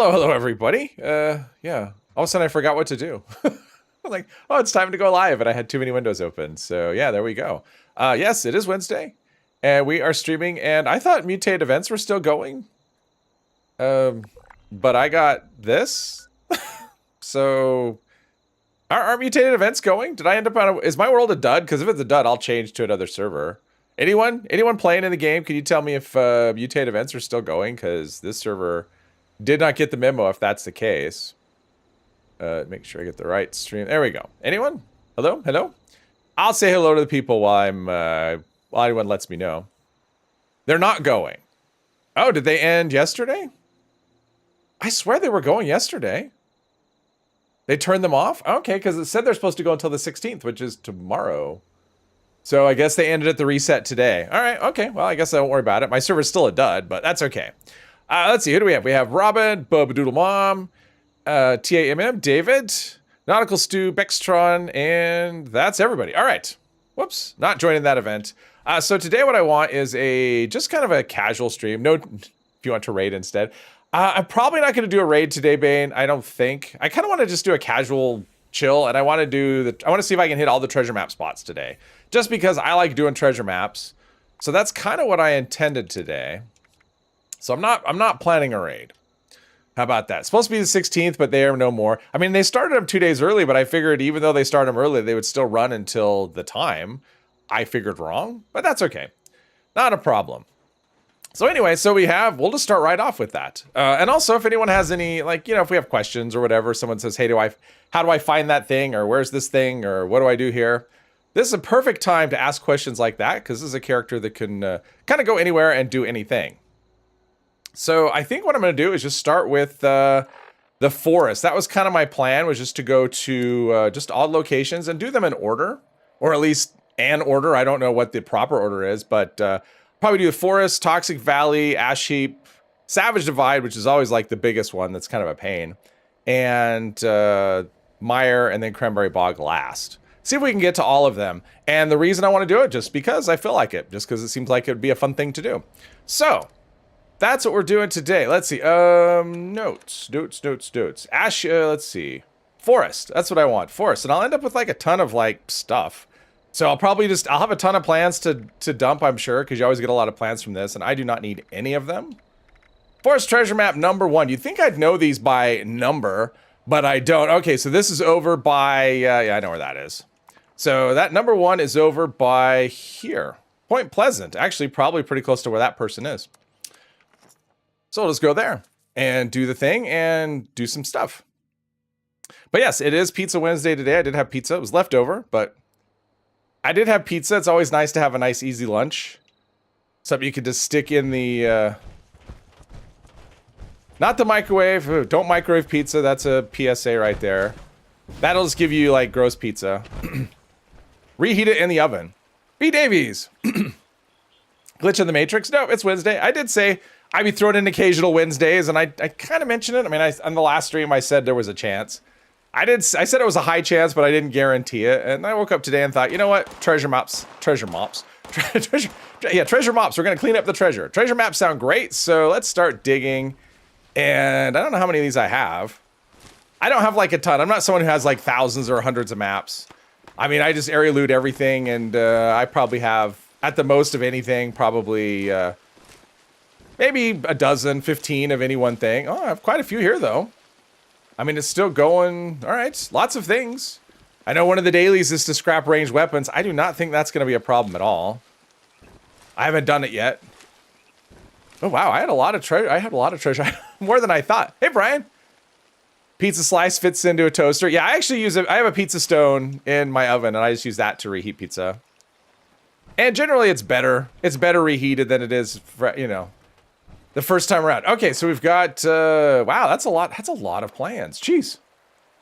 Hello, everybody. Yeah. All of a sudden, I forgot what to do. I'm like, oh, it's time to go live, and I had too many windows open. So yeah, there we go. Yes, it is Wednesday, and we are streaming. And I thought mutated events were still going, but I got this. So are mutated events going? Did I end up on? Is my world a dud? Because if it's a dud, I'll change to another server. Anyone playing in the game? Can you tell me if mutated events are still going? Because this server did not get the memo if that's the case. Make sure I get the right stream. There we go. Anyone? Hello? I'll say hello to the people while anyone lets me know. They're not going. Oh, did they end yesterday? I swear they were going yesterday. They turned them off? Okay, because it said they're supposed to go until the 16th, which is tomorrow. So I guess they ended at the reset today. All right, okay. Well, I guess I won't worry about it. My server's still a dud, but that's okay. Let's see, who do we have? We have Robin, Bubba Doodle Mom, TAMM, David, Nautical Stew, Bextron, and that's everybody. All right. Whoops, not joining that event. So today what I want is just kind of a casual stream. No, if you want to raid instead. I'm probably not going to do a raid today, Bane. I don't think. I kind of want to just do a casual chill, and I want to see if I can hit all the treasure map spots today. Just because I like doing treasure maps. So that's kind of what I intended today. So I'm not planning a raid. How about that? It's supposed to be the 16th, but they are no more. I mean, they started them 2 days early, but I figured even though they started them early, they would still run until the time. I figured wrong, but that's okay. Not a problem. So anyway, we'll just start right off with that. And also if anyone has any, if we have questions or whatever, someone says, hey, how do I find that thing? Or where's this thing? Or what do I do here? This is a perfect time to ask questions like that, because this is a character that can kind of go anywhere and do anything. So I think what I'm going to do is just start with the forest. That was kind of my plan, was just to go to just odd locations and do them in order, or at least an order. I don't know what the proper order is, but probably do the forest, Toxic Valley, Ash Heap, Savage Divide, which is always like the biggest one. That's kind of a pain, and Mire, and then Cranberry Bog last. See if we can get to all of them. And the reason I want to do it, just because I feel like it, just because it seems like it would be a fun thing to do. So that's what we're doing today. Let's see. Notes. Ash, let's see. Forest. That's what I want. Forest. And I'll end up with like a ton of like stuff. So I'll have a ton of plans to dump, I'm sure, because you always get a lot of plans from this, and I do not need any of them. Forest treasure map number 1. You'd think I'd know these by number, but I don't. Okay, so this is over by, yeah, I know where that is. So that number 1 is over by here. Point Pleasant. Actually, probably pretty close to where that person is. So we'll just go there and do the thing and do some stuff. But yes, it is Pizza Wednesday today. I did have pizza. It was leftover, but I did have pizza. It's always nice to have a nice, easy lunch. Something you could just stick in the... not the microwave. Don't microwave pizza. That's a PSA right there. That'll just give you, like, gross pizza. Reheat it in the oven. B. Davies. Glitch in the Matrix? No, it's Wednesday. I did say I'd be throwing in occasional Wednesdays, and I kind of mentioned it. I mean, on the last stream, I said there was a chance. I said it was a high chance, but I didn't guarantee it. And I woke up today and thought, you know what? Treasure mops. Treasure mops. We're going to clean up the treasure. Treasure maps sound great, so let's start digging. And I don't know how many of these I have. I don't have like a ton. I'm not someone who has like thousands or hundreds of maps. I mean, I just area loot everything, and I probably have, at the most of anything, probably maybe a dozen, 15 of any one thing. Oh, I have quite a few here, though. I mean, it's still going. All right, lots of things. I know one of the dailies is to scrap ranged weapons. I do not think that's going to be a problem at all. I haven't done it yet. Oh, wow, I had a lot of treasure. More than I thought. Hey, Brian. Pizza slice fits into a toaster. Yeah, I actually I have a pizza stone in my oven, and I just use that to reheat pizza. And generally, it's better. It's better reheated than it is, the first time around. Okay, so we've got, wow, that's a lot of plans. Jeez.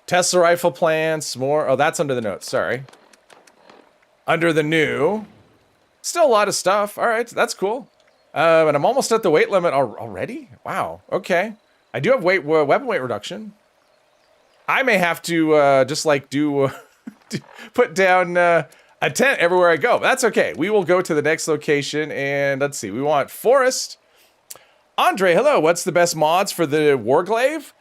Tesla rifle plans, more. Oh, that's under the notes, sorry. Under the new. Still a lot of stuff. All right, that's cool. And I'm almost at the weight limit already? Wow, okay. I do have weapon weight reduction. I may have to just like put down a tent everywhere I go. That's okay. We will go to the next location, and let's see. We want forest. Andre, hello. What's the best mods for the Warglaive?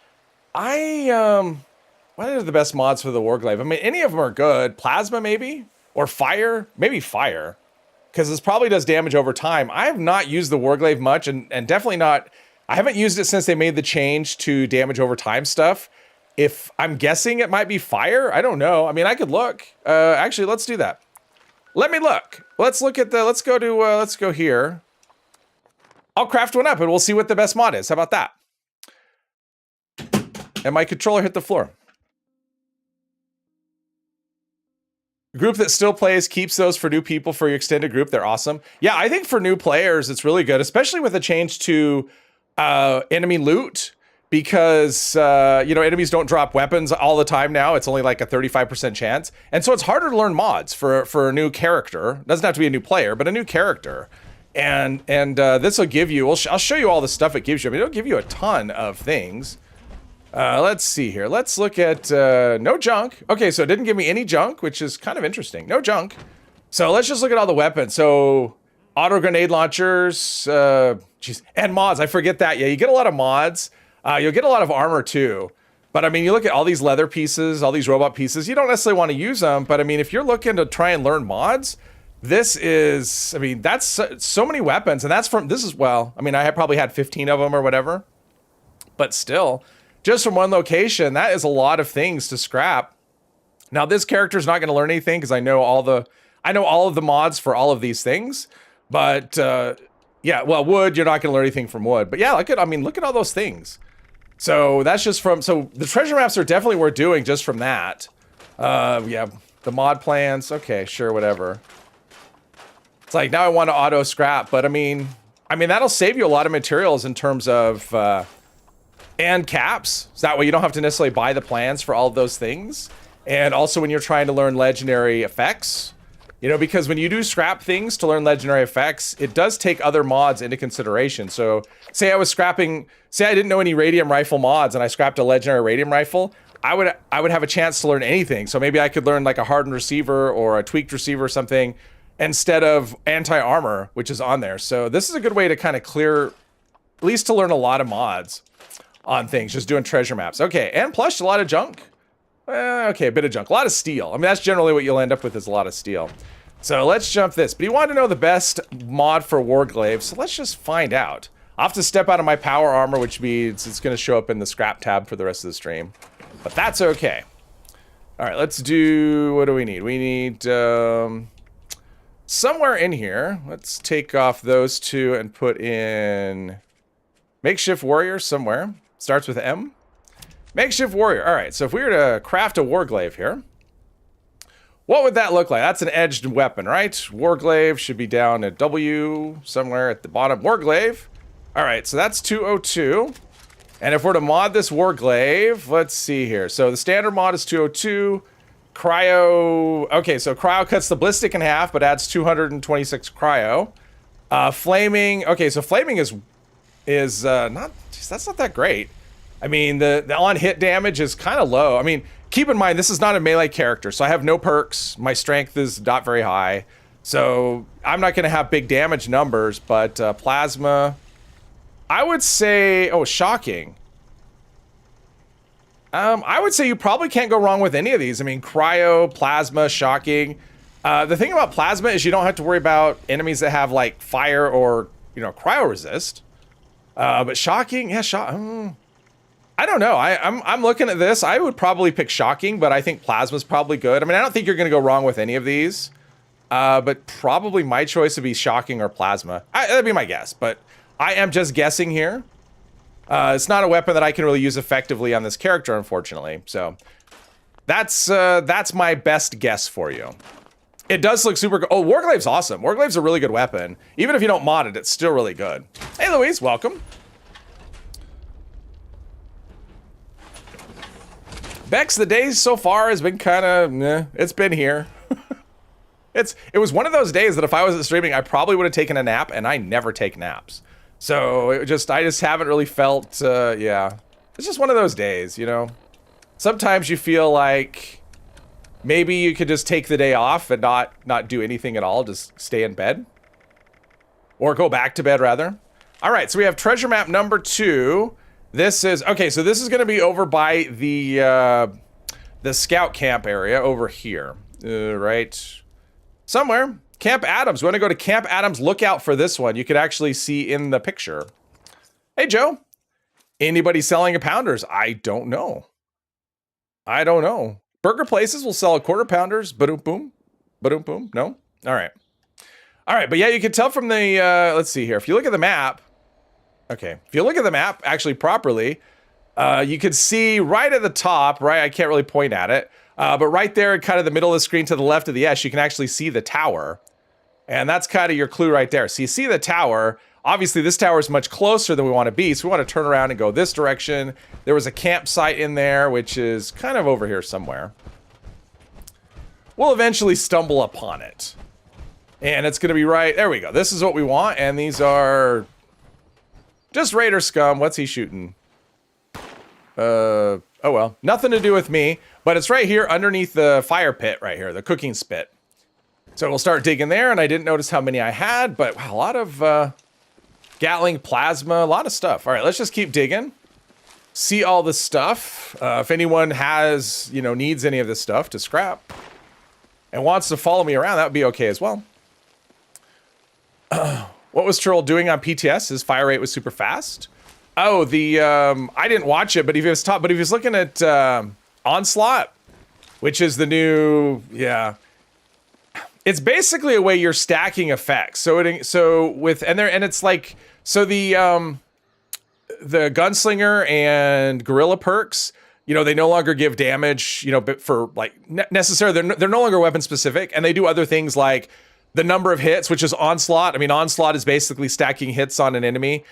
What are the best mods for the Warglaive? I mean, any of them are good. Plasma, maybe? Or fire? Maybe fire. Because this probably does damage over time. I have not used the Warglaive much, and definitely not... I haven't used it since they made the change to damage over time stuff. If I'm guessing it might be fire, I don't know. I mean, I could look. Actually, let's do that. Let me look. Let's look at the... let's go here. I'll craft one up, and we'll see what the best mod is. How about that? And my controller hit the floor. Group that still plays keeps those for new people for your extended group. They're awesome. Yeah, I think for new players, it's really good, especially with a change to enemy loot, because you know, enemies don't drop weapons all the time now. It's only like a 35% chance, and so it's harder to learn mods for a new character. It doesn't have to be a new player, but a new character. And this will give you. I'll show you all the stuff it gives you. I mean, it'll give you a ton of things. Let's see here. Let's look at no junk. Okay, so it didn't give me any junk, which is kind of interesting. No junk. So let's just look at all the weapons. So auto grenade launchers, geez, and mods. I forget that. Yeah, you get a lot of mods. You'll get a lot of armor too. But I mean, you look at all these leather pieces, all these robot pieces. You don't necessarily want to use them. But I mean, if you're looking to try and learn mods, this is, I mean, that's so many weapons. And that's from, this is, well, I mean, I probably had 15 of them or whatever. But still, just from one location, that is a lot of things to scrap. Now, this character's not going to learn anything because I know all of the mods for all of these things. But yeah, well, wood, you're not going to learn anything from wood. But yeah, look at all those things. So that's just from, so the treasure maps are definitely worth doing just from that. Yeah, the mod plans, okay, sure, whatever. It's like, now I want to auto scrap, but I mean, that'll save you a lot of materials in terms of, and caps. So that way you don't have to necessarily buy the plans for all of those things. And also when you're trying to learn legendary effects, you know, because when you do scrap things to learn legendary effects, it does take other mods into consideration. So say I was scrapping, say I didn't know any radium rifle mods and I scrapped a legendary radium rifle, I would have a chance to learn anything. So maybe I could learn like a hardened receiver or a tweaked receiver or something instead of anti-armor, which is on there. So this is a good way to kind of clear, at least to learn a lot of mods on things, just doing treasure maps. Okay, and plus a lot of junk. Okay, a bit of junk, a lot of steel. I mean, that's generally what you'll end up with, is a lot of steel. So let's jump this. But you want to know the best mod for Warglaive, so let's just find out. I'll have to step out of my power armor, which means it's going to show up in the scrap tab for the rest of the stream. But that's okay. All right, let's do, what do we need? We need somewhere in here. Let's take off those two and put in makeshift warrior somewhere. Starts with M. Makeshift warrior. All right, so if we were to craft a Warglaive here, what would that look like? That's an edged weapon, right? Warglaive should be down at W somewhere at the bottom. Warglaive. All right, so that's 202. And if we're to mod this Warglaive, let's see here. So the standard mod is 202. Cryo. Okay, so cryo cuts the ballistic in half, but adds 226 cryo. Flaming. Okay, so flaming is not. Geez, that's not that great. I mean, the on hit damage is kind of low. I mean, keep in mind, this is not a melee character, so I have no perks. My strength is not very high. So I'm not going to have big damage numbers, but plasma, I would say, oh, shocking. I would say you probably can't go wrong with any of these. I mean, cryo, plasma, shocking. The thing about plasma is you don't have to worry about enemies that have like fire or, you know, cryo resist. But shocking, yeah, I don't know. I'm looking at this. I would probably pick shocking, but I think plasma's probably good. I mean, I don't think you're going to go wrong with any of these. But probably my choice would be shocking or plasma. That'd be my guess, but I am just guessing here. It's not a weapon that I can really use effectively on this character, unfortunately. So that's my best guess for you. It does look super good. Oh, Warglaive's awesome. Warglaive's a really good weapon. Even if you don't mod it, it's still really good. Hey, Louise, welcome. Bex, the days so far has been kind of, it's been here. It was one of those days that if I wasn't streaming, I probably would have taken a nap, and I never take naps. So I just haven't really felt, yeah. It's just one of those days, you know? Sometimes you feel like maybe you could just take the day off and not do anything at all, just stay in bed. Or go back to bed, rather. All right, so we have treasure map number 2. This is, okay, so this is going to be over by the scout camp area over here. Right. Somewhere. Camp Adams. We want to go to Camp Adams. Look out for this one. You could actually see in the picture. Hey, Joe. Anybody selling a pounders? I don't know. I don't know. Burger places will sell a quarter pounders. Ba-doom boom. Ba-doom boom. No? All right. All right, but yeah, you can tell from the, let's see here. If you look at the map, okay. If you look at the map actually properly, you could see right at the top, right? I can't really point at it, but right there in kind of the middle of the screen to the left of the S, you can actually see the tower. And that's kind of your clue right there. So you see the tower. Obviously, this tower is much closer than we want to be, so we want to turn around and go this direction. There was a campsite in there, which is kind of over here somewhere. We'll eventually stumble upon it. And it's going to be right, there we go. This is what we want, and these are just Raider scum. What's he shooting? Oh well, nothing to do with me, but it's right here underneath the fire pit right here, the cooking spit. So we'll start digging there, and I didn't notice how many I had, but wow, a lot of Gatling plasma, a lot of stuff. All right, let's just keep digging. See all the stuff. If anyone has, you know, needs any of this stuff to scrap and wants to follow me around, that would be okay as well. What was Turl doing on PTS? His fire rate was super fast. Oh, the I didn't watch it, but if he was looking at Onslaught, which is the new, yeah, it's basically a way you're stacking effects. So it's like, so the gunslinger and gorilla perks, you know, they no longer give damage, you know, but for like necessarily they're no longer weapon specific, and they do other things like the number of hits, which is Onslaught. I mean, Onslaught is basically stacking hits on an enemy.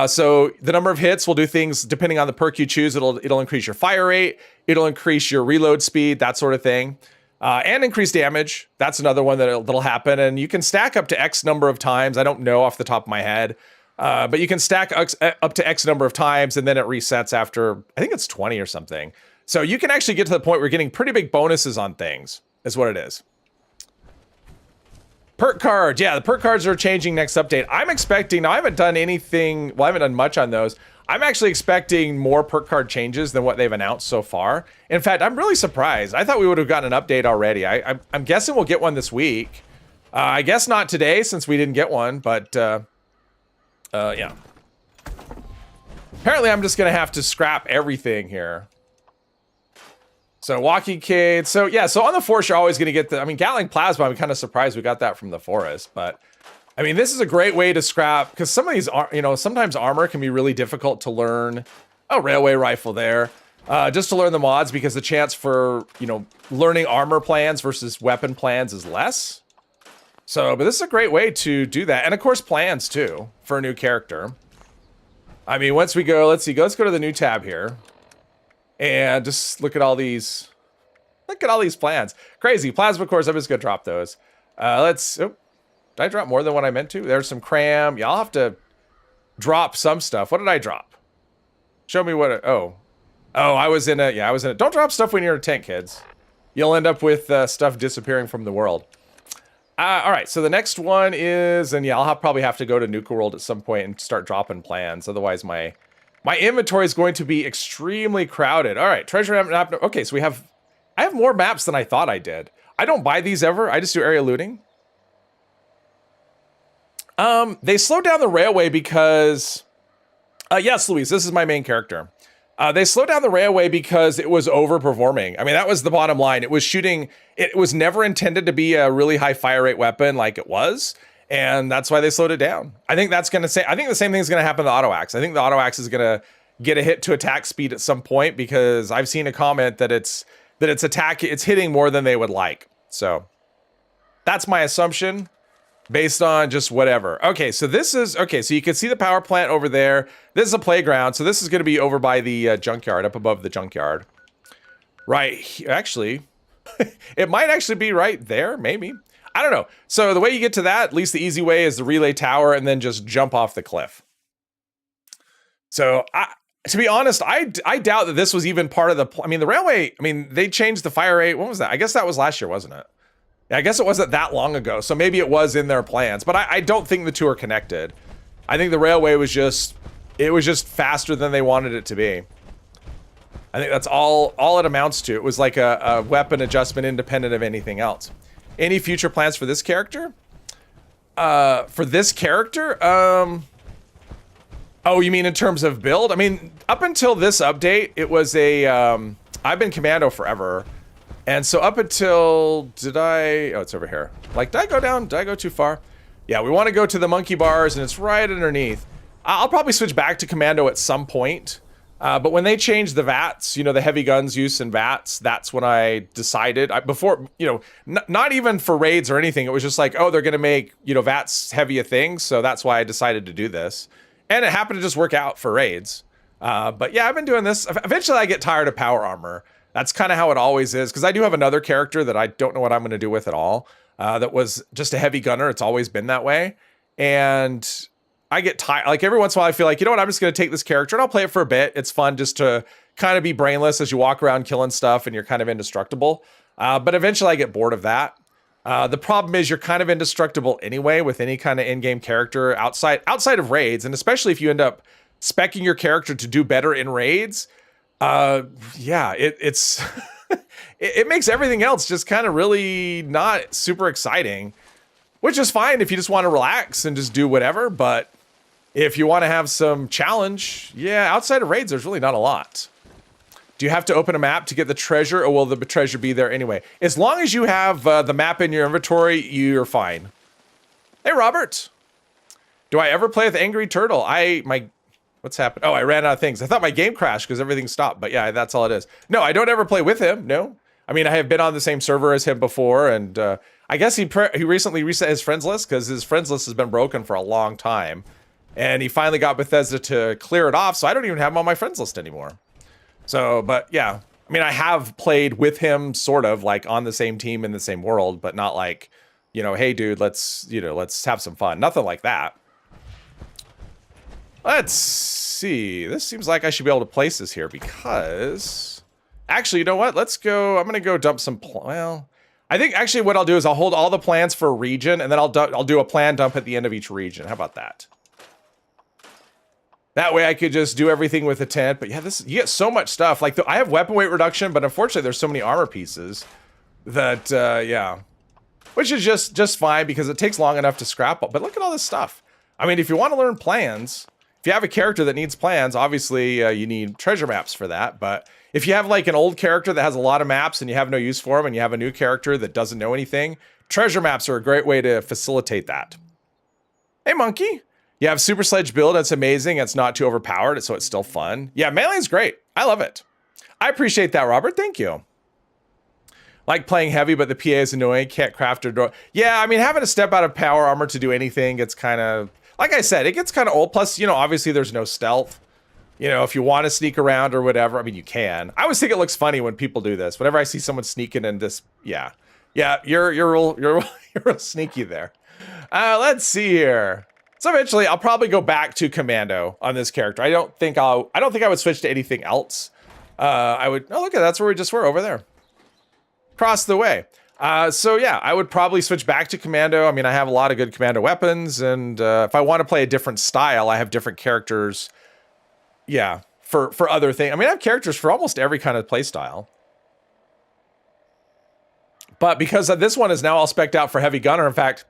So the number of hits will do things depending on the perk you choose. It'll increase your fire rate. It'll increase your reload speed, that sort of thing. And increase damage. That's another one that'll happen. And you can stack up to X number of times. I don't know off the top of my head. But you can stack up to X number of times, and then it resets after, I think it's 20 or something. So you can actually get to the point where you're getting pretty big bonuses on things, is what it is. Perk cards. Yeah, the perk cards are changing next update. I'm expecting, now I haven't done anything, well, I haven't done much on those. I'm actually expecting more perk card changes than what they've announced so far. In fact, I'm really surprised. I thought we would have gotten an update already. I'm guessing we'll get one this week. I guess not today since we didn't get one, but yeah. Apparently I'm just gonna have to scrap everything here. So walking cane. So yeah, so on the forest you're always gonna get the, I mean, Gatling plasma, I'm kind of surprised we got that from the forest, but I mean, this is a great way to scrap, because some of these are, you know, sometimes armor can be really difficult to learn. Oh, railway rifle there. Just to learn the mods, because the chance for, you know, learning armor plans versus weapon plans is less. So, but this is a great way to do that. And of course, plans too, for a new character. I mean, once we go, let's go to the new tab here. And just look at all these, plans. Crazy, plasma cores, I'm just gonna drop those. Oh, did I drop more than what I meant to? There's some cram. Yeah, I'll have to drop some stuff. What did I drop? Show me what, I was in it. Don't drop stuff when you're in a tank, kids. You'll end up with stuff disappearing from the world. All right, so the next one is, and yeah, I'll probably have to go to Nuka World at some point and start dropping plans. Otherwise, my inventory is going to be extremely crowded. All right, treasure map. Okay, so I have more maps than I thought I did. I don't buy these ever. I just do area looting. They slowed down the railway because, yes, Luis, this is my main character. They slowed down the railway because it was overperforming. I mean, that was the bottom line. It was never intended to be a really high fire rate weapon like it was. And that's why they slowed it down. I think the same thing is going to happen to the auto axe. I think the auto axe is going to get a hit to attack speed at some point, because I've seen a comment that it's hitting more than they would like. So that's my assumption based on just whatever. Okay, so so you can see the power plant over there. This is a playground. So this is going to be over by the junkyard, up above the junkyard. Right, actually, it might actually be right there, maybe. I don't know. So the way you get to that, at least the easy way, is the relay tower and then just jump off the cliff. So to be honest, I doubt that this was even part of the railway. I mean, they changed the fire rate. When was that? I guess that was last year, wasn't it? Yeah, I guess it wasn't that long ago. So maybe it was in their plans, but I don't think the two are connected. I think the railway was just, it was just faster than they wanted it to be. I think that's all it amounts to. It was like a weapon adjustment independent of anything else. Any future plans for this character? Oh, you mean in terms of build? I mean, up until this update, it was a, I've been commando forever. And so up until, oh, it's over here. Like, did I go down? Did I go too far? Yeah, we want to go to the monkey bars and it's right underneath. I'll probably switch back to commando at some point. But when they changed the VATs, you know, the heavy guns use in VATs, that's when I decided, before, you know, not even for raids or anything, it was just like, oh, they're going to make, you know, VATs heavy a thing. So that's why I decided to do this. And it happened to just work out for raids. But yeah, I've been doing this. Eventually I get tired of power armor. That's kind of how it always is. Because I do have another character that I don't know what I'm going to do with at all. That was just a heavy gunner. It's always been that way. And I get tired. Like every once in a while I feel like, you know what, I'm just going to take this character and I'll play it for a bit. It's fun just to kind of be brainless as you walk around killing stuff and you're kind of indestructible. But eventually I get bored of that. The problem is you're kind of indestructible anyway with any kind of in-game character outside of raids. And especially if you end up speccing your character to do better in raids. Yeah, it's it makes everything else just kind of really not super exciting, which is fine if you just want to relax and just do whatever. But if you want to have some challenge, yeah, outside of raids, there's really not a lot. Do you have to open a map to get the treasure, or will the treasure be there anyway? As long as you have the map in your inventory, you're fine. Hey, Robert. Do I ever play with Angry Turtle? What's happened? Oh, I ran out of things. I thought my game crashed because everything stopped, but yeah, that's all it is. No, I don't ever play with him, no. I mean, I have been on the same server as him before, and I guess he recently reset his friends list because his friends list has been broken for a long time. And he finally got Bethesda to clear it off, so I don't even have him on my friends list anymore. So, but yeah, I mean, I have played with him sort of like on the same team in the same world, but not like, you know, hey dude, let's have some fun. Nothing like that. Let's see. This seems like I should be able to place this here because actually, you know what? Let's go. I'm going to go dump some, well, I think actually what I'll do is I'll hold all the plans for a region and then I'll do a plan dump at the end of each region. How about that? That way I could just do everything with a tent. But yeah, you get so much stuff. Like I have weapon weight reduction, but unfortunately there's so many armor pieces that, yeah. Which is just fine because it takes long enough to scrap up. But look at all this stuff. I mean, if you want to learn plans, if you have a character that needs plans, obviously you need treasure maps for that. But if you have like an old character that has a lot of maps and you have no use for them and you have a new character that doesn't know anything, treasure maps are a great way to facilitate that. Hey, Monkey. You have Super Sledge build. That's amazing. It's not too overpowered, so it's still fun. Yeah, melee is great. I love it. I appreciate that, Robert. Thank you. Like playing heavy, but the PA is annoying. Can't craft or door. Yeah, I mean, having to step out of power armor to do anything gets kind of, like I said, it gets kind of old. Plus, you know, obviously there's no stealth. You know, if you want to sneak around or whatever, I mean, you can. I always think it looks funny when people do this. Whenever I see someone sneaking in this, yeah, you're real sneaky there. Let's see here. So eventually, I'll probably go back to commando on this character. I don't think I would switch to anything else. Oh, look at that's where we just were over there. Across the way. So yeah, I would probably switch back to commando. I mean, I have a lot of good commando weapons, and if I want to play a different style, I have different characters. Yeah, for other things. I mean, I have characters for almost every kind of play style. But because this one is now all spec'd out for heavy gunner, in fact,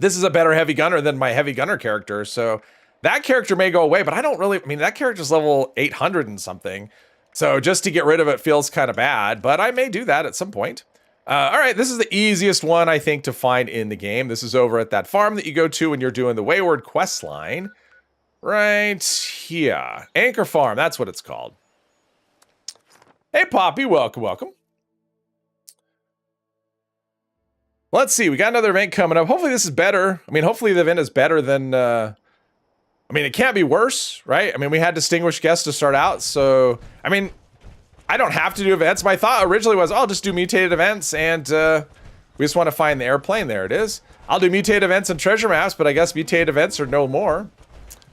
this is a better heavy gunner than my heavy gunner character, so that character may go away, but I don't really, I mean, that character's level 800 and something, so just to get rid of it feels kind of bad, but I may do that at some point. All right, this is the easiest one, I think, to find in the game. This is over at that farm that you go to when you're doing the Wayward quest line. Right here. Anchor Farm, that's what it's called. Hey, Poppy, welcome, welcome. Let's see, we got another event coming up. Hopefully this is better. I mean, hopefully the event is better than, I mean, it can't be worse, right? I mean, we had distinguished guests to start out, so, I mean, I don't have to do events. My thought originally was, I'll just do mutated events, and we just want to find the airplane. There it is. I'll do mutated events and treasure maps, but I guess mutated events are no more.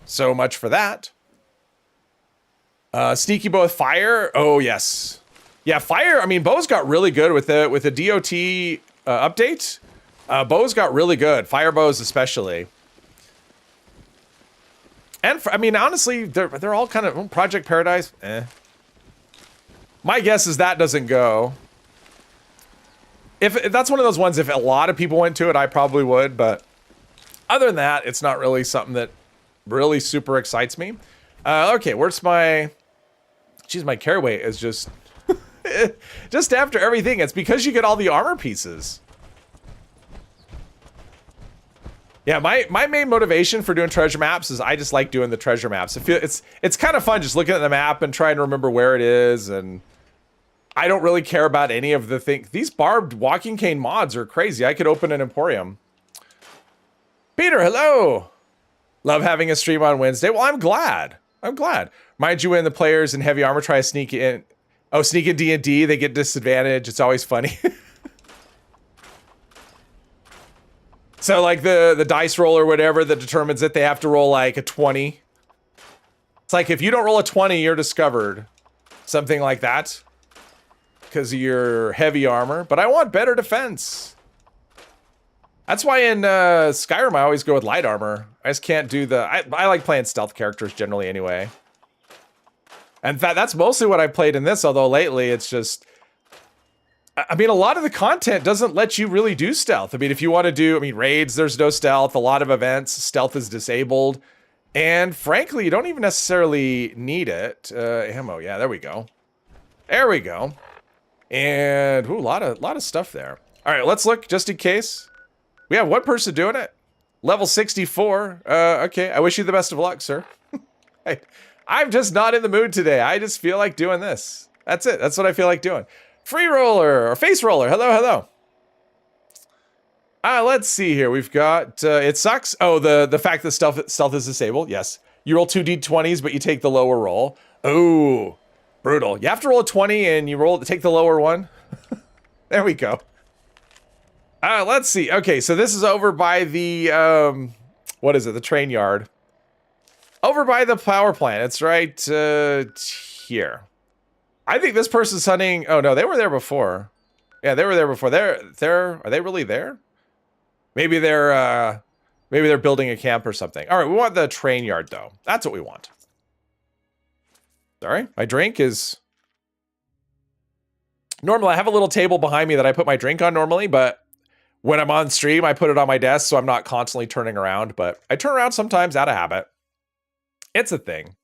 So much for that. Sneaky bow with fire. Oh, yes. Yeah, fire, I mean, bows got really good with the DOT update. Bows got really good. Fire bows especially. And I mean, honestly, they're all kind of Project Paradise. My guess is that doesn't go. If that's one of those ones, if a lot of people went to it, I probably would. But other than that, it's not really something that really super excites me. Okay, where's my... Geez, my carry weight is just... just after everything. It's because you get all the armor pieces. Yeah, my main motivation for doing treasure maps is I just like doing the treasure maps. It's kind of fun just looking at the map and trying to remember where it is, and I don't really care about any of the things. These barbed walking cane mods are crazy. I could open an emporium. Peter, hello. Love having a stream on Wednesday. Well, I'm glad. I'm glad. Mind you, when the players in heavy armor try to sneak in, sneak in D&D, they get disadvantage. It's always funny. So like the dice roll or whatever that determines it, they have to roll like a 20. It's like if you don't roll a 20, you're discovered. Something like that. Because of your heavy armor. But I want better defense. That's why in Skyrim I always go with light armor. I just can't do the... I like playing stealth characters generally anyway. And that's mostly what I played in this, although lately it's just... I mean, a lot of the content doesn't let you really do stealth. I mean, if you want to do, raids, there's no stealth. A lot of events, stealth is disabled. And frankly, you don't even necessarily need it. Ammo, yeah, there we go. There we go. And, ooh, a lot of stuff there. All right, let's look just in case. We have one person doing it. Level 64. Okay, I wish you the best of luck, sir. I'm just not in the mood today. I just feel like doing this. That's it. That's what I feel like doing. Free roller or face roller. Hello, hello. Let's see here. We've got it sucks. Oh, the fact that stealth is disabled. Yes. You roll 2 d20s, but you take the lower roll. Oh, brutal. You have to roll a 20 and you take the lower one. There we go. Let's see. Okay, so this is over by the what is it? The train yard. Over by the power plant. It's right here. I think this person's hunting. Oh no, they were there before. Yeah, they were there before. Are they really there? Maybe they're building a camp or something. All right, we want the train yard though. That's what we want. Sorry, my drink is... Normally, I have a little table behind me that I put my drink on normally, but when I'm on stream, I put it on my desk so I'm not constantly turning around, but I turn around sometimes out of habit. It's a thing.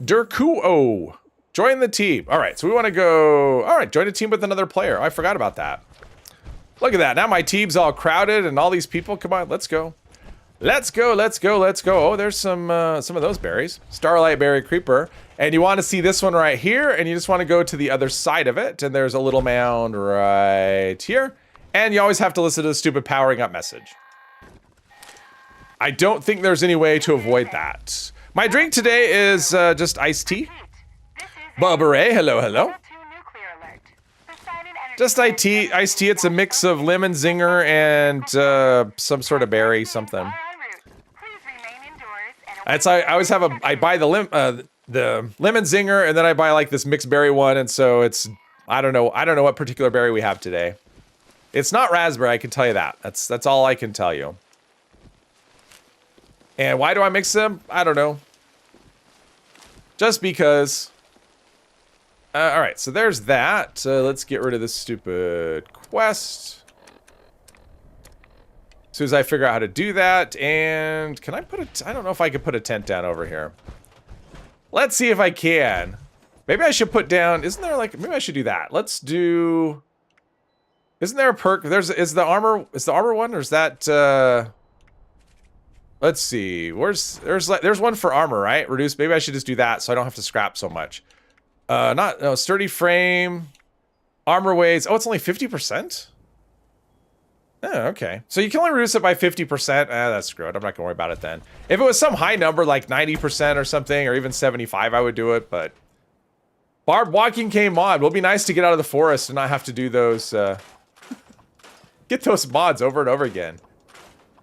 Durkuo, join the team. All right, so we want to go. All right, join a team with another player. I forgot about that. Look at that. Now my team's all crowded and all these people. Come on, let's go. Let's go, let's go, let's go. Oh, there's some of those berries. Starlight berry creeper. And you want to see this one right here, and you just want to go to the other side of it, and there's a little mound right here. And you always have to listen to the stupid powering up message. I don't think there's any way to avoid that. My drink today is just iced tea. Bubba Ray, hello, hello. Just iced tea. It's a mix of lemon zinger and some sort of berry, something. I always have I buy the lemon zinger, and then I buy like this mixed berry one, and so it's I don't know what particular berry we have today. It's not raspberry, I can tell you that. That's all I can tell you. And why do I mix them? I don't know. Just because. All right, so there's that. Let's get rid of this stupid quest. As soon as I figure out how to do that, and can I put I don't know if I could put a tent down over here. Let's see if I can. Maybe I should put down, isn't there like, maybe I should do that. Let's do, isn't there a perk? Is the armor one, or is that, let's see, there's one for armor, right? Reduce, maybe I should just do that so I don't have to scrap so much. Sturdy frame, armor weights, oh, it's only 50%? Oh, okay. So you can only reduce it by 50%. That's screwed. I'm not gonna worry about it then. If it was some high number like 90% or something, or even 75, I would do it, but barbed walking cane mod. Will be nice to get out of the forest and not have to do those, get those mods over and over again.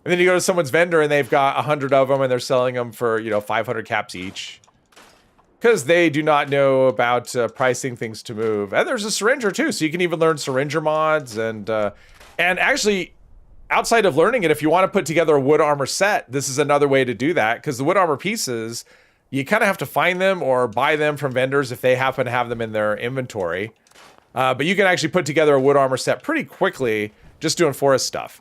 And then you go to someone's vendor and they've got 100 of them and they're selling them for, 500 caps each. Because they do not know about pricing things to move. And there's a syringer too, so you can even learn syringer mods and actually, outside of learning it, if you want to put together a wood armor set, this is another way to do that, because the wood armor pieces, you kind of have to find them or buy them from vendors if they happen to have them in their inventory. But you can actually put together a wood armor set pretty quickly just doing forest stuff.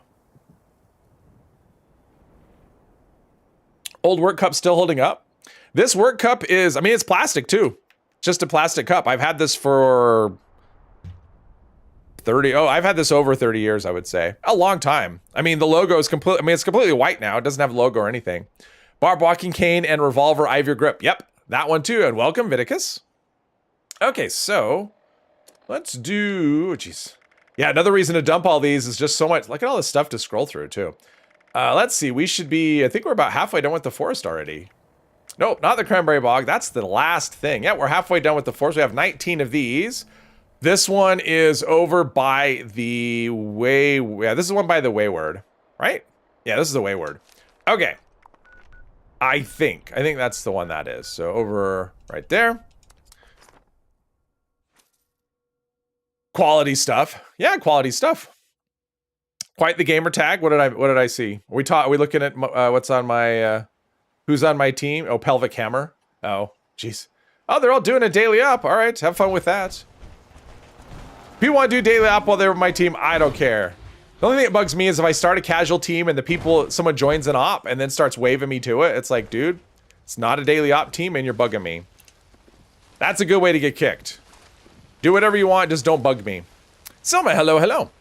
Old work cup still holding up. This work cup is, I mean, it's plastic too. Just a plastic cup. I've had this for 30, oh, I've had this over 30 years, I would say. A long time. I mean, the logo is complete. I mean, it's completely white now. It doesn't have a logo or anything. Barb walking cane and revolver Ivor grip. Yep, that one too. And welcome, Viticus. Okay, so let's do, geez. Yeah, another reason to dump all these is just so much. Look at all this stuff to scroll through too. Let's see, we should be, I think we're about halfway done with the forest already. Nope, not the cranberry bog. That's the last thing. Yeah, we're halfway done with the forest. We have 19 of these. This one is over by the yeah, this is one by the wayward, right? Yeah, this is the wayward. Okay. I think that's the one that is. So over right there. Quality stuff. Yeah, quality stuff. Quite the gamer tag. What did I see? Are we looking at what's on my who's on my team? Oh, pelvic hammer. Oh, jeez. Oh, they're all doing a daily up. All right, have fun with that. People want to do daily op while they're with my team, I don't care. The only thing that bugs me is if I start a casual team and someone joins an op and then starts waving me to it. It's like, dude, it's not a daily op team and you're bugging me. That's a good way to get kicked. Do whatever you want, just don't bug me. Selma, hello, hello.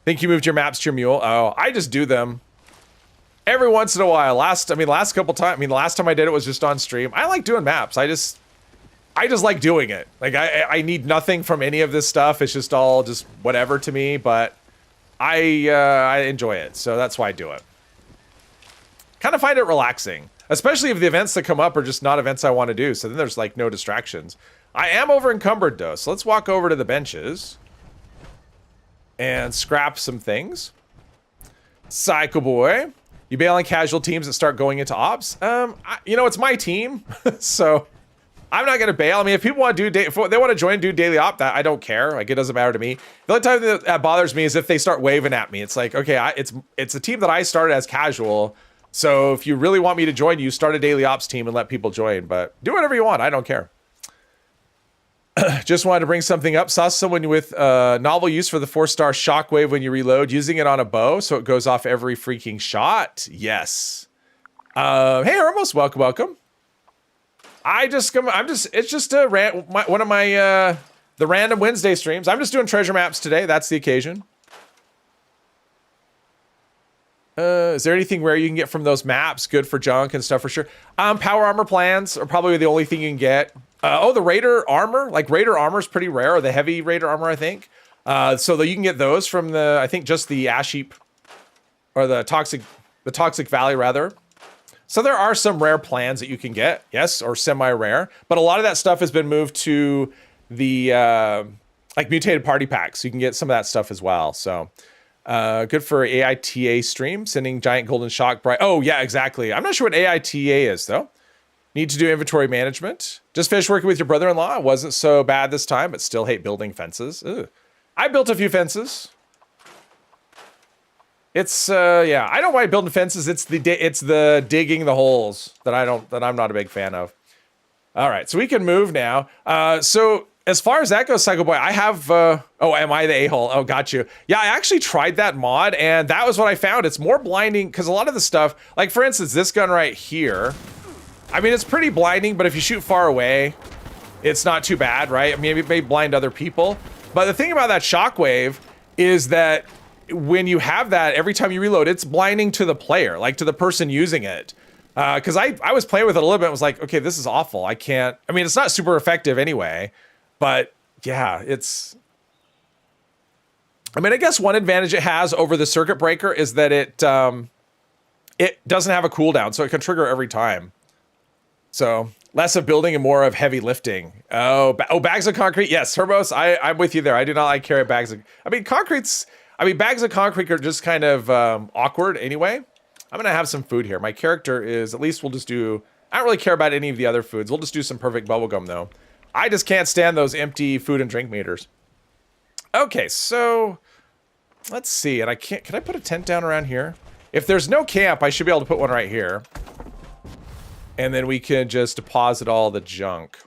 Think you moved your maps to your mule? Oh, I just do them every once in a while. Last couple times, the last time I did it was just on stream. I like doing maps. I just like doing it. Like I need nothing from any of this stuff. It's just all just whatever to me, but I enjoy it. So that's why I do it. Kind of find it relaxing, especially if the events that come up are just not events I want to do. So then there's like no distractions. I am over encumbered though. So let's walk over to the benches and scrap some things. Psycho boy. You bail on casual teams that start going into ops. It's my team. So I'm not gonna bail. I mean, if people want to if they want to join, do daily op, that I don't care. Like, it doesn't matter to me. The only time that bothers me is if they start waving at me. It's like, okay, it's a team that I started as casual. So if you really want me to join, you start a daily ops team and let people join. But do whatever you want. I don't care. Just wanted to bring something up. Saw someone with novel use for the 4-star shockwave when you reload, using it on a bow so it goes off every freaking shot. Yes. Hey, Armos, welcome. It's just one of my the random Wednesday streams. I'm just doing treasure maps today. That's the occasion. Is there anything rare you can get from those maps? Good for junk and stuff for sure. Power armor plans are probably the only thing you can get. The Raider armor, like Raider armor is pretty rare, or the heavy Raider armor, I think. So that you can get those from I think just the Ash Heap, or the Toxic Valley rather. So there are some rare plans that you can get, yes, or semi-rare, but a lot of that stuff has been moved to the like mutated party packs. So you can get some of that stuff as well. So good for AITA stream, sending giant golden shock bright. Oh yeah, exactly. I'm not sure what AITA is though. Need to do inventory management. Just finished working with your brother-in-law. It wasn't so bad this time, but still hate building fences. Ugh. I built a few fences. It's yeah, I don't mind building fences. It's the digging the holes that I'm not a big fan of. All right, so we can move now. So as far as that goes, Psycho Boy, I have oh, am I the a-hole? Oh, got you. Yeah, I actually tried that mod, and that was what I found. It's more blinding because a lot of the stuff, like for instance, this gun right here. I mean, it's pretty blinding, but if you shoot far away, it's not too bad, right? I mean, it may blind other people. But the thing about that shockwave is that when you have that, every time you reload, it's blinding to the player, like to the person using it. Because I was playing with it a little bit and was like, okay, this is awful. I mean, it's not super effective anyway, but yeah, I mean, I guess one advantage it has over the circuit breaker is that it doesn't have a cooldown, so it can trigger every time. So less of building and more of heavy lifting. Oh, bags of concrete. Yes, Herbos, I'm with you there. I do not like carry bags of, bags of concrete are just kind of awkward anyway. I'm gonna have some food here. My character is, at least we'll just do, I don't really care about any of the other foods. We'll just do some perfect bubblegum though. I just can't stand those empty food and drink meters. Okay, so Let's see, and I can't, can I put a tent down around here? If there's no camp, I should be able to put one right here. And then we can just deposit all the junk.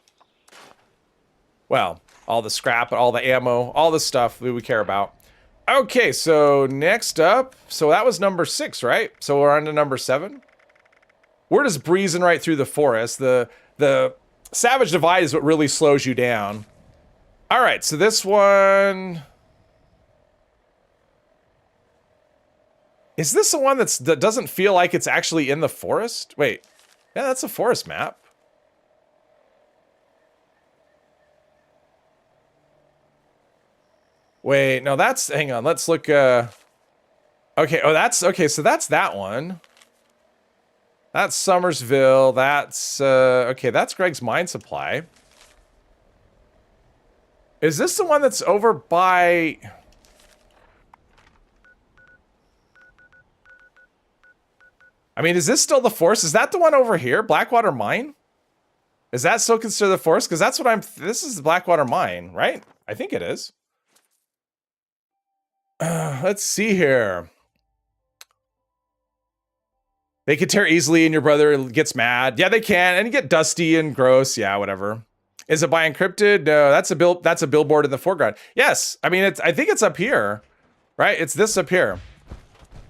Well, all the scrap, all the ammo, all the stuff that we care about. Okay, so next up, so that was number 6, right? So we're on to number 7. We're just breezing right through the forest. The Savage Divide is what really slows you down. All right, so this one... Is this the one that doesn't feel like it's actually in the forest? Wait, yeah, that's a forest map. Wait, no, that's, hang on, let's look, okay, oh, that's, okay, so that's that one. That's Somersville, that's, okay, that's Greg's Mine Supply. Is this the one that's over by... I mean, is this still the forest? Is that the one over here? Blackwater Mine? Is that still considered the forest? Because that's what I'm... This is the Blackwater Mine, right? I think it is. Let's see here. They can tear easily and your brother gets mad. Yeah, they can. And you get dusty and gross. Yeah, whatever. Is it by encrypted? No, that's a billboard in the foreground. Yes. I mean, I think it's up here. Right? It's this up here.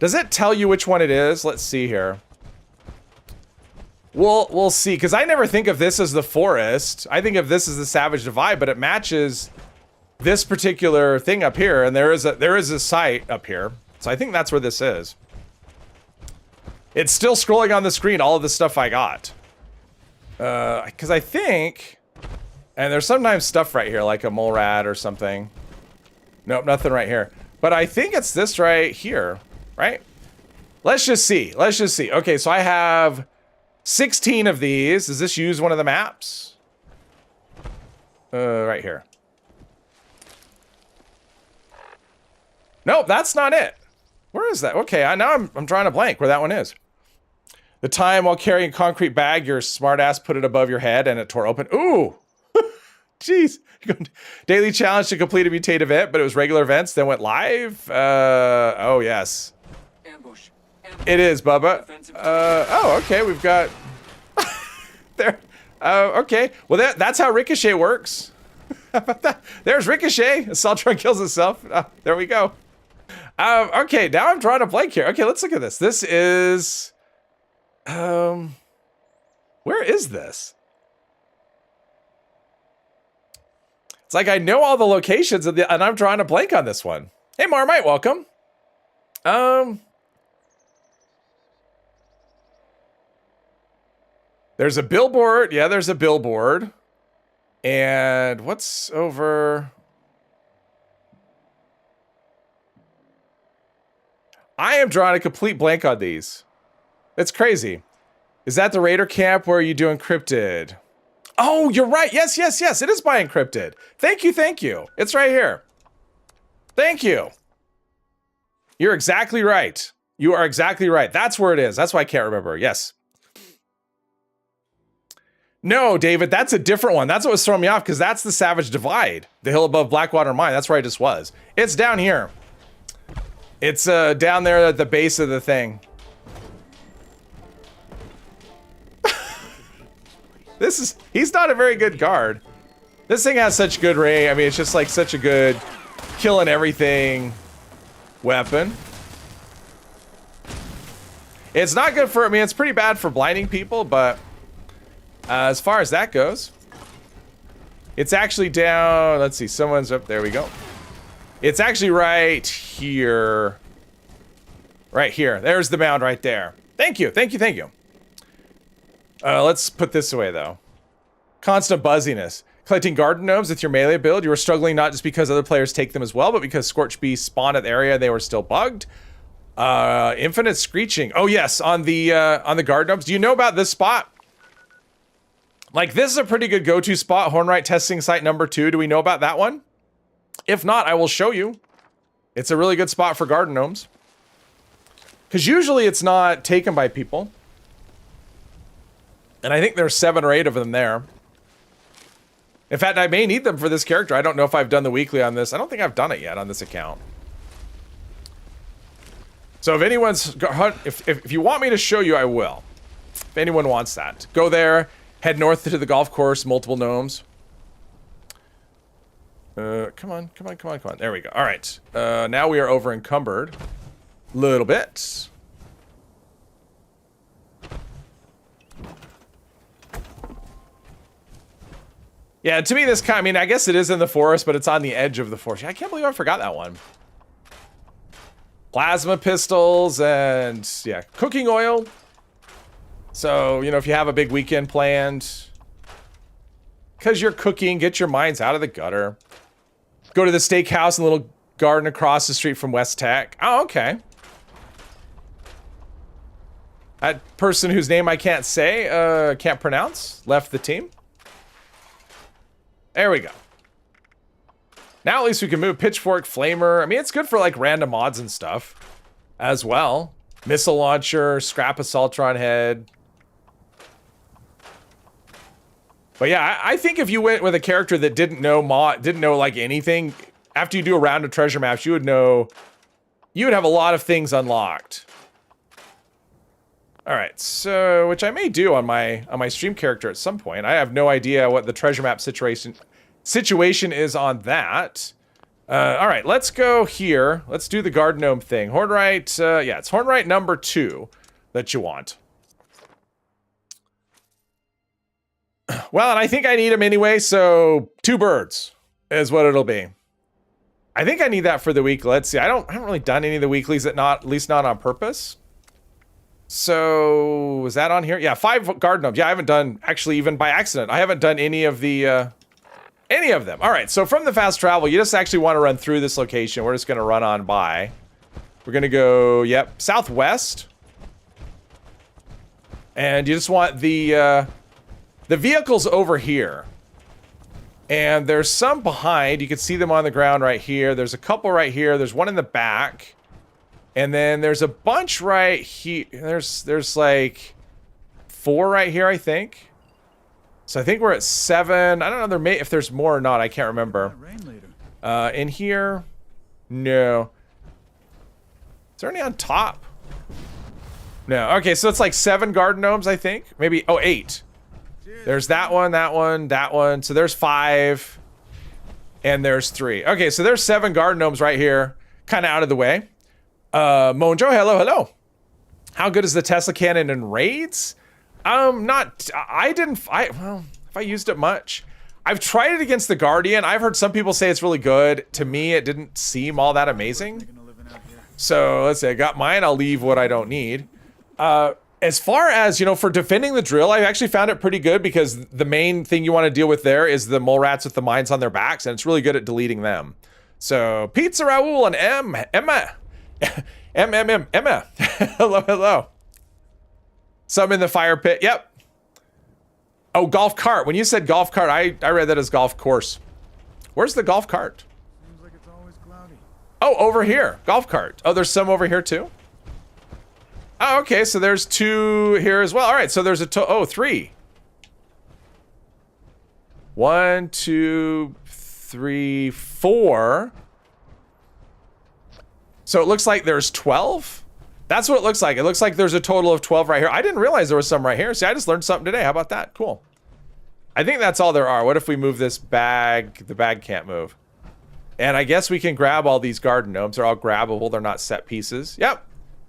Does it tell you which one it is? Let's see here. We'll see, because I never think of this as the forest. I think of this as the Savage Divide, but it matches this particular thing up here, and there is a site up here. So I think that's where this is. It's still scrolling on the screen, all of the stuff I got. Because I think, and there's sometimes stuff right here, like a mole rat or something. Nope, nothing right here. But I think it's this right here. Right? Let's just see. Let's just see. Okay, so I have 16 of these. Does this use one of the maps? Right here. Nope, that's not it. Where is that? Okay, now I'm drawing a blank where that one is. The time while carrying a concrete bag, your smartass put it above your head and it tore open. Ooh! Jeez. Daily challenge to complete a mutate event, but it was regular events, then went live? Oh, yes. Ambush. It is, Bubba. Oh, okay, we've got... there. Okay. Well, that's how Ricochet works. How about that? There's Ricochet. Assaultron kills itself. There we go. Okay, now I'm drawing a blank here. Okay, let's look at this. This is... where is this? It's like I know all the locations and I'm drawing a blank on this one. Hey, Marmite, welcome. There's a billboard. Yeah, there's a billboard. And what's over... I am drawing a complete blank on these. It's crazy. Is that the Raider camp where you do encrypted? Oh, you're right. Yes, yes, yes. It is by encrypted. Thank you, thank you. It's right here. Thank you. You're exactly right. You are exactly right. That's where it is. That's why I can't remember. Yes. No, David, that's a different one. That's what was throwing me off, because that's the Savage Divide. The hill above Blackwater Mine. That's where I just was. It's down here. It's down there at the base of the thing. He's not a very good guard. This thing has such good range. I mean, it's just like such a good killing everything weapon. It's not good for, I mean, it's pretty bad for blinding people, but as far as that goes, it's actually down, let's see, someone's up, there we go. It's actually right here. Right here. There's the mound right there. Thank you, thank you, thank you. Let's put this away, though. Constant buzziness. Collecting garden gnomes with your melee build. You were struggling not just because other players take them as well, but because Scorched Beasts spawned at the area and they were still bugged. Infinite screeching. Oh, yes, on the garden gnomes. Do you know about this spot? Like, this is a pretty good go-to spot. Hornwright testing site number 2. Do we know about that one? If not, I will show you. It's a really good spot for garden gnomes. Because usually it's not taken by people. And I think there's 7 or 8 of them there. In fact, I may need them for this character. I don't know if I've done the weekly on this. I don't think I've done it yet on this account. So if anyone's, if you want me to show you, I will. If anyone wants that, go there, head north to the golf course, multiple gnomes. Come on. There we go. All right. Now we are over encumbered. Little bit. Yeah, to me, this kind, I mean, I guess it is in the forest, but it's on the edge of the forest. I can't believe I forgot that one. Plasma pistols and, yeah, cooking oil. So, you know, if you have a big weekend planned, because you're cooking, get your minds out of the gutter. Go to the steakhouse and little garden across the street from West Tech. Oh, okay. That person whose name I can't say, can't pronounce, left the team. There we go. Now at least we can move pitchfork, flamer. I mean, it's good for like random mods and stuff as well. Missile launcher, scrap assaultron head. But yeah, I think if you went with a character that didn't know like anything, after you do a round of treasure maps, you would have a lot of things unlocked. All right, so which I may do on my stream character at some point. I have no idea what the treasure map situation is on that. All right, let's go here. Let's do the guard gnome thing. Hornwright, yeah, it's Hornwright number 2 that you want. Well, and I think I need him anyway, so 2 birds is what it'll be. I think I need that for the week. Let's see. I haven't really done any of the weeklies at least not on purpose. So, is that on here? Yeah, 5 guard gnomes. Yeah, I haven't done, actually, even by accident, I haven't done any of them. All right, so from the fast travel, you just actually want to run through this location. We're just going to run on by. We're going to go, yep, southwest. And you just want the vehicles over here. And there's some behind. You can see them on the ground right here. There's a couple right here. There's one in the back. And then there's a bunch right here. There's like 4 right here, I think. So I think we're at 7. I don't know if there's more or not. I can't remember. In here, no. Is there any on top? No. Okay, so it's like 7 garden gnomes, I think. Maybe. Oh, 8. There's that one, that one, that one. So there's 5. And there's 3. Okay, so there's 7 garden gnomes right here, kind of out of the way. Monjo, hello. How good is the Tesla cannon in raids? Well, if I used it much. I've tried it against the Guardian. I've heard some people say it's really good. To me, it didn't seem all that amazing. So, let's see, I got mine. I'll leave what I don't need. As far as, you know, for defending the drill, I actually found it pretty good because the main thing you want to deal with there is the mole rats with the mines on their backs, and it's really good at deleting them. So, Pizza Raoul and Emma. Emma. Hello. Some in the fire pit. Yep. Oh, golf cart. When you said golf cart, I read that as golf course. Where's the golf cart? Seems like it's always cloudy. Oh, over here. Golf cart. Oh, there's some over here too? Oh, okay. So there's 2 here as well. All right. So there's 3. 1, 2, 3, 4. So it looks like there's 12? That's what it looks like. It looks like there's a total of 12 right here. I didn't realize there was some right here. See, I just learned something today. How about that? Cool. I think that's all there are. What if we move this bag? The bag can't move. And I guess we can grab all these garden gnomes. They're all grabbable. They're not set pieces. Yep.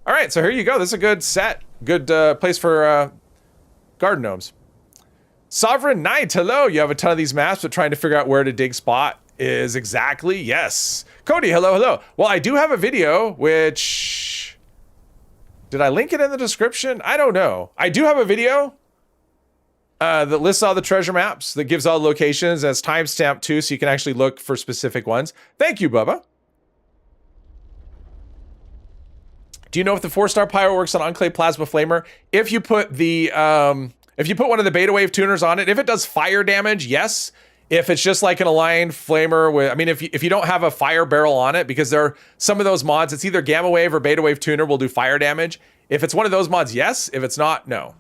All right, so here you go. This is a good set. Good place for garden gnomes. Sovereign Knight, hello. You have a ton of these maps, but trying to figure out where to dig spot is exactly, yes. Cody, hello. Well, I do have a video, which... Did I link it in the description? I don't know. I do have a video that lists all the treasure maps, that gives all the locations, as timestamped too, so you can actually look for specific ones. Thank you, Bubba. Do you know if the 4-star pyro works on Enclave Plasma Flamer? If you put the if you put one of the beta wave tuners on it, if it does fire damage, yes. If it's just like an aligned flamer with, I mean, if you don't have a fire barrel on it, because there are some of those mods, it's either gamma wave or beta wave tuner will do fire damage. If it's one of those mods, yes. If it's not, no.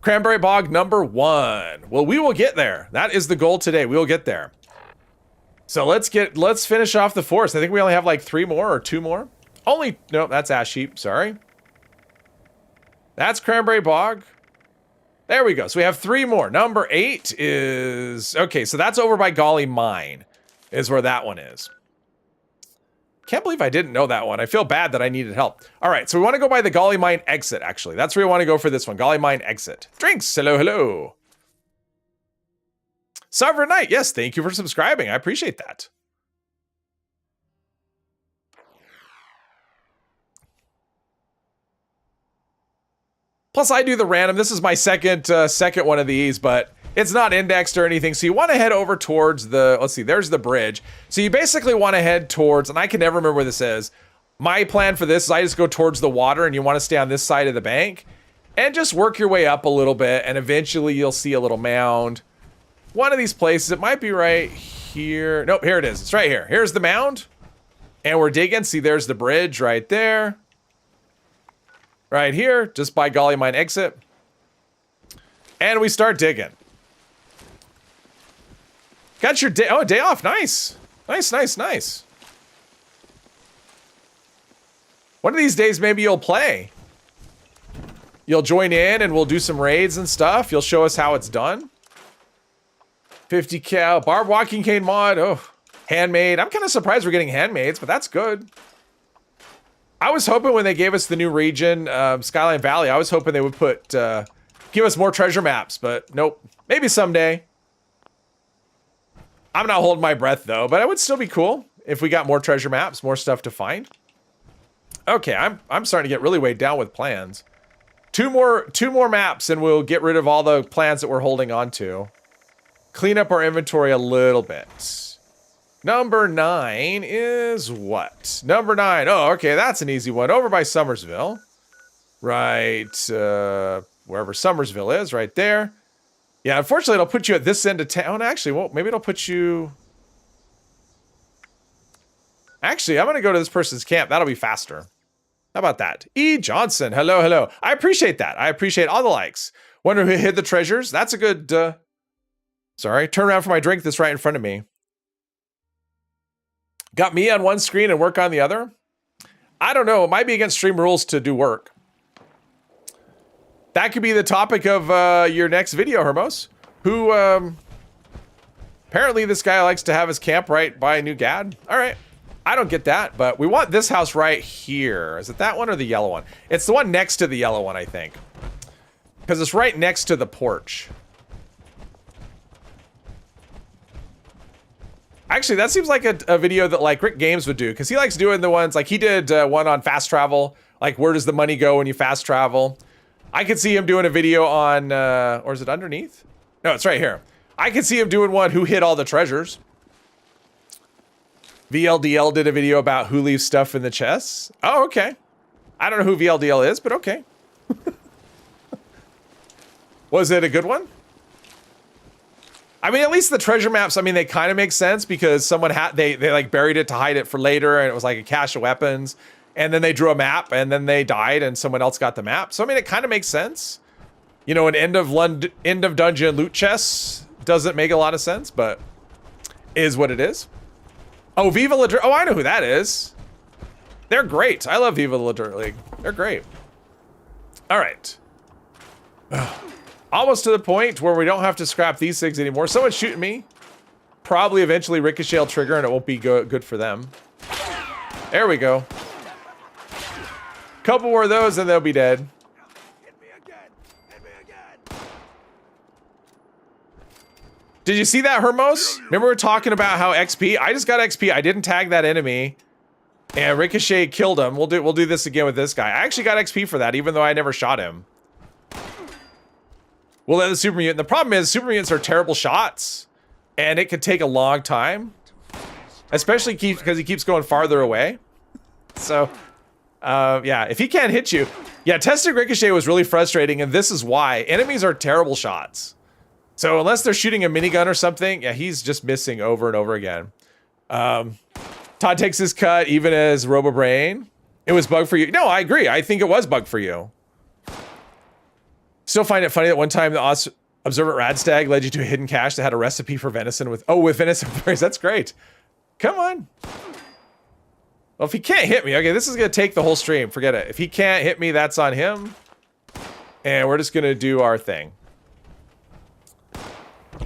Cranberry Bog number 1. Well, we will get there. That is the goal today. We will get there. So let's finish off the forest. I think we only have like 3 more or 2 more. Only, no, that's ash heap, sorry. That's cranberry bog. There we go. So we have 3 more. Number 8 is, okay, so that's over by Golly Mine is where that one is. Can't believe I didn't know that one. I feel bad that I needed help. All right, so we want to go by the Golly Mine exit, actually. That's where we want to go for this one. Golly Mine exit. Drinks, hello, hello. Sovereign Knight, yes, thank you for subscribing. I appreciate that. Plus, I do the random. This is my second one of these, but it's not indexed or anything. So you want to head over towards the, let's see, there's the bridge. So you basically want to head towards, and I can never remember where this is. My plan for this is I just go towards the water, and you want to stay on this side of the bank and just work your way up a little bit, and eventually you'll see a little mound. One of these places, it might be right here. Nope, here it is. It's right here. Here's the mound, and we're digging. See, there's the bridge right there. Right here, just by Golly Mine exit. And we start digging. Got your day, oh, day off, nice. Nice, nice, nice. One of these days, maybe you'll play. You'll join in and we'll do some raids and stuff. You'll show us how it's done. 50 cal, barb walking cane mod, oh, handmade. I'm kind of surprised we're getting handmades, but that's good. I was hoping when they gave us the new region, Skyline Valley, I was hoping they would put, give us more treasure maps, but nope. Maybe someday. I'm not holding my breath though, but it would still be cool if we got more treasure maps, more stuff to find. Okay, I'm starting to get really weighed down with plans. Two more maps and we'll get rid of all the plans that we're holding on to. Clean up our inventory a little bit. Number 9 is what? Number 9. Oh, okay, that's an easy one. Over by Somersville. Right, wherever Somersville is, right there. Yeah, unfortunately, it'll put you at this end of town. Actually, well, maybe it'll put you... Actually, I'm going to go to this person's camp. That'll be faster. How about that? E. Johnson, hello, hello. I appreciate that. I appreciate all the likes. Wonder who hid the treasures? That's a good... Sorry, turn around for my drink that's right in front of me. Got me on one screen and work on the other? I don't know. It might be against stream rules to do work. That could be the topic of your next video, Hermos. Who, apparently this guy likes to have his camp right by New Gad. All right. I don't get that, but we want this house right here. Is it that one or the yellow one? It's the one next to the yellow one, I think. Because it's right next to the porch. Actually, that seems like a video that like Rick Games would do, because he likes doing the ones like he did one on fast travel, like where does the money go when you fast travel. I could see him doing a video on, or is it underneath? No, it's right here. I could see him doing one who hid all the treasures. VLDL did a video about who leaves stuff in the chests. Oh, okay. I don't know who VLDL is, but okay. Was it a good one? I mean, at least the treasure maps, I mean, they kind of make sense because someone had, they like buried it to hide it for later and it was like a cache of weapons. And then they drew a map and then they died and someone else got the map. So, I mean, it kind of makes sense. You know, an end of dungeon loot chests doesn't make a lot of sense, but is what it is. Oh, Viva La Dirt. Oh, I know who that is. They're great. I love Viva La Dirt League. They're great. All right. Almost to the point where we don't have to scrap these things anymore. Someone's shooting me. Probably eventually Ricochet will trigger and it won't be good for them. There we go. Couple more of those and they'll be dead. Hit me again. Hit me again. Did you see that, Hermos? Remember we were talking about how XP? I just got XP. I didn't tag that enemy. And Ricochet killed him. We'll do this again with this guy. I actually got XP for that, even though I never shot him. We'll let the super mutant. The problem is super mutants are terrible shots, and it could take a long time, especially because he keeps going farther away. So, yeah, if he can't hit you, yeah, testing Ricochet was really frustrating, and this is why enemies are terrible shots. So unless they're shooting a minigun or something, yeah, he's just missing over and over again. Todd takes his cut, even as RoboBrain. It was bug for you. No, I agree. I think it was bug for you. Still find it funny that one time the Observant Radstag led you to a hidden cache that had a recipe for venison with venison berries. That's great. Come on. Well, if he can't hit me, okay, this is going to take the whole stream. Forget it. If he can't hit me, that's on him. And we're just going to do our thing.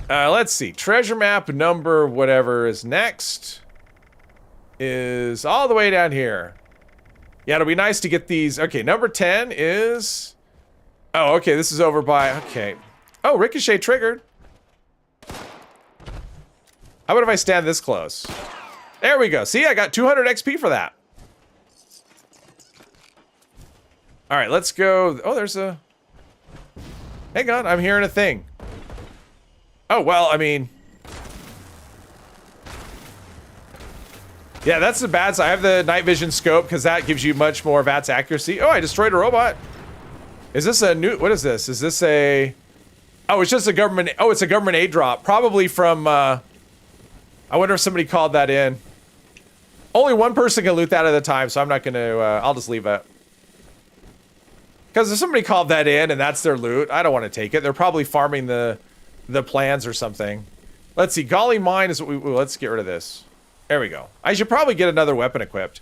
Let's see. Treasure map number whatever is next is all the way down here. Yeah, it'll be nice to get these. Okay, number 10 is... Oh, okay, this is over by... Okay. Oh, ricochet triggered. How about if I stand this close? There we go. See, I got 200 XP for that. All right, let's go. Oh, there's a... Hang on, I'm hearing a thing. Oh, well, I mean... Yeah, that's the bad side. I have the night vision scope because that gives you much more VATS accuracy. Oh, I destroyed a robot. Is this a new... What is this? Is this a... Oh, it's just a government... Oh, it's a government aid drop. Probably from... I wonder if somebody called that in. Only one person can loot that at a time, so I'm not going to... I'll just leave it. Because if somebody called that in and that's their loot, I don't want to take it. They're probably farming the plans or something. Let's see. Golly Mine is what we... Ooh, let's get rid of this. There we go. I should probably get another weapon equipped.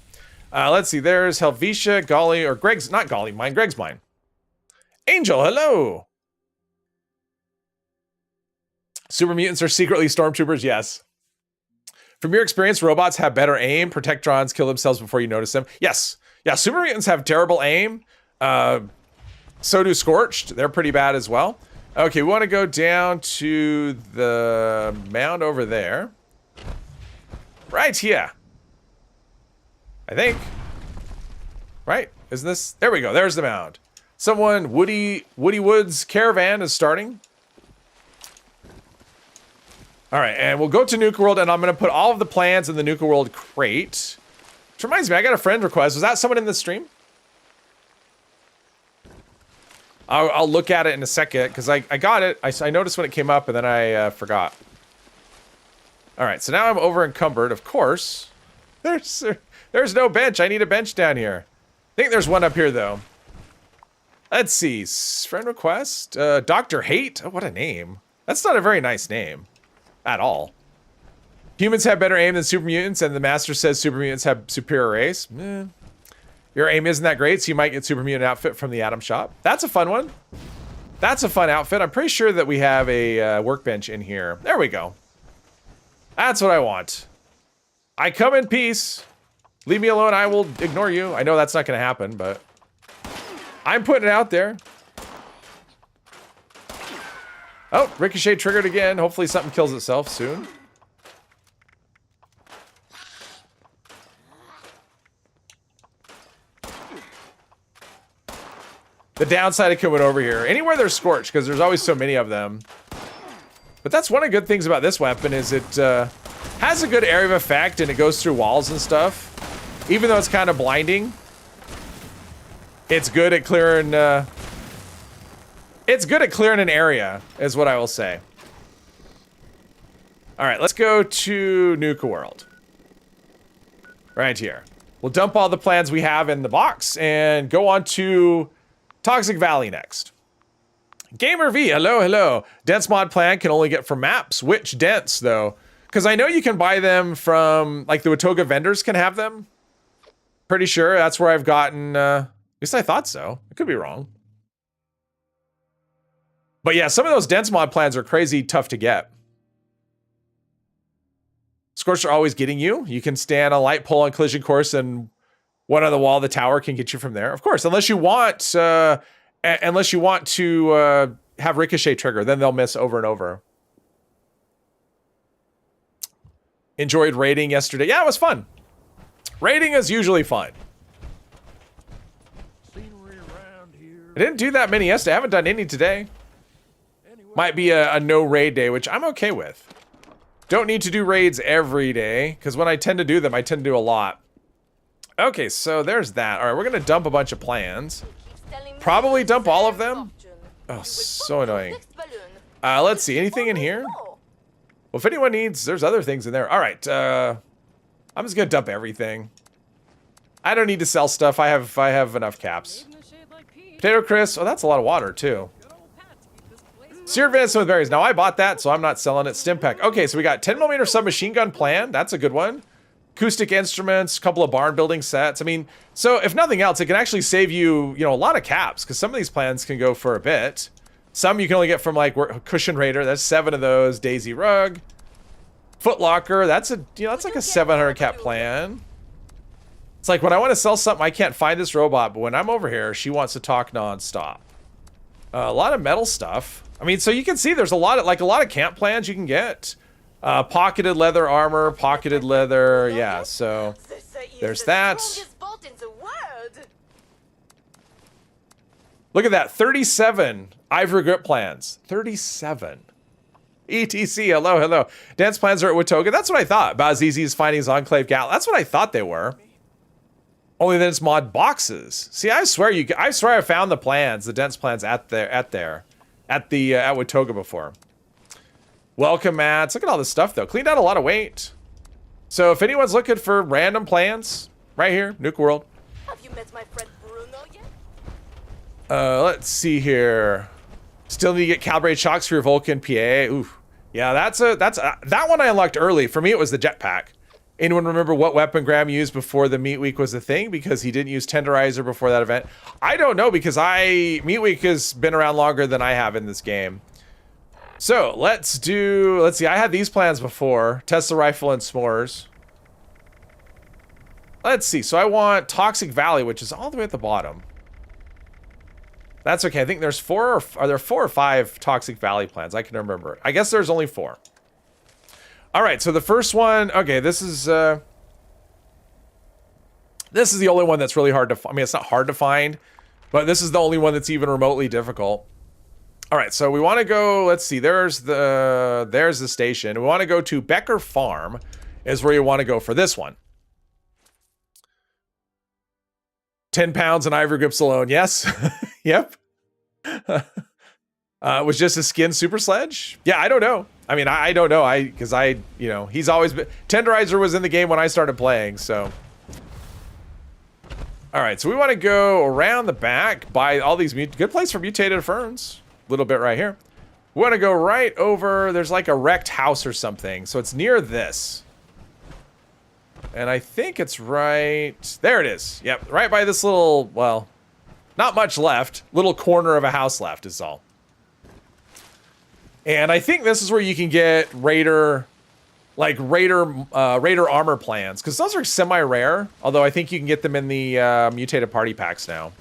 Let's see. There's Helvetia, Golly, or Greg's... Not Golly Mine, Greg's Mine. Angel, hello! Super mutants are secretly stormtroopers, yes. From your experience, robots have better aim, protect drones, kill themselves before you notice them. Yes. Yeah, super mutants have terrible aim. So do Scorched. They're pretty bad as well. Okay, we want to go down to the mound over there. Right here. I think. Right? Isn't this? There we go. There's the mound. Someone, Woody Woods Caravan is starting. All right, and we'll go to Nuka World, and I'm going to put all of the plans in the Nuka World crate. Which reminds me, I got a friend request. Was that someone in the stream? I'll look at it in a second, because I got it. I noticed when it came up, and then I forgot. All right, so now I'm over encumbered, of course. There's no bench. I need a bench down here. I think there's one up here, though. Let's see. Friend request? Dr. Hate? Oh, what a name. That's not a very nice name. At all. Humans have better aim than super mutants, and the master says super mutants have superior race. Your aim isn't that great, so you might get super mutant outfit from the Atom Shop. That's a fun one. That's a fun outfit. I'm pretty sure that we have a workbench in here. There we go. That's what I want. I come in peace. Leave me alone. I will ignore you. I know that's not going to happen, but I'm putting it out there. Oh, ricochet triggered again. Hopefully something kills itself soon. The downside of coming over here, anywhere there's Scorch, because there's always so many of them. But that's one of the good things about this weapon is it has a good area of effect and it goes through walls and stuff. Even though it's kind of blinding, it's good at clearing... It's good at clearing an area, is what I will say. All right, let's go to Nuka World. Right here. We'll dump all the plans we have in the box and go on to Toxic Valley next. Gamer V, hello, hello. Dense mod plan can only get from maps. Which dense, though? Because I know you can buy them from, like, the Watoga vendors can have them. Pretty sure that's where I've gotten, at least I thought so. I could be wrong. But yeah, some of those dense mod plans are crazy tough to get. Scorched are always getting you. You can stand a light pole on collision course and one on the wall of the tower can get you from there. Of course, unless you want to have ricochet trigger, then they'll miss over and over. Enjoyed raiding yesterday. Yeah, it was fun. Raiding is usually fun. I didn't do that many yesterday. I haven't done any today. Might be a no raid day, which I'm okay with. Don't need to do raids every day, because when I tend to do them, I tend to do a lot. Okay, so there's that. All right, we're going to dump a bunch of plans. Probably dump all of them. Oh, so annoying. Let's see. Anything in here? Well, if anyone needs, there's other things in there. All right, I'm just going to dump everything. I don't need to sell stuff. I have enough caps. Potato crisp. Oh, that's a lot of water, too. Seared venison with berries. Now, I bought that, so I'm not selling it. Stimpec. Okay, so we got 10mm submachine gun plan. That's a good one. acoustic instruments, a couple of barn building sets. I mean, so if nothing else, it can actually save you, you know, a lot of caps, because some of these plans can go for a bit. Some you can only get from like Cushion Raider. That's 7 of those. Daisy Rug, Footlocker. That's a, you know, that's like a 700 cap plan. It's like when I want to sell something, I can't find this robot, but when I'm over here, she wants to talk nonstop. A lot of metal stuff. I mean, so you can see there's a lot of camp plans you can get. Pocketed leather armor, pocketed leather, yeah, so there's that. Look at that, 37 ivory grip plans. 37. ETC, hello, hello. Dance plans are at Watoga. That's what I thought about as easy as finding his Enclave Gal. That's what I thought they were. Only then it's mod boxes. See, I swear I found the plans, the dense plans at Watoga before. Welcome mats. Look at all this stuff though. Cleaned out a lot of weight. So if anyone's looking for random plans, right here, Nuke World. Have you met my friend Bruno yet? Let's see here. Still need to get calibrated shocks for your Vulcan PA. Ooh, yeah, that one I unlocked early. For me, it was the jetpack. Anyone remember what weapon Graham used before the Meat Week was a thing? Because he didn't use Tenderizer before that event. I don't know, because Meat Week has been around longer than I have in this game. So let's see. I had these plans before. Tesla rifle and s'mores. Let's see. So I want Toxic Valley, which is all the way at the bottom. That's okay. I think there's are there 4 or 5 Toxic Valley plans? I can remember. I guess there's only 4. All right, so the first one, okay, this is the only one that's really hard to find. I mean, it's not hard to find, but this is the only one that's even remotely difficult. All right, so we want to go, let's see, there's the station. We want to go to Becker Farm is where you want to go for this one. 10 pounds in ivory grips alone, yes. Yep. It was just a skin super sledge? Yeah, I don't know. I mean, I don't know. Because you know, he's always been... Tenderizer was in the game when I started playing, so... Alright, so we want to go around the back, buy all these... Good place for mutated ferns. A little bit right here. We want to go right over... There's like a wrecked house or something. So it's near this. And I think it's right... There it is. Yep, right by this little... Well, not much left. Little corner of a house left is all. And I think this is where you can get Raider armor plans, because those are semi-rare, although I think you can get them in the mutated party packs now.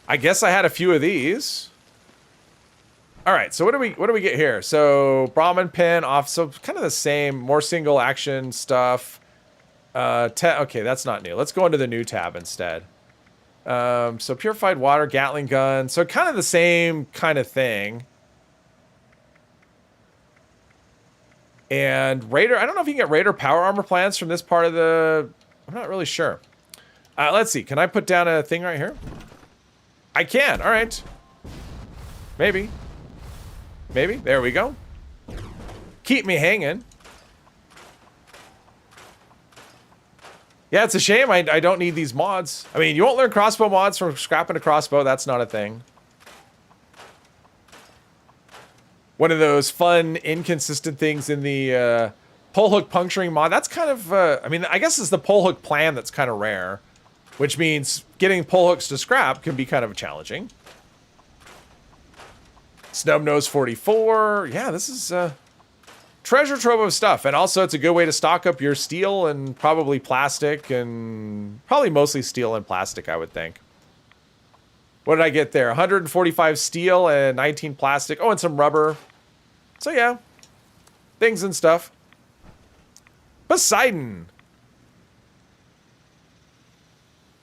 I guess I had a few of these. All right, so what do we get here? So Brahmin pin off, so kind of the same, more single action stuff. Okay, that's not new. Let's go into the new tab instead. So purified water, Gatling gun. So kind of the same kind of thing. And Raider, I don't know if you can get Raider power armor plans from this part of the... I'm not really sure. Let's see. Can I put down a thing right here? I can. All right. Maybe. Maybe. There we go. Keep me hanging. Yeah, it's a shame I don't need these mods. I mean, you won't learn crossbow mods from scrapping a crossbow. That's not a thing. One of those fun, inconsistent things in the pole hook puncturing mod. That's kind of, I mean, I guess it's the pole hook plan that's kind of rare. Which means getting pole hooks to scrap can be kind of challenging. Snubnose 44. Yeah, this is treasure trove of stuff. And also it's a good way to stock up your steel and probably plastic, and probably mostly steel and plastic, I would think. What did I get there? 145 steel and 19 plastic. Oh, and some rubber. So yeah, things and stuff. Poseidon.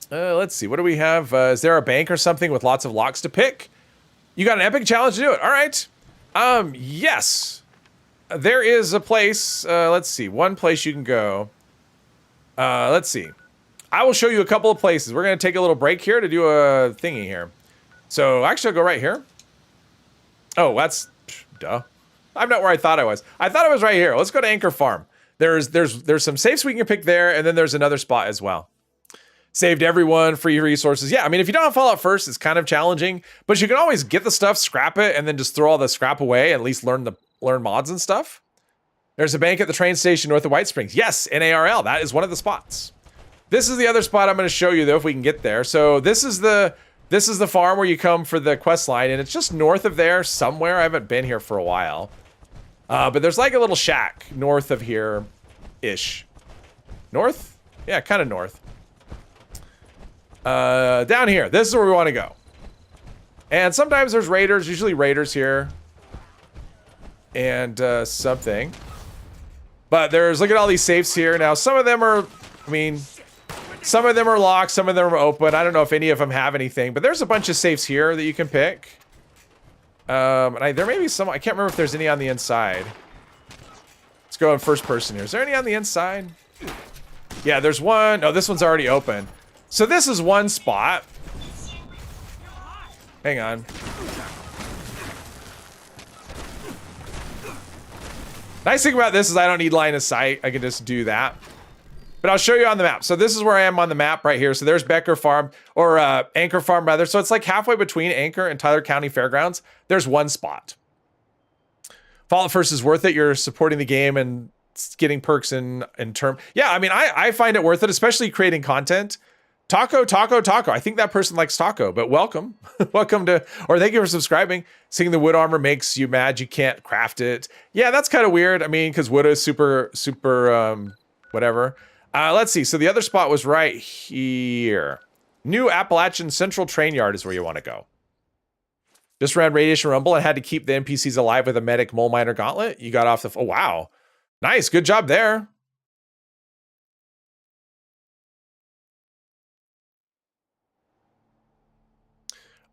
Let's see. What do we have? Is there a bank or something with lots of locks to pick? You got an epic challenge to do it. All right. Yes. There is a place. Let's see. One place you can go. Let's see. I will show you a couple of places. We're going to take a little break here to do a thingy here. So actually I'll go right here. Oh, that's duh. I'm not where I thought I was. I thought I was right here. Let's go to Anchor Farm. There's some safes we can pick there, and then there's another spot as well. Saved everyone, free resources. Yeah, I mean, if you don't have Fallout first, it's kind of challenging, but you can always get the stuff, scrap it, and then just throw all the scrap away and at least learn mods and stuff. There's a bank at the train station north of White Springs. Yes, NARL. That is one of the spots. This is the other spot I'm going to show you, though, if we can get there. So this is the farm where you come for the quest line, and it's just north of there somewhere. I haven't been here for a while. But there's like a little shack north of here-ish. North? Yeah, kind of north. Down here. This is where we want to go. And sometimes there's raiders, usually raiders here. And something. But look at all these safes here. Now, some of them are, some of them are locked, some of them are open. I don't know if any of them have anything, but there's a bunch of safes here that you can pick. And there may be some, I can't remember if there's any on the inside. Let's go in first person here. Is there any on the inside? Yeah, there's one. Oh, this one's already open. So this is one spot. Hang on. Nice thing about this is I don't need line of sight. I can just do that. But I'll show you on the map. So this is where I am on the map right here. So there's Becker Farm, or Anchor Farm rather. So it's like halfway between Anchor and Tyler County Fairgrounds. There's one spot. Fallout First is worth it. You're supporting the game and getting perks in term. Yeah, I find it worth it, especially creating content. Taco. I think that person likes taco, but welcome. Welcome to, or thank you for subscribing. Seeing the wood armor makes you mad you can't craft it. Yeah, that's kind of weird. Because wood is super, whatever. Let's see. So the other spot was right here. New Appalachian Central Train Yard is where you want to go. Just ran Radiation Rumble and had to keep the NPCs alive with a medic mole miner gauntlet. You got off the, oh, wow. Nice. Good job there.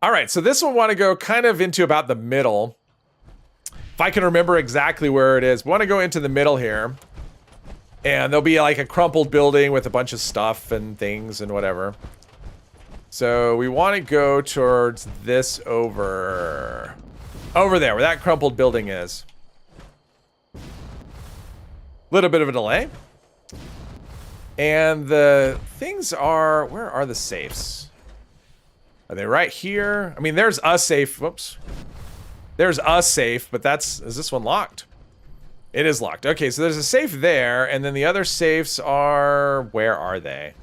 All right, so this one want to go kind of into about the middle. If I can remember exactly where it is. We want to go into the middle here. And there'll be like a crumpled building with a bunch of stuff and things and whatever. So we want to go towards this over there, where that crumpled building is. Little bit of a delay. And the things are, where are the safes? Are they right here? There's a safe. Whoops. There's a safe, but is this one locked? It is locked. Okay, so there's a safe there, and then the other safes are, where are they?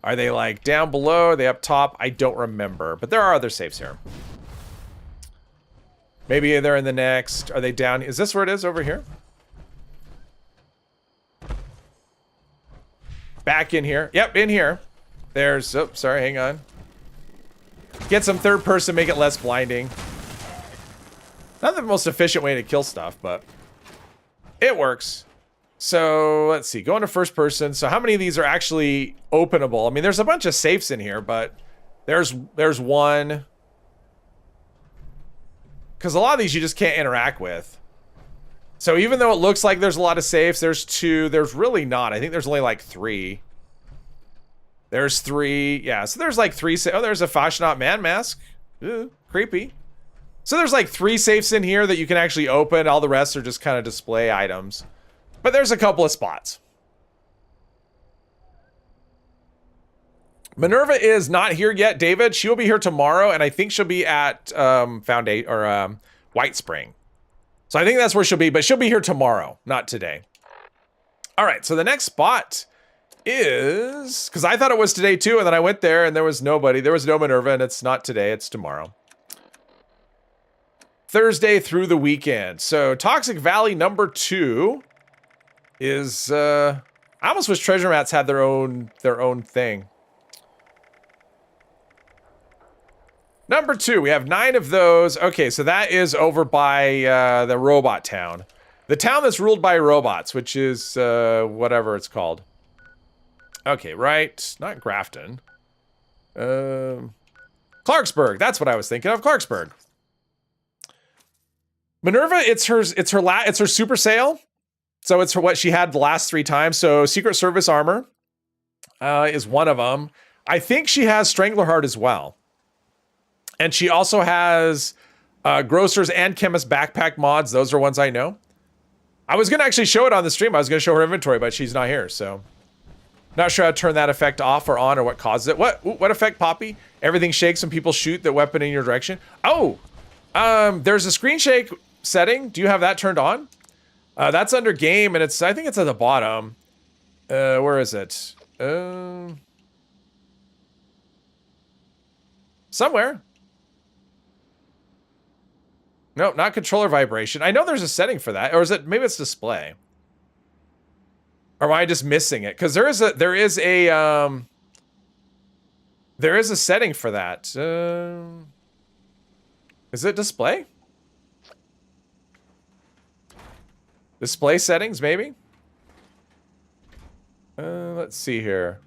Are they like down below? Are they up top? I don't remember, but there are other safes here. Maybe they're in the next, are they down? Is this where it is over here? Back in here. Yep, in here. There's, oh, sorry, hang on. Get some third person, make it less blinding. Not the most efficient way to kill stuff, but it works. So let's see, go into first person. So how many of these are actually openable? There's a bunch of safes in here, but there's one. Because a lot of these you just can't interact with. So even though it looks like there's a lot of safes, there's two. There's really not. I think there's only like three. There's three. Yeah, so there's like three. Oh, there's a Fashnot man mask. Ooh, creepy. So there's like three safes in here that you can actually open. All the rest are just kind of display items. But there's a couple of spots. Minerva is not here yet, David. She'll be here tomorrow, and I think she'll be at White Spring. So I think that's where she'll be, but she'll be here tomorrow, not today. All right, so the next spot is, because I thought it was today too, and then I went there and there was nobody. There was no Minerva, and it's not today, it's tomorrow. Thursday through the weekend. So Toxic Valley number 2 is, I almost wish Treasure Mats had their own thing. Number 2, we have 9 of those. Okay, so that is over by the robot town. The town that's ruled by robots, which is whatever it's called. Okay, right. Not Grafton. Clarksburg. That's what I was thinking of. Clarksburg. Minerva, it's her super sale. So it's for what she had the last 3 times. So Secret Service armor is one of them. I think she has Stranglerheart as well. And she also has Grocers and Chemist backpack mods. Those are ones I know. I was going to actually show it on the stream. I was going to show her inventory, but she's not here, so. Not sure how to turn that effect off or on or what causes it. What effect, Poppy? Everything shakes when people shoot the weapon in your direction. Oh, there's a screen shake setting. Do you have that turned on? That's under game, and I think it's at the bottom. Where is it? Somewhere. Nope, not controller vibration. I know there's a setting for that, or is it? Maybe it's display. Or am I just missing it? Because there is a setting for that. Is it display? Display settings, maybe? Let's see here.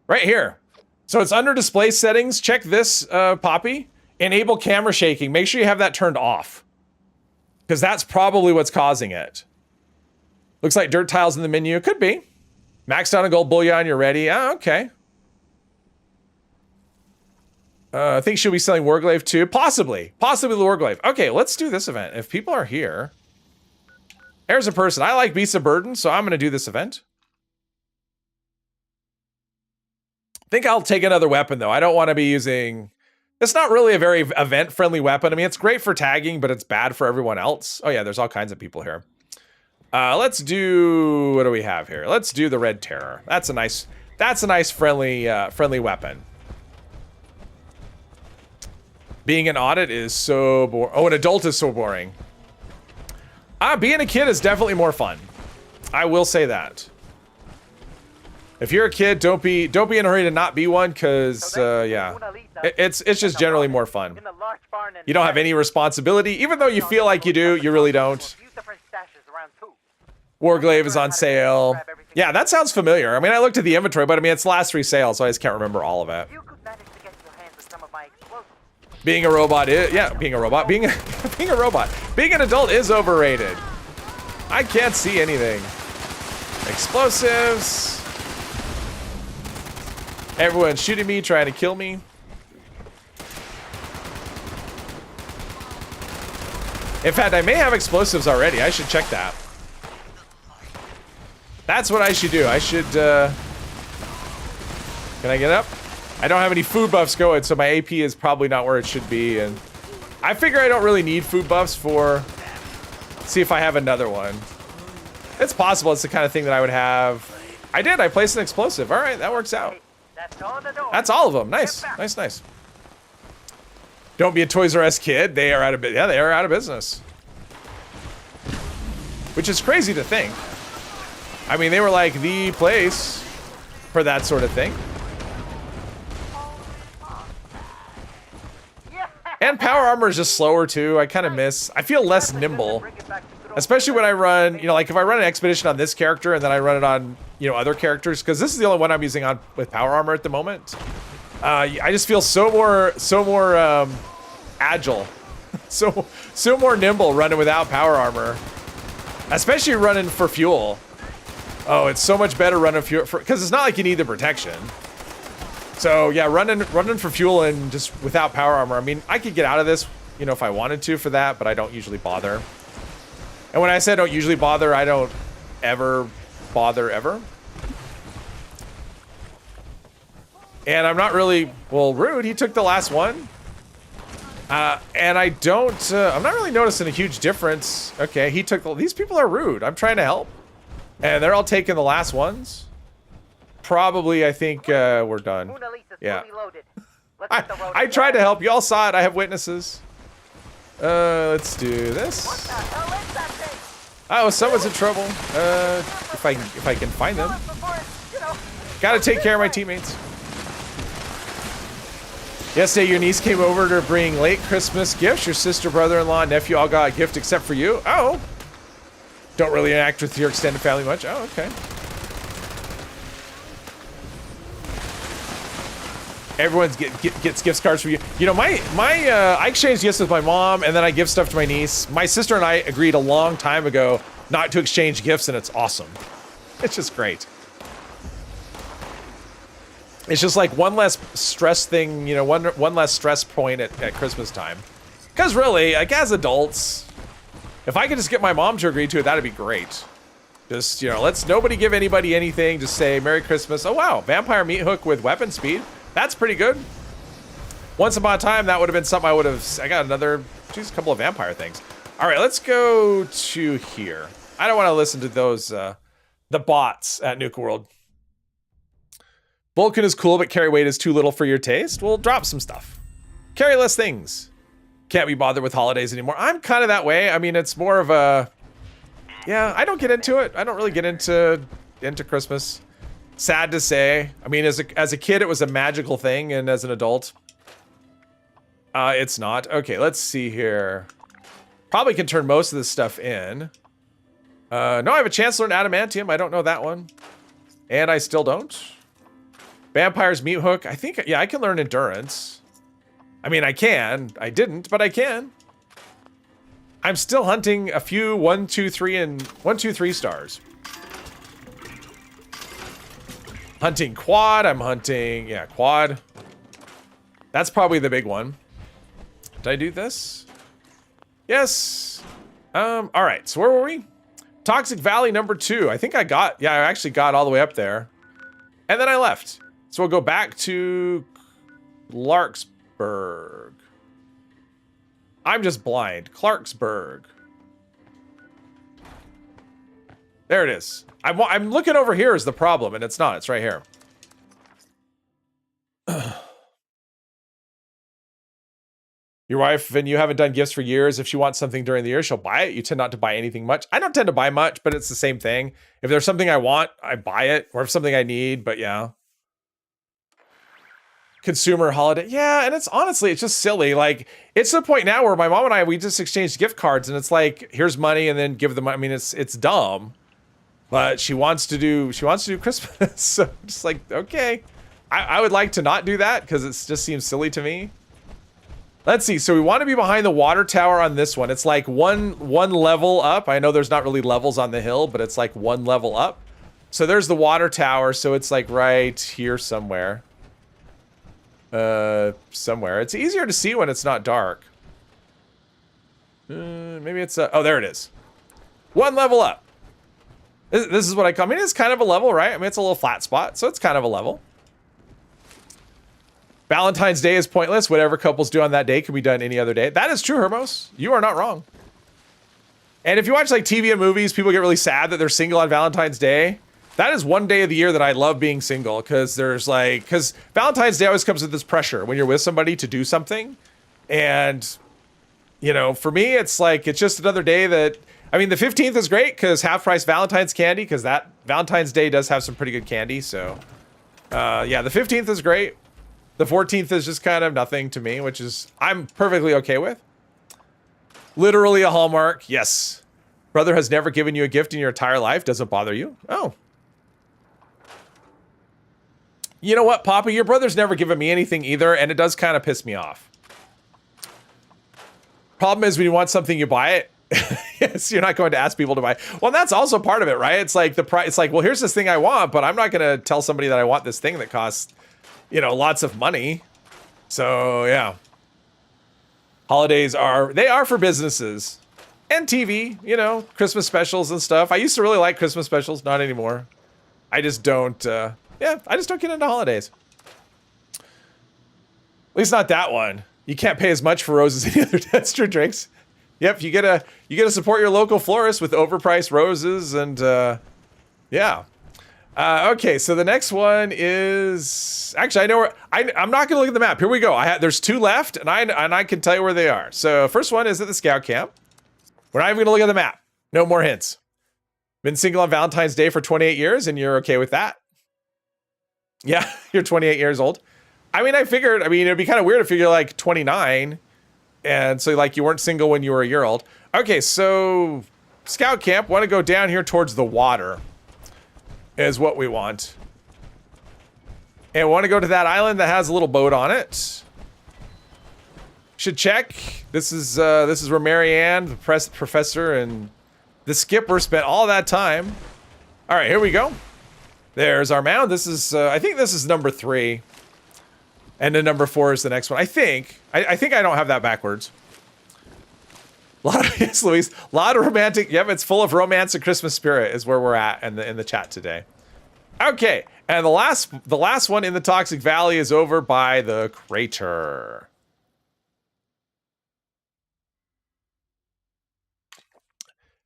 Right here. So it's under display settings. Check this, Poppy. Enable camera shaking. Make sure you have that turned off. Because that's probably what's causing it. Looks like dirt tiles in the menu. Could be. Maxed out on gold bullion, you're ready. Oh, okay. I think she'll be selling Warglaive too. Possibly. Possibly the Warglaive. Okay, let's do this event. If people are here. There's a person. I like Beasts of Burden, so I'm going to do this event. I think I'll take another weapon, though. I don't want to be using... It's not really a very event-friendly weapon. I mean, it's great for tagging, but it's bad for everyone else. Oh, yeah, there's all kinds of people here. Let's do... What do we have here? Let's do the Red Terror. That's a nice friendly weapon. Being an audit is so boring. Oh, an adult is so boring. Being a kid is definitely more fun. I will say that. If you're a kid, don't be in a hurry to not be one, because yeah, it's just generally more fun. You don't have any responsibility, even though you feel like you do. You really don't. Warglaive is on sale. Yeah, that sounds familiar. I mean, I looked at the inventory, but I mean, it's the last 3 sales, so I just can't remember all of it. Being a robot is, yeah, being a robot. Being a robot. Being an adult is overrated. I can't see anything. Explosives. Everyone's shooting me, trying to kill me. In fact, I may have explosives already. I should check that. That's what I should do. I should, can I get up? I don't have any food buffs going, so my AP is probably not where it should be, and I figure I don't really need food buffs for... See if I have another one. It's possible it's the kind of thing that I would have. I did, I placed an explosive. All right, that works out. That's all of them. Nice, nice, nice. Don't be a Toys R Us kid. They are out of yeah, they are out of business. Which is crazy to think. I mean, they were like the place for that sort of thing. And power armor is just slower too. I kind of miss. I feel less nimble, especially when I run. You know, like if I run an expedition on this character and then I run it on, you know, other characters, because this is the only one I'm using on with power armor at the moment. I just feel so more agile, so more nimble running without power armor, especially running for fuel. Oh, it's so much better running fuel because it's not like you need the protection. So yeah, running for fuel and just without power armor. I mean, I could get out of this, you know, if I wanted to for that, but I don't usually bother. And when I say I don't usually bother, I don't ever bother ever. And I'm not really, well, Rude, he took the last one. And I don't, I'm not really noticing a huge difference. Okay, he took, these people are rude. I'm trying to help. And they're all taking the last ones. Probably, I think we're done. Yeah. I tried to help. You all saw it. I have witnesses. Let's do this. Oh, someone's in trouble. If I can find them. Gotta take care of my teammates. Yesterday, your niece came over to bring late Christmas gifts. Your sister, brother-in-law, nephew all got a gift except for you. Oh. Don't really interact with your extended family much. Oh, okay. Everyone gets gift cards for you. You know, I exchanged gifts with my mom, and then I give stuff to my niece. My sister and I agreed a long time ago not to exchange gifts, and it's awesome. It's just great. It's just like one less stress thing, you know, one less stress point at Christmas time. Because really, like as adults, if I could just get my mom to agree to it, that'd be great. Just, you know, let's nobody give anybody anything. Just say Merry Christmas. Oh wow, vampire meat hook with weapon speed. That's pretty good. Once upon a time, that would have been something I got another, geez, a couple of vampire things. All right, let's go to here. I don't want to listen to those, the bots at Nuke World. Vulcan is cool, but carry weight is too little for your taste. Well, drop some stuff. Carry less things. Can't be bothered with holidays anymore. I'm kind of that way. I mean, it's more of a... Yeah, I don't get into it. I don't really get into Christmas. Sad to say. I mean, as a kid, it was a magical thing, and as an adult, it's not. Okay, let's see here. Probably can turn most of this stuff in. No, I have a chance to learn Adamantium. I don't know that one. And I still don't. Vampire's Mute Hook. I think, yeah, I can learn Endurance. I mean, I can. I didn't, but I can. I'm still hunting a few 1, 2, 3 and 1, 2, 3 stars. Hunting quad. I'm hunting, yeah, quad. That's probably the big one. Did I do this? Yes. All right. So where were we? Toxic Valley number 2. I think I got, yeah, I actually got all the way up there. And then I left. So we'll go back to Clarksburg. I'm just blind. Clarksburg. There it is. I'm looking over here is the problem, and it's not. It's right here. Your wife and you haven't done gifts for years. If she wants something during the year, she'll buy it. You tend not to buy anything much. I don't tend to buy much, but it's the same thing. If there's something I want, I buy it. Or if something I need, but yeah. Consumer holiday. Yeah, and it's honestly, it's just silly. Like, it's to the point now where my mom and I, we just exchanged gift cards, and it's like, here's money, and then give them, I mean, it's dumb. But she wants to do Christmas. So just like, okay. I would like to not do that because it just seems silly to me. Let's see. So we want to be behind the water tower on this one. It's like one level up. I know there's not really levels on the hill, but it's like one level up. So there's the water tower. So it's like right here somewhere. Somewhere. It's easier to see when it's not dark. Maybe it's oh, there it is. One level up. This is what I mean, it's kind of a level, right? I mean, it's a little flat spot, so it's kind of a level. Valentine's Day is pointless. Whatever couples do on that day can be done any other day. That is true, Hermos. You are not wrong. And if you watch like TV and movies, people get really sad that they're single on Valentine's Day. That is one day of the year that I love being single because because Valentine's Day always comes with this pressure when you're with somebody to do something. And, you know, for me, it's like, it's just another day that, I mean, the 15th is great because half price Valentine's candy because that Valentine's Day does have some pretty good candy. So, yeah, the 15th is great. The 14th is just kind of nothing to me, which is, I'm perfectly okay with. Literally a Hallmark. Yes. Brother has never given you a gift in your entire life. Doesn't bother you. Oh. You know what, Papa? Your brother's never given me anything either, and it does kind of piss me off. Problem is when you want something, you buy it. Yes, you're not going to ask people to buy. Well, that's also part of it, right? It's like the price. It's like, well, here's this thing I want, but I'm not going to tell somebody that I want this thing that costs, you know, lots of money. So yeah, holidays are for businesses and TV. You know, Christmas specials and stuff. I used to really like Christmas specials, not anymore. I just don't. Yeah, I just don't get into holidays. At least not that one. You can't pay as much for roses as any other extra drinks. Yep, you gotta support your local florist with overpriced roses and yeah. Okay, so the next one is actually I know where I'm not gonna look at the map. Here we go. There's 2 left, and I can tell you where they are. So first one is at the scout camp. We're not even gonna look at the map. No more hints. Been single on Valentine's Day for 28 years, and you're okay with that? Yeah, you're 28 years old. I mean, it'd be kind of weird if you're like 29. And so like you weren't single when you were a year old. Okay, so scout camp, want to go down here towards the water is what we want. And want to go to that island that has a little boat on it. Should check. This is where Marianne, the professor, and the skipper spent all that time. All right, here we go. There's our mound. This is, I think this is number 3. And then number 4 is the next one. I think I don't have that backwards. Yes, Luis. A lot of romantic. Yep, it's full of romance and Christmas spirit is where we're at in the chat today. Okay, and the last one in the Toxic Valley is over by the crater.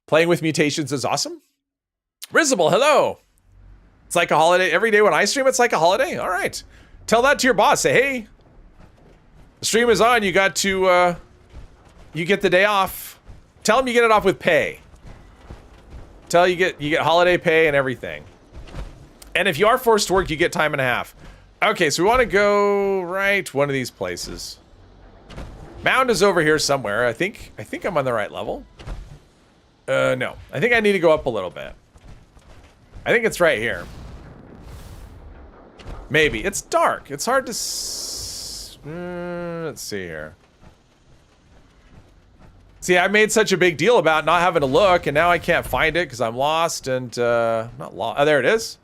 Playing with mutations is awesome. Risible, hello. It's like a holiday. Every day when I stream, it's like a holiday. All right. Tell that to your boss. Say, hey, the stream is on. You got to, you get the day off. Tell him you get it off with pay. Tell you get holiday pay and everything. And if you are forced to work, you get time and a half. Okay, so we want to go right one of these places. Mound is over here somewhere. I think I'm on the right level. No. I think I need to go up a little bit. I think it's right here. Maybe. It's dark. It's hard to... let's see here. See, I made such a big deal about not having to look, and now I can't find it because I'm lost and... not lost. Oh, there it is.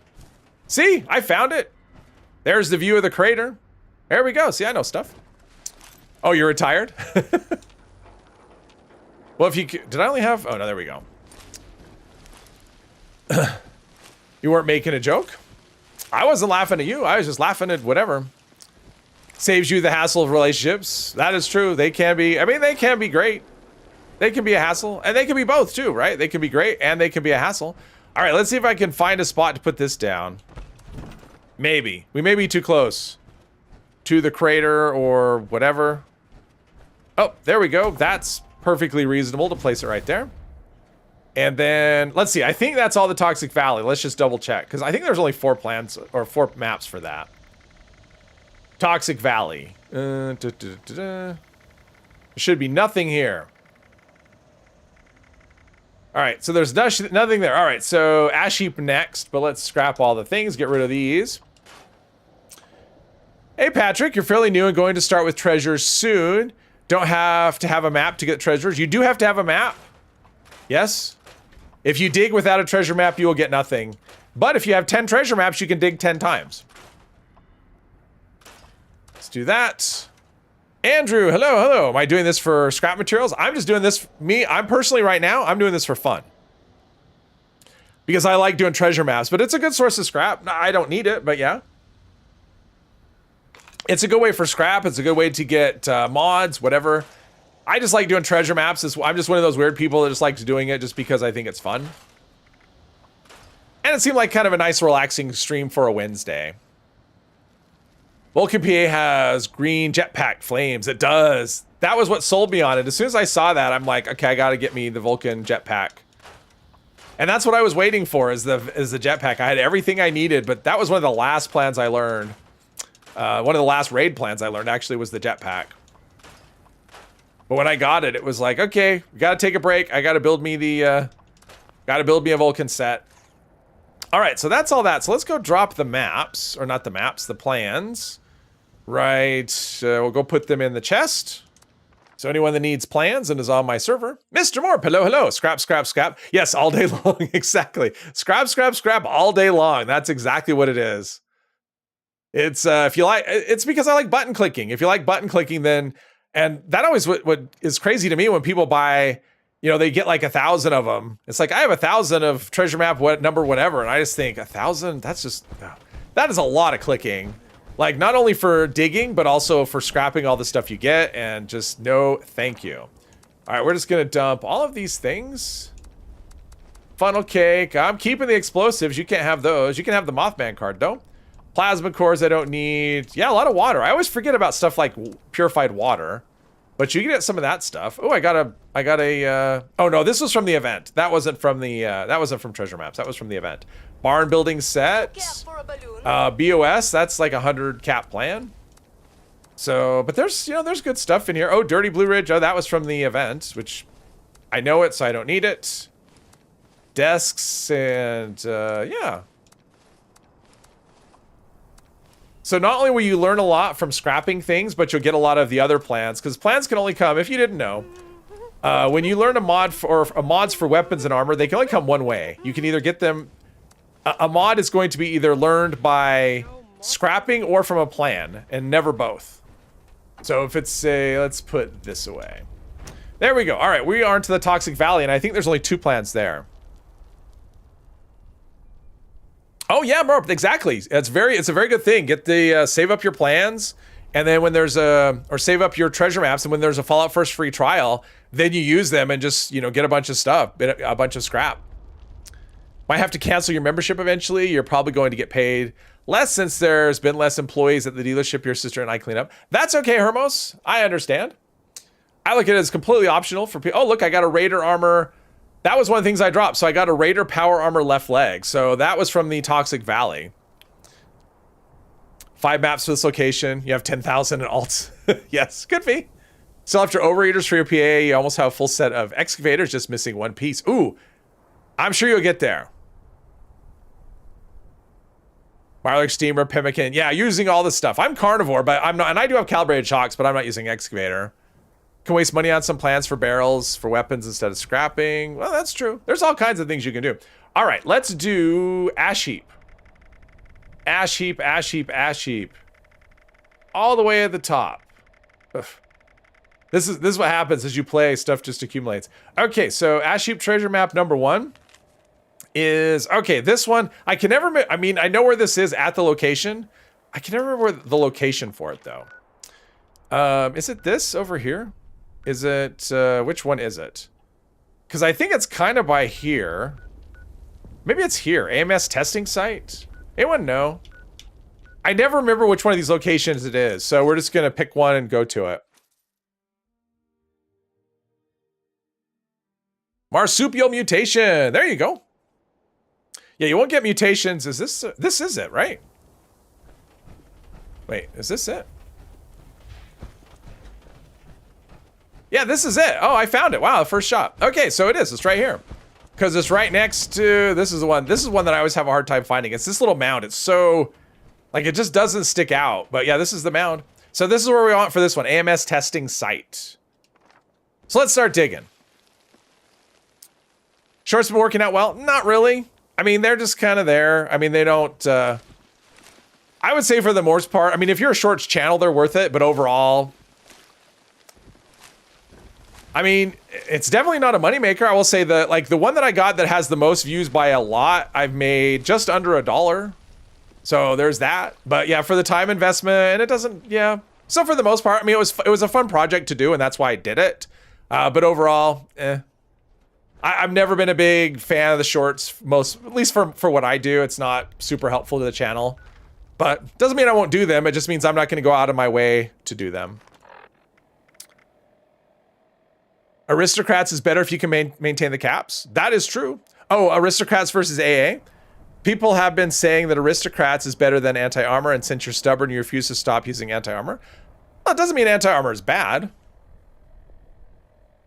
See? I found it. There's the view of the crater. There we go. See, I know stuff. Oh, you're retired? Well, if you... Did I only have... Oh, no, there we go. You weren't making a joke? I wasn't laughing at you. I was just laughing at whatever. Saves you the hassle of relationships. That is true. They can be... I mean, they can be great. They can be a hassle. And they can be both, too, right? They can be great and they can be a hassle. All right, let's see if I can find a spot to put this down. Maybe. We may be too close to the crater or whatever. Oh, there we go. That's perfectly reasonable to place it right there. And then, let's see. I think that's all the Toxic Valley. Let's just double check. Because I think there's only 4 plans or 4 maps for that. Toxic Valley. There should be nothing here. All right, so there's nothing there. All right, so Ash Heap next, but let's scrap all the things, get rid of these. Hey, Patrick, you're fairly new and going to start with treasures soon. Don't have to have a map to get treasures. You do have to have a map. Yes. If you dig without a treasure map, you will get nothing. But if you have 10 treasure maps, you can dig 10 times. Let's do that. Andrew, hello. Am I doing this for scrap materials? I'm just doing this, I'm personally right now, I'm doing this for fun. Because I like doing treasure maps, but it's a good source of scrap. I don't need it, but yeah. It's a good way for scrap. It's a good way to get mods, whatever. I just like doing treasure maps. I'm just one of those weird people that just likes doing it just because I think it's fun. And it seemed like kind of a nice relaxing stream for a Wednesday. Vulcan PA has green jetpack flames. It does. That was what sold me on it. As soon as I saw that, I'm like, okay, I gotta get me the Vulcan jetpack. And that's what I was waiting for is the jetpack. I had everything I needed, but that was one of the last plans I learned. One of the last raid plans I learned actually was the jetpack. But when I got it, it was like, okay, we gotta take a break. I gotta build me a Vulcan set. All right, so that's all that. So let's go drop the maps, or not the maps, the plans. Right, we'll go put them in the chest. So anyone that needs plans and is on my server, Mr. Morp, hello. Scrap. Yes, all day long, exactly. Scrap all day long. That's exactly what it is. It's if you like, it's because I like button clicking. If you like button clicking, then, and that always what is crazy to me when people buy, you know, they get like 1,000 of them. It's like, I have 1,000 of treasure map, whatever. And I just think 1,000, that's just, that is a lot of clicking. Like not only for digging, but also for scrapping all the stuff you get and just no, thank you. All right, we're just gonna dump all of these things. Funnel cake, I'm keeping the explosives. You can't have those. You can have the Mothman card though. Plasma cores I don't need. Yeah, a lot of water. I always forget about stuff like purified water. But you can get some of that stuff. Oh, I got a, oh no, this was from the event. That wasn't from the, that wasn't from treasure maps. That was from the event. Barn building set. BOS, that's like 100 cap plan. So, but there's, you know, there's good stuff in here. Oh, Dirty Blue Ridge. Oh, that was from the event, which I know it, so I don't need it. Desks and, yeah. So not only will you learn a lot from scrapping things, but you'll get a lot of the other plans, because plans can only come, if you didn't know, when you learn a mod for, or mods for weapons and armor, they can only come one way. You can either get them, a mod is going to be either learned by scrapping or from a plan, and never both. So if it's a, let's put this away. There we go. All right, we are into the Toxic Valley, and I think there's only 2 plans there. Oh yeah, Merp, exactly. It's a very good thing. Get the save up your plans And then when there's or save up your treasure maps, and when there's a Fallout First free trial, then you use them and just, get a bunch of stuff, a bunch of scrap. Might have to cancel your membership eventually. You're probably going to get paid less since there's been less employees at the dealership your sister and I clean up. That's okay, Hermos. I understand. I look at it as completely optional for people. Oh, look, I got a Raider armor. That was one of the things I dropped. So I got a Raider power armor left leg. So that was from the Toxic Valley. 5 maps for this location. You have 10,000 in alts. Yes, good fee. Still after overeaters for your PA, you almost have a full set of excavators, just missing one piece. Ooh, I'm sure you'll get there. Marlar Steamer, Pemmican. Yeah, using all this stuff. I'm carnivore, but I'm not, and I do have calibrated shocks, but I'm not using excavator. Can waste money on some plants for barrels, for weapons instead of scrapping. Well, that's true. There's all kinds of things you can do. All right, let's do ash heap. Ash heap, ash heap, ash heap. All the way at the top. Ugh. This is what happens as you play, stuff just accumulates. Okay, so ash heap treasure map number 1 is, okay, this one, I can never, I mean, I know where this is at the location. I can never remember the location for it though. Is it this over here? Is it, which one is it? Because I think it's kind of by here. Maybe it's here, AMS testing site? Anyone know? I never remember which one of these locations it is, so we're just gonna pick one and go to it. Marsupial mutation, there you go. Yeah, you won't get mutations. Is this is it, right? Wait, is this it? Yeah, this is it. Oh, I found it. Wow, the first shot. Okay, so it is. It's right here. Because it's right next to, this is the one. This is one that I always have a hard time finding. It's this little mound. It's so, like, it just doesn't stick out. But yeah, this is the mound. So this is where we want for this one. AMS testing site. So let's start digging. Shorts been working out well? Not really. I mean, they're just kind of there. I mean, they don't, I would say for the most part, I mean, if you're a shorts channel, they're worth it. But overall, I mean, it's definitely not a moneymaker. I will say that, like, the one that I got that has the most views by a lot, I've made just under $1. So there's that. But yeah, for the time investment, and it doesn't, yeah. So for the most part, I mean, it was a fun project to do, and that's why I did it. But overall, I've never been a big fan of the shorts, at least for what I do. It's not super helpful to the channel. But doesn't mean I won't do them. It just means I'm not going to go out of my way to do them. Aristocrats is better if you can maintain the caps. That is true. Oh, Aristocrats versus AA. People have been saying that Aristocrats is better than anti-armor, and since you're stubborn, you refuse to stop using anti-armor. Well, it doesn't mean anti-armor is bad.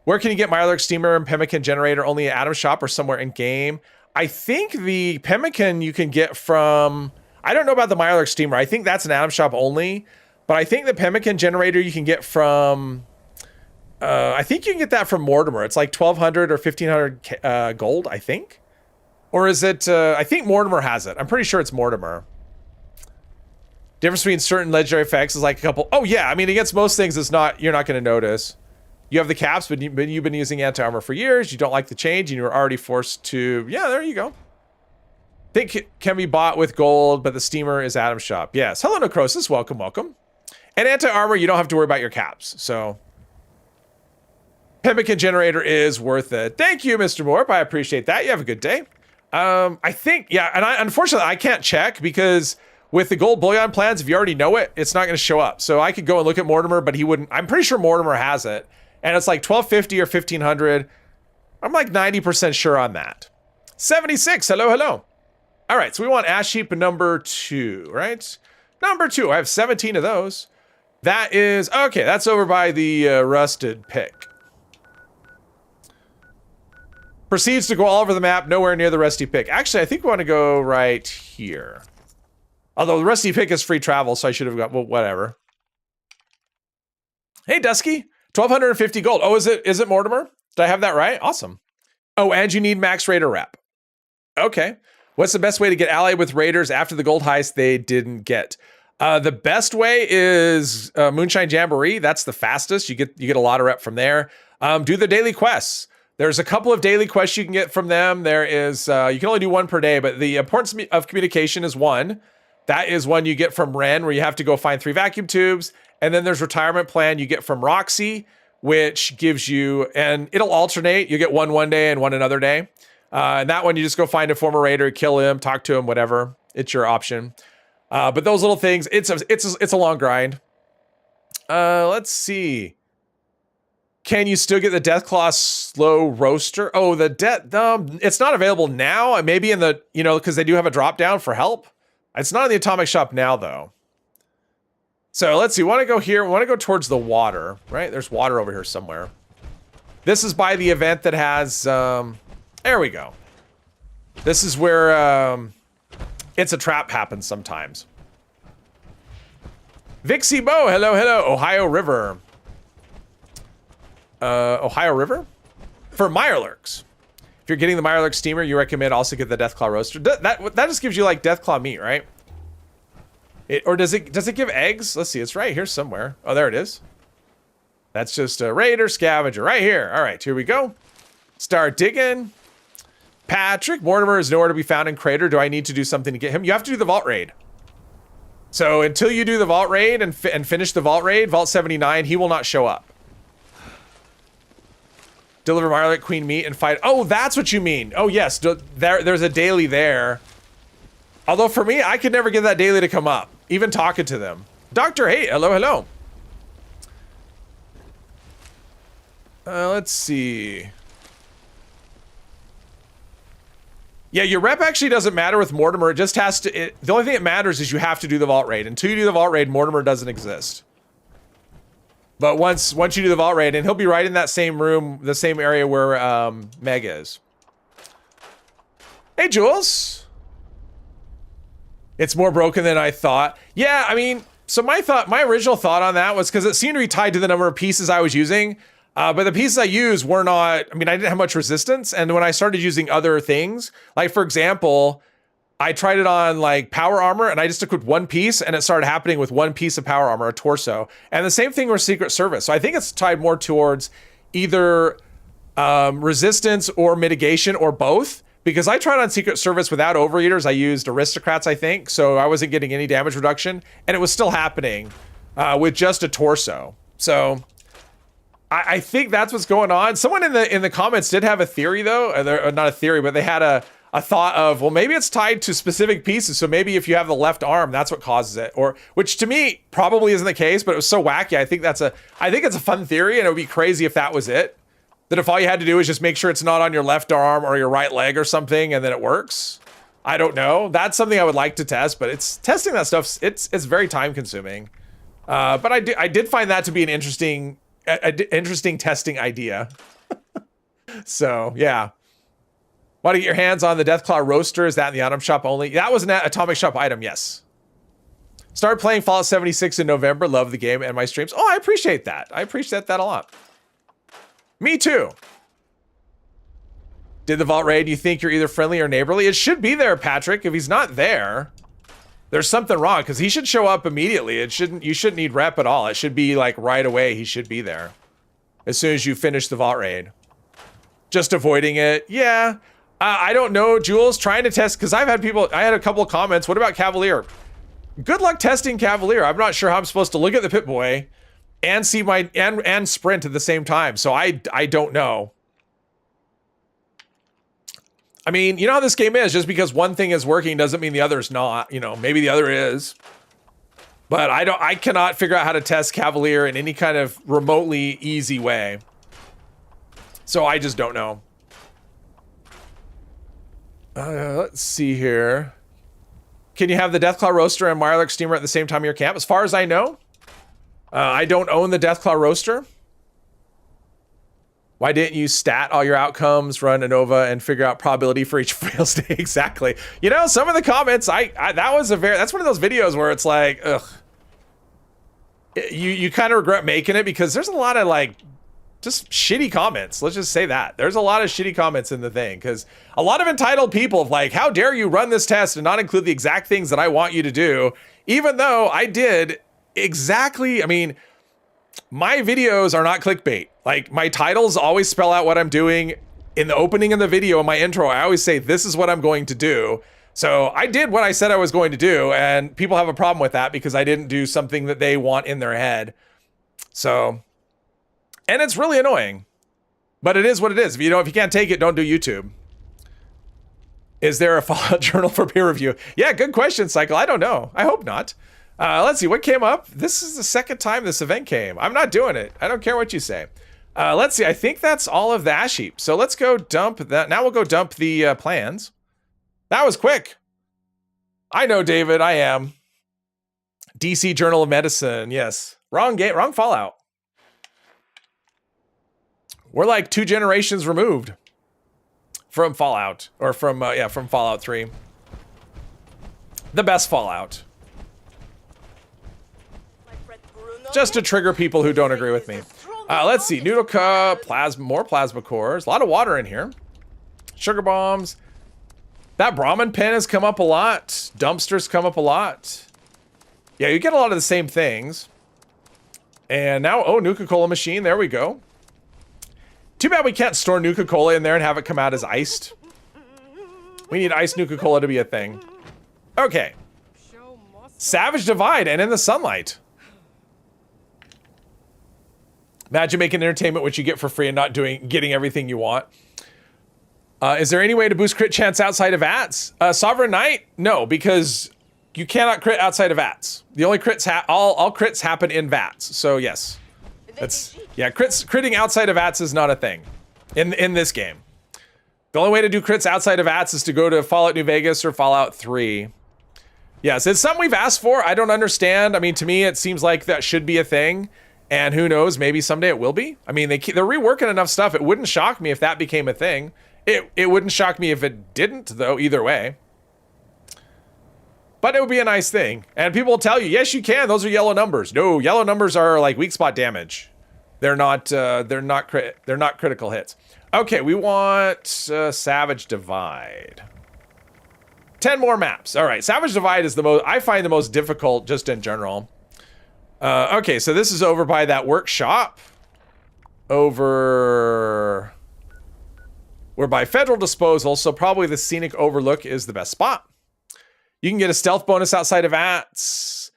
Where can you get Mirelurk Steamer and Pemmican Generator? Only at Atom Shop or somewhere in game? I think the Pemmican you can get from, I don't know about the Mirelurk Steamer. I think that's an Atom Shop only, but I think the Pemmican Generator you can get from, I think you can get that from Mortimer. It's like 1,200 or 1,500 gold, I think. Or is it, I think Mortimer has it. I'm pretty sure it's Mortimer. Difference between certain legendary effects is like a couple, oh yeah, I mean, against most things, it's not, you're not going to notice. You have the caps, but you've been using anti-armor for years. You don't like the change, and you're already forced to, yeah, there you go. Think it can be bought with gold, but the steamer is Atom Shop. Yes. Hello, Necrosis. Welcome, welcome. And anti-armor, you don't have to worry about your caps. So, Pemmican Generator is worth it. Thank you, Mr. Morp. I appreciate that. You have a good day. I think, yeah, and unfortunately, I can't check because with the gold bullion plans, if you already know it, it's not going to show up. So I could go and look at Mortimer, but he wouldn't. I'm pretty sure Mortimer has it. And it's like 1,250 or 1,500. I'm like 90% sure on that. 76, hello, hello. All right, so we want ash heap number 2, right? Number 2, I have 17 of those. That is, okay, that's over by the rusted pick. Proceeds to go all over the map, nowhere near the rusty pick. Actually, I think we want to go right here. Although the rusty pick is free travel, so I should have got, well, whatever. Hey, Dusky. 1,250 gold. Oh, is it Mortimer? Did I have that right? Awesome. Oh, and you need max Raider rep. Okay. What's the best way to get allied with Raiders after the gold heist they didn't get? The best way is Moonshine Jamboree. That's the fastest. You get a lot of rep from there. Do the daily quests. There's a couple of daily quests you can get from them. There is, you can only do one per day, but the importance of communication is one. That is one you get from Ren, where you have to go find 3 vacuum tubes. And then there's retirement plan you get from Roxy, which gives you, and it'll alternate. You get one day and one another day. And that one, you just go find a former raider, kill him, talk to him, whatever. It's your option. But those little things, it's a long grind. Let's see. Can you still get the Deathclaw slow roaster? Oh, it's not available now. Maybe in the, because they do have a drop down for help. It's not in the Atomic Shop now, though. So let's see. We want to go here. We want to go towards the water, right? There's water over here somewhere. This is by the event that has, there we go. This is where it's a trap happens sometimes. Vixie Bo, hello. Ohio River. Ohio River? For Mirelurks. If you're getting the Mirelurk steamer, you recommend also get the Deathclaw roaster. That just gives you like Deathclaw meat, right? Or does it give eggs? Let's see, it's right here somewhere. Oh, there it is. That's just a raider scavenger right here. All right, here we go. Start digging. Patrick, Mortimer is nowhere to be found in Crater. Do I need to do something to get him? You have to do the vault raid. So until you do the vault raid and finish the vault raid, Vault 79, he will not show up. Deliver Mirelurk Queen meat and fight. Oh, that's what you mean. Oh, yes. There's a daily there. Although for me, I could never get that daily to come up. Even talking to them. Dr. Hey, hello. Let's see. Yeah, your rep actually doesn't matter with Mortimer. It just has to... the only thing that matters is you have to do the vault raid. Until you do the vault raid, Mortimer doesn't exist. But once you do the vault raid, and he'll be right in that same room, the same area where Meg is. Hey, Jules. It's more broken than I thought. Yeah, I mean, so my original thought on that was because it seemed to be tied to the number of pieces I was using. But the pieces I used were not, I didn't have much resistance. And when I started using other things, like for example, I tried it on like power armor and I just equipped one piece and it started happening with one piece of power armor, a torso. And the same thing with Secret Service. So I think it's tied more towards either resistance or mitigation or both. Because I tried on Secret Service without overeaters. I used aristocrats, I think. So I wasn't getting any damage reduction and it was still happening with just a torso. So I think that's what's going on. Someone in the comments did have a theory though, or not a theory, but they had a thought of, well, maybe it's tied to specific pieces. So maybe if you have the left arm, that's what causes it. Or which to me probably isn't the case, but it was so wacky. I think it's a fun theory, and it would be crazy if that was it. That if all you had to do is just make sure it's not on your left arm or your right leg or something, and then it works. I don't know. That's something I would like to test, but testing that stuff. It's very time consuming. But I did find that to be an interesting testing idea. So yeah. Want to get your hands on the Deathclaw roaster? Is that in the Atom Shop only? That was an Atomic Shop item, yes. Started playing Fallout 76 in November. Love the game and my streams. Oh, I appreciate that. I appreciate that a lot. Me too. Did the vault raid? You think you're either friendly or neighborly? It should be there, Patrick. If he's not there, there's something wrong because he should show up immediately. You shouldn't need rep at all. It should be like right away. He should be there as soon as you finish the vault raid. Just avoiding it. Yeah. I don't know, Jules, trying to test, because I had a couple of comments. What about Cavalier? Good luck testing Cavalier. I'm not sure how I'm supposed to look at the Pip-Boy and see and sprint at the same time. So I don't know. I mean, you know how this game is. Just because one thing is working doesn't mean the other is not. Maybe the other is. But I cannot figure out how to test Cavalier in any kind of remotely easy way. So I just don't know. Let's see here. Can you have the Deathclaw roaster and Mirelurk steamer at the same time in your camp? As far as I know, I don't own the Deathclaw roaster. Why didn't you stat all your outcomes, run ANOVA, and figure out probability for each fail state? Exactly. Some of the comments, that's one of those videos where it's like, ugh. You kind of regret making it because there's a lot of like just shitty comments. Let's just say that. There's a lot of shitty comments in the thing because a lot of entitled people of like, how dare you run this test and not include the exact things that I want you to do, even though I did exactly, my videos are not clickbait. Like my titles always spell out what I'm doing in the opening of the video in my intro. I always say, this is what I'm going to do. So I did what I said I was going to do, and people have a problem with that because I didn't do something that they want in their head. So, and it's really annoying, but it is what it is. If you can't take it, don't do YouTube. Is there a Fallout journal for peer review? Yeah, good question, Cycle. I don't know. I hope not. Let's see what came up. This is the second time this event came. I'm not doing it. I don't care what you say. Let's see. I think that's all of the ash heap. So let's go dump that. Now we'll go dump the plans. That was quick. I know, David. I am. DC Journal of Medicine. Yes. Wrong game. Wrong Fallout. We're like 2 generations removed from Fallout, or from Fallout 3. The best Fallout. Just to trigger people who don't agree with me. Let's see. Noodle cup, more plasma cores. A lot of water in here. Sugar bombs. That Brahmin pen has come up a lot. Dumpsters come up a lot. Yeah, you get a lot of the same things. And now, oh, Nuka-Cola machine. There we go. Too bad we can't store Nuka-Cola in there and have it come out as iced. We need iced Nuka-Cola to be a thing. Okay. Savage Divide and in the sunlight. Imagine making entertainment which you get for free and not getting everything you want. Is there any way to boost crit chance outside of VATS? Sovereign Knight? No, because you cannot crit outside of VATS. The only crits all crits happen in VATS. So yes. Critting outside of VATS is not a thing in this game. The only way to do crits outside of VATS is to go to Fallout New Vegas or Fallout 3. Yes, it's something we've asked for. I don't understand. I mean, to me, it seems like that should be a thing. And who knows, maybe someday it will be. I mean, they're reworking enough stuff. It wouldn't shock me if that became a thing. It wouldn't shock me if it didn't, though, either way. But it would be a nice thing. And people will tell you, yes, you can. Those are yellow numbers. No, yellow numbers are like weak spot damage. They're not critical hits. Okay, we want Savage Divide. 10 more maps. All right, Savage Divide is I find the most difficult just in general. Okay, so this is over by that workshop. We're by Federal Disposal, so probably the Scenic Overlook is the best spot. You can get a stealth bonus outside of VATS.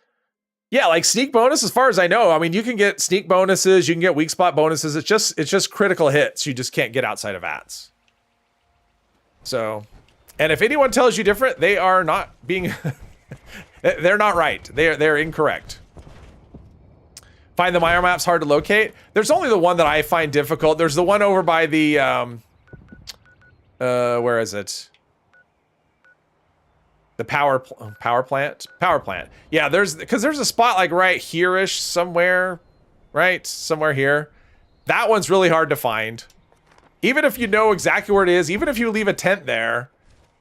Yeah, like sneak bonus, as far as I know. I mean, you can get sneak bonuses, you can get weak spot bonuses. It's just critical hits. You just can't get outside of VATS. So, and if anyone tells you different, they are not being... they're not right. They're incorrect. Find the minor maps hard to locate. There's only the one that I find difficult. There's the one over by the... where is it? The power plant. Yeah, because there's a spot like right here-ish somewhere, right? Somewhere here. That one's really hard to find. Even if you know exactly where it is, even if you leave a tent there.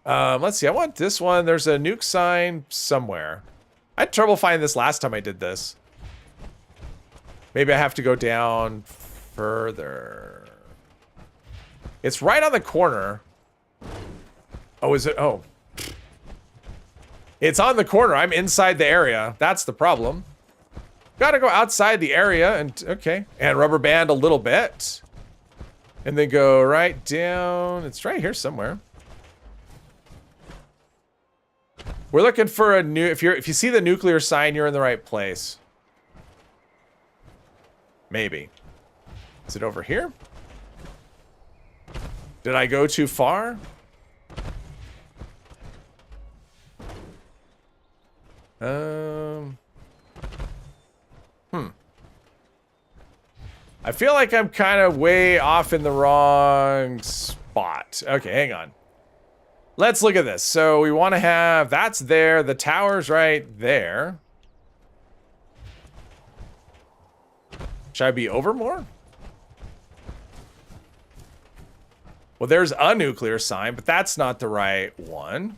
Let's see, I want this one. There's a nuke sign somewhere. I had trouble finding this last time I did this. Maybe I have to go down further. It's right on the corner. Oh, is it? Oh. It's on the corner. I'm inside the area. That's the problem. Gotta go outside the area and, okay. And rubber band a little bit. And then go right down. It's right here somewhere. We're looking for a new, if you see the nuclear sign, you're in the right place. Maybe. Is it over here? Did I go too far? I feel like I'm kind of way off in the wrong spot. Okay, hang on. Let's look at this. So we want to have, that's there. The tower's right there. Should I be over more? Well, there's a nuclear sign, but that's not the right one.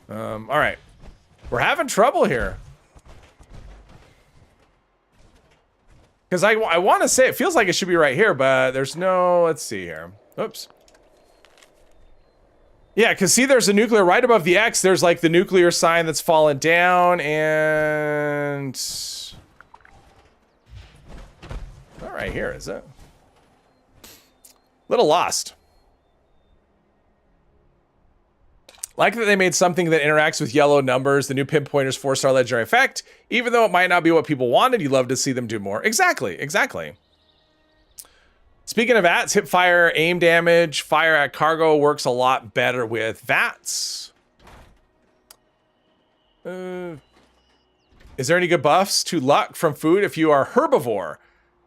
All right. We're having trouble here. Because I want to say, it feels like it should be right here, but there's no, let's see here. Oops. Yeah, because see, there's a nuclear right above the X. There's like the nuclear sign that's fallen down and... Not right here, is it? Little lost. Like that they made something that interacts with yellow numbers, the new pinpointer's 4-star legendary effect. Even though it might not be what people wanted, you'd love to see them do more. Exactly, exactly. Speaking of VATS, hip fire, aim damage, fire at cargo works a lot better with VATS. Is there any good buffs to luck from food if you are herbivore?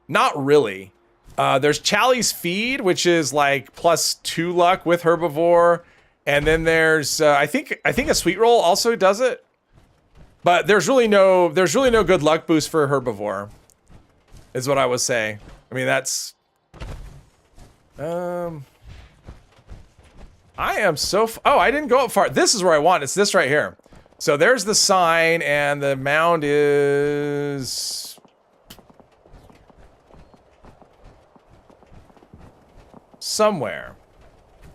Not really. There's Chally's feed, which is like +2 luck with herbivore. And then there's I think a sweet roll also does it. But there's really no good luck boost for herbivore. Is what I would say. I mean, that's I am so oh, I didn't go up far. This is where I want. It's this right here. So there's the sign and the mound is somewhere.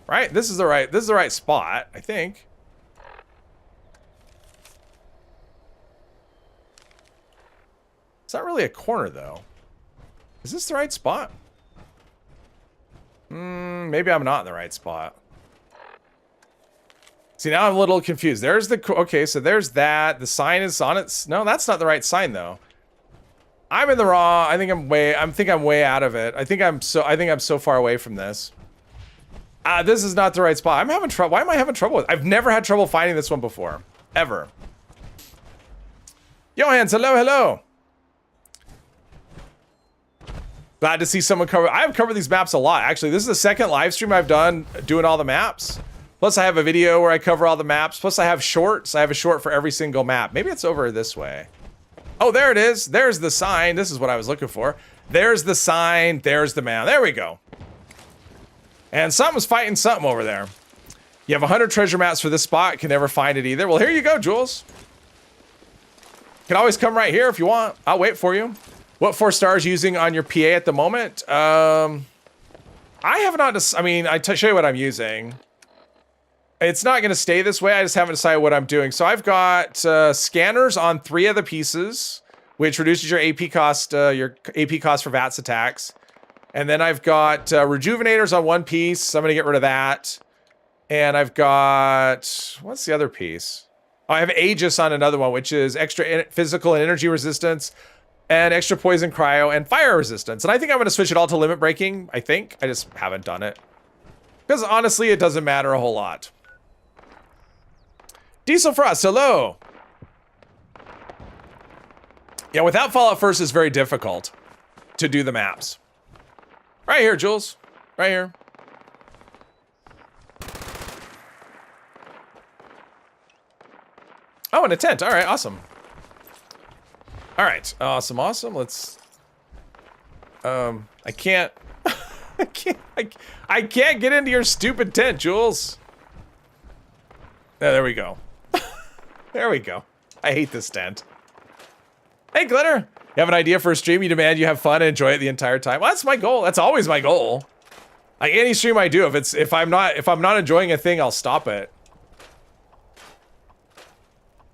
Right? This is the right spot, I think. It's not really a corner though. Is this the right spot? Maybe I'm not in the right spot. See, now I'm a little confused. There's the okay, so there's that. The sign is on it. No, that's not the right sign though. I'm in the wrong. I think I'm way out of it. I think I'm so far away from this. This is not the right spot. I'm having trouble. Why am I having trouble with it? I've never had trouble finding this one before. Ever. Johans, hello, hello. Glad to see someone cover. I've covered these maps a lot. Actually, this is the second live stream I've done doing all the maps. Plus, I have a video where I cover all the maps. Plus, I have shorts. I have a short for every single map. Maybe it's over this way. Oh, there it is. There's the sign. This is what I was looking for. There's the sign. There's the man. There we go. And something's fighting something over there. You have 100 treasure maps for this spot. Can never find it either. Well, here you go, Jules. Can always come right here if you want. I'll wait for you. What 4 stars using on your PA at the moment? I have not. I mean, show you what I'm using. It's not going to stay this way. I just haven't decided what I'm doing. So I've got scanners on 3 of the pieces, which reduces your AP cost for VATS attacks. And then I've got rejuvenators on 1 piece. So I'm going to get rid of that. And I've got, what's the other piece? Oh, I have Aegis on another one, which is extra physical and energy resistance and extra poison, cryo, and fire resistance. And I think I'm going to switch it all to limit breaking. I think. I just haven't done it. Because honestly, it doesn't matter a whole lot. Diesel Frost, hello. Yeah, without Fallout First, it's very difficult to do the maps. Right here, Jules. Right here. Oh, and a tent. All right, awesome. All right, awesome, awesome. Let's. I can't. I can't get into your stupid tent, Jules. There we go. There we go. I hate this tent. Hey, Glitter. You have an idea for a stream? You demand you have fun and enjoy it the entire time. Well, that's my goal. That's always my goal. Like any stream I do, if I'm not enjoying a thing, I'll stop it.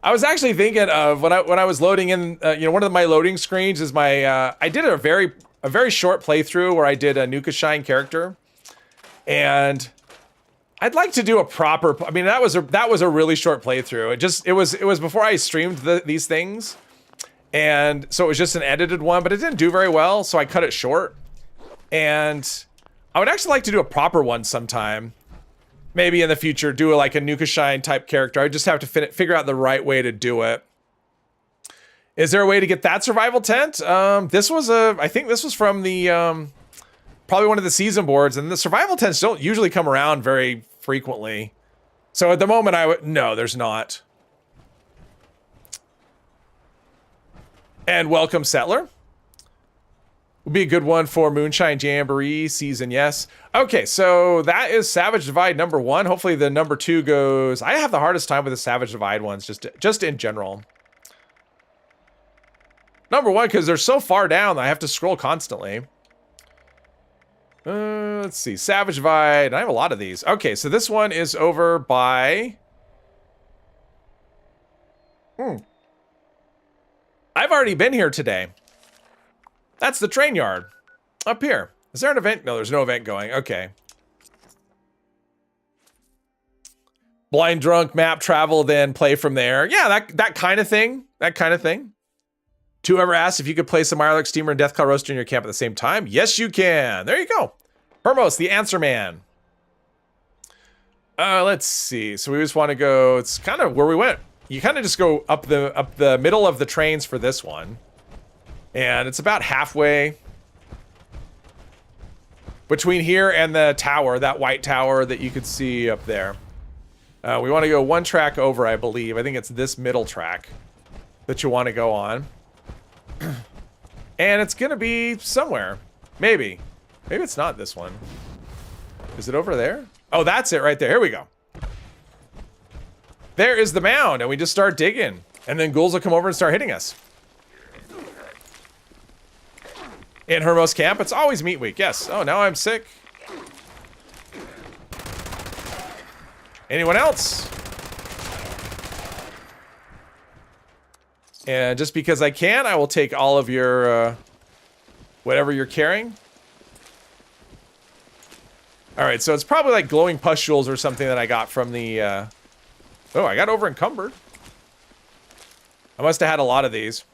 I was actually thinking of when I was loading in. One of my loading screens is my. I did a very short playthrough where I did a Nuka Shine character, and I'd like to do a proper. I mean, that was a really short playthrough. It was before I streamed these things. And so it was just an edited one, but it didn't do very well, so I cut it short. And I would actually like to do a proper one sometime. Maybe in the future, do like a Nuka Shine type character. I just have to figure out the right way to do it. Is there a way to get that survival tent? I think this was from the, probably one of the season boards, and the survival tents don't usually come around very frequently. So at the moment, no, there's not. And welcome, Settler. Would be a good one for Moonshine Jamboree season, yes. Okay, so that is Savage Divide number 1. Hopefully the number 2 goes. I have the hardest time with the Savage Divide ones, just in general. Number 1, because they're so far down that I have to scroll constantly. Let's see, Savage Divide. I have a lot of these. Okay, so this one is over by. I've already been here today. That's the train yard. Up here. Is there an event? No, there's no event going. Okay. Blind drunk map travel, then play from there. Yeah, that kind of thing. That kind of thing. Two ever asked if you could play some Mirelurk Steamer and Deathclaw Roaster in your camp at the same time. Yes, you can. There you go. Hermos, the answer man. Let's see. So we just want to go. It's kind of where we went. You kind of just go up the middle of the trains for this one, and it's about halfway between here and the tower, that white tower that you could see up there. We want to go one track over, I believe. I think it's this middle track that you want to go on. And it's going to be somewhere. Maybe. Maybe it's not this one. Is it over there? Oh, that's it right there. Here we go. There is the mound, and we just start digging. And then ghouls will come over and start hitting us. In Hermos camp, it's always meat week. Yes. Oh, now I'm sick. Anyone else? And just because I can, I will take all of your, whatever you're carrying. All right, so it's probably like glowing pustules or something that I got from the, oh, I got over encumbered. I must have had a lot of these.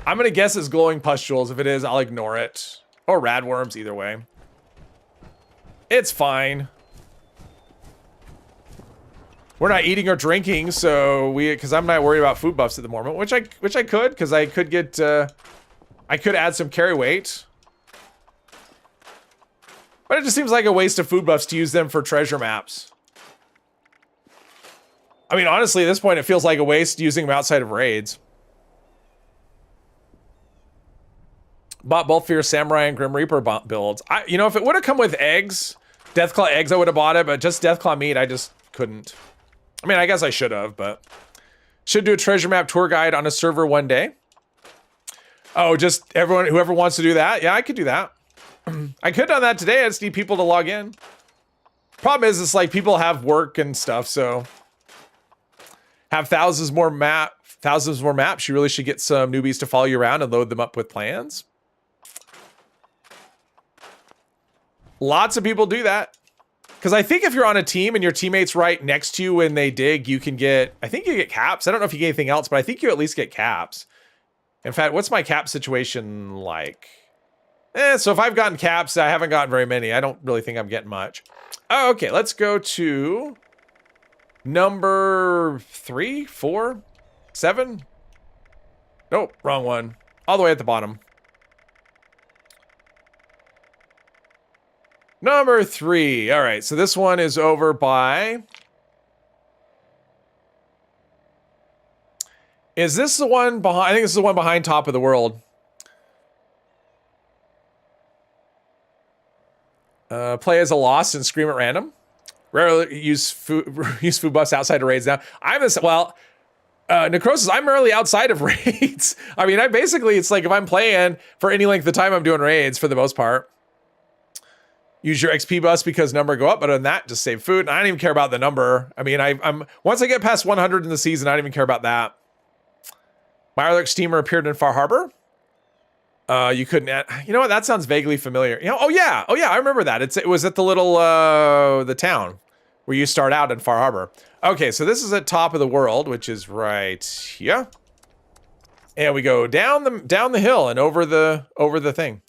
I'm gonna guess it's glowing pustules. If it is, I'll ignore it. Or radworms, either way. It's fine. We're not eating or drinking, so because I'm not worried about food buffs at the moment, which I could, because I could get, I could add some carry weight. But it just seems like a waste of food buffs to use them for treasure maps. I mean, honestly, at this point, it feels like a waste using them outside of raids. Bought both for your Samurai and Grim Reaper builds. You know, if it would have come with eggs, Deathclaw eggs, I would have bought it, but just Deathclaw meat, I just couldn't. I mean, I guess I should have, but... Should do a treasure map tour guide on a server one day. Oh, just everyone, whoever wants to do that? Yeah, I could do that. I could have done that today, I just need people to log in. Problem is, it's like people have work and stuff, so... Have thousands more maps, you really should get some newbies to follow you around and load them up with plans. Lots of people do that. Because I think if you're on a team and your teammate's right next to you when they dig, you can get, I think you get caps. I don't know if you get anything else, but I think you at least get caps. In fact, what's my cap situation like? So if I've gotten caps, I haven't gotten very many. I don't really think I'm getting much. Oh, okay, let's go to number 3, 4, 7. Nope, wrong one. All the way at the bottom. Number 3. All right, so this one is over by... Is this the one behind... I think this is the one behind Top of the World. Play as a lost and scream at random. Rarely use food buffs outside of raids now. I'm this... Well... Necrosis, I'm rarely outside of raids. I mean, it's like if I'm playing for any length of time, I'm doing raids for the most part. Use your XP buffs because number go up, but other than that, just save food. And I don't even care about the number. I mean, I'm once I get past 100 in the season, I don't even care about that. Mirelurk Steamer appeared in Far Harbor. You couldn't add, you know what? That sounds vaguely familiar. You know, oh yeah, I remember that. It was at the little the town where you start out in Far Harbor. Okay, so this is at Top of the World, which is right here. And we go down the hill and over the thing.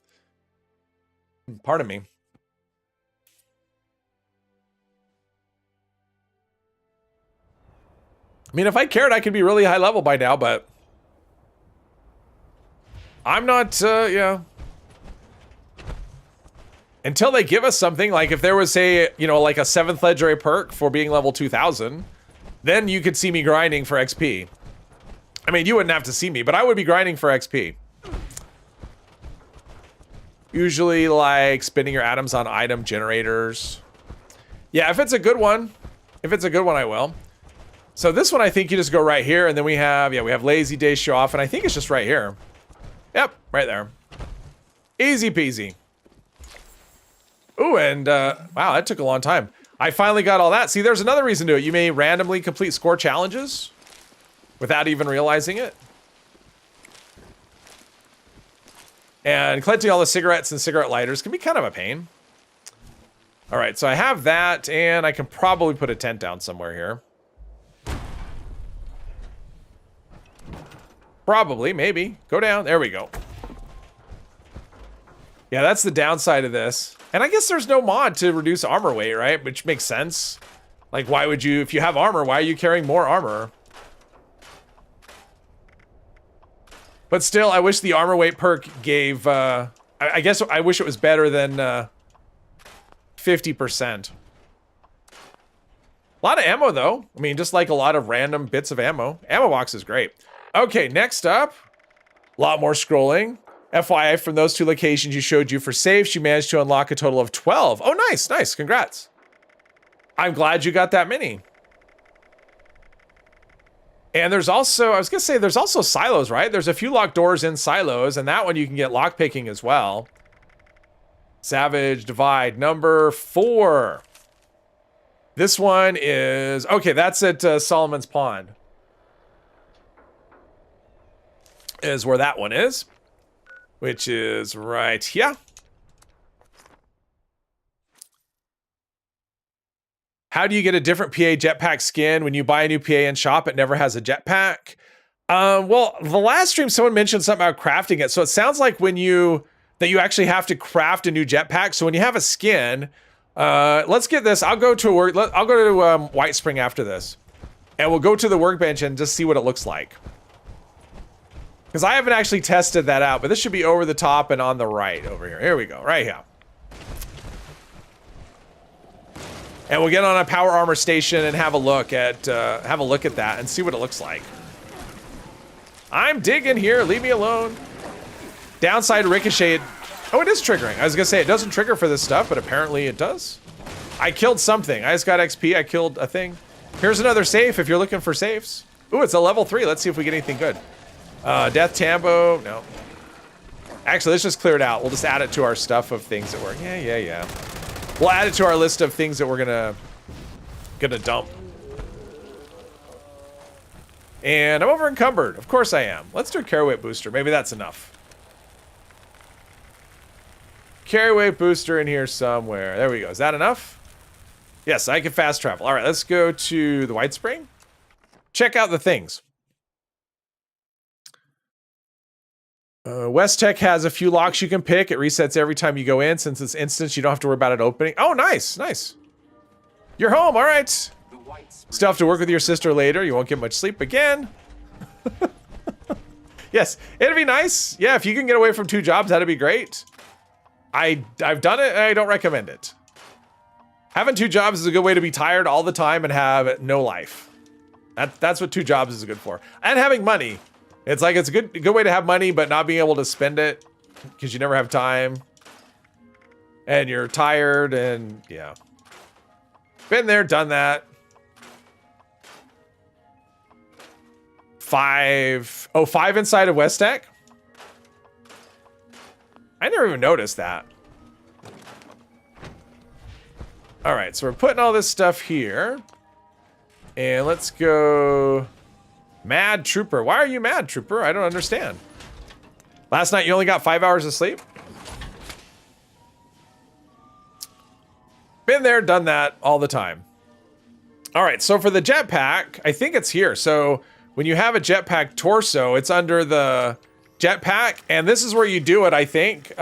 Pardon me. I mean, if I cared, I could be really high level by now, but I'm not, yeah. Until they give us something, like if there was, say, you know, like a 7th legendary perk for being level 2000, then you could see me grinding for XP. I mean, you wouldn't have to see me, but I would be grinding for XP. Usually, like, spending your atoms on item generators. Yeah, if it's a good one, I will. So this one, I think you just go right here, and then we have Lazy Day Show Off, and I think it's just right here. Yep, right there. Easy peasy. Ooh, and wow, that took a long time. I finally got all that. See, there's another reason to it. You may randomly complete score challenges without even realizing it. And collecting all the cigarettes and cigarette lighters can be kind of a pain. All right, so I have that, and I can probably put a tent down somewhere here. Probably, maybe. Go down. There we go. Yeah, that's the downside of this. And I guess there's no mod to reduce armor weight, right? Which makes sense. Like, why would you, if you have armor, why are you carrying more armor? But still, I wish the armor weight perk gave, I guess I wish it was better than 50%. A lot of ammo, though. I mean, just like a lot of random bits of ammo. Ammo box is great. Okay, next up, a lot more scrolling. FYI, from those 2 locations you showed you for safes, you managed to unlock a total of 12. Oh, nice, nice, congrats. I'm glad you got that many. And there's also, I was gonna say, there's also silos, right? There's a few locked doors in silos, and that one you can get lockpicking as well. Savage Divide number 4. This one is, okay, that's at Solomon's Pond. Is where that one is. Which is right here. How do you get a different PA jetpack skin when you buy a new PA in shop? It never has a jetpack. Well, the last stream someone mentioned something about crafting it. So it sounds like when you actually have to craft a new jetpack. So when you have a skin, let's get this. I'll go to White Spring after this, and we'll go to the workbench and just see what it looks like. Because I haven't actually tested that out, but this should be over the top and on the right over here. Here we go, right here. And we'll get on a power armor station and have a look at that and see what it looks like. I'm digging here. Leave me alone. Downside ricochet. Oh, it is triggering. I was gonna say it doesn't trigger for this stuff, but apparently it does. I killed something. I just got XP. I killed a thing. Here's another safe if you're looking for safes. Ooh, it's a level 3. Let's see if we get anything good. Death Tambo, no. Actually, let's just clear it out. We'll just add it to our stuff of things that we're, yeah. We'll add it to our list of things that we're gonna dump. And I'm over encumbered. Of course I am. Let's do a carry weight booster. Maybe that's enough. Carry weight booster in here somewhere. There we go. Is that enough? Yes, I can fast travel. All right, let's go to the White Spring. Check out the things. West Tech has a few locks you can pick. It resets every time you go in. Since it's instant, you don't have to worry about it opening. Oh, nice, nice. You're home, all right. Still have to work with your sister later. You won't get much sleep again. Yes, it'd be nice. Yeah, if you can get away from 2 jobs, that'd be great. I've done it, and I don't recommend it. Having 2 jobs is a good way to be tired all the time and have no life. That's what 2 jobs is good for. And having money. It's like it's a good way to have money, but not being able to spend it because you never have time. And you're tired, and yeah. Been there, done that. 5. Oh, 5 inside of West Tech? I never even noticed that. All right, so we're putting all this stuff here. And let's go... Mad Trooper. Why are you mad, Trooper? I don't understand. Last night you only got 5 hours of sleep? Been there, done that all the time. All right, so for the jetpack, I think it's here. So when you have a jetpack torso, it's under the jetpack, and this is where you do it, I think,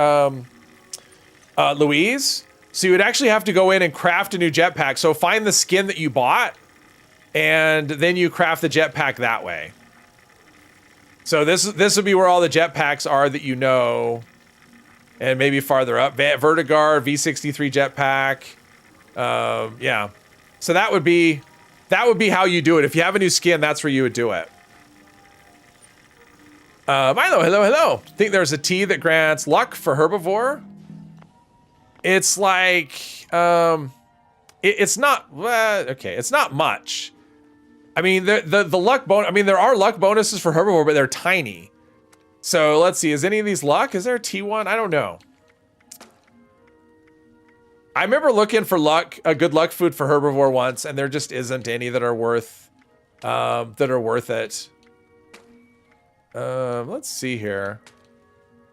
Louise. So you would actually have to go in and craft a new jetpack. So find the skin that you bought, and then you craft the jetpack that way. So this would be where all the jetpacks are that you know, and maybe farther up. Vertigar, V63 jetpack. Yeah. So that would be how you do it. If you have a new skin, that's where you would do it. Milo, hello. Think there's a tea that grants luck for herbivore? It's like, it's not, okay, it's not much. I mean, the luck bonus, I mean, there are luck bonuses for herbivore, but they're tiny. So let's see, is any of these luck? Is there a T1? I don't know. I remember looking for luck, a good luck food for herbivore once, and there just isn't any that are worth it. Let's see here.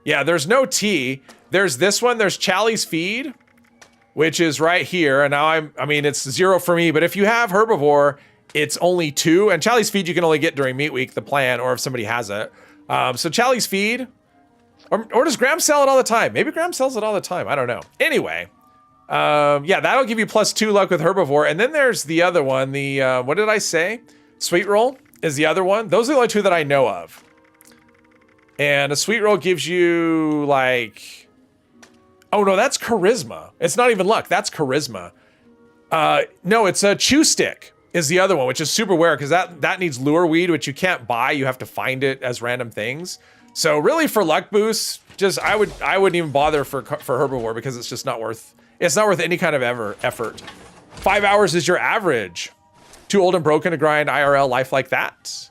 Yeah, there's no tea. There's this one. There's Charlie's Feed. which is right here. And now I mean, it's 0 for me, but if you have herbivore, it's only 2. And Charlie's Feed you can only get during meat week, the plan, or if somebody has it. So Charlie's Feed, or does Graham sell it all the time? Maybe Graham sells it all the time. I don't know. Anyway, yeah, that'll give you +2 luck with herbivore. And then there's the other one. The, what did I say? Sweet roll is the other one. Those are the only 2 that I know of. And a sweet roll gives you like, oh no, that's charisma. It's not even luck, that's charisma. No, it's a chew stick is the other one, which is super rare because that needs lure weed, which you can't buy. You have to find it as random things. So really for luck boosts, just I wouldn't even bother for herbivore because it's just not worth any kind of effort. 5 hours is your average. Too old and broken to grind IRL life like that.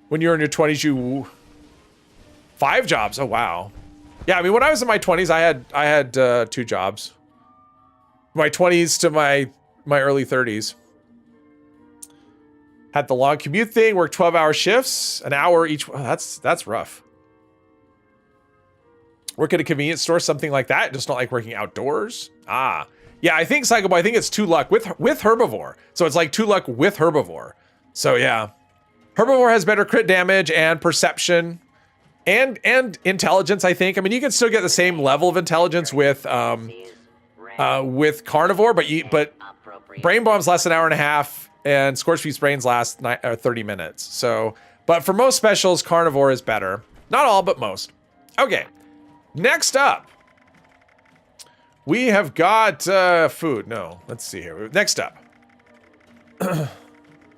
When you're in your 20s, you 5 jobs. Oh wow. Yeah, I mean when I was in my 20s, I had 2 jobs. My 20s to my early 30s. Had the long commute thing, worked 12-hour shifts, an hour each. Oh, that's rough. Work at a convenience store, something like that. Just not like working outdoors. Ah, yeah. I think Psycho Boy. I think it's 2 luck with herbivore. So it's like 2 luck with herbivore. So yeah, herbivore has better crit damage and perception, and intelligence. I think. I mean, you can still get the same level of intelligence with carnivore, but brain bombs last an hour and a half. And Scorched Beef's brains last 30 minutes. So, but for most specials, carnivore is better. Not all, but most. Okay, next up, we have got food. No, let's see here. Next up,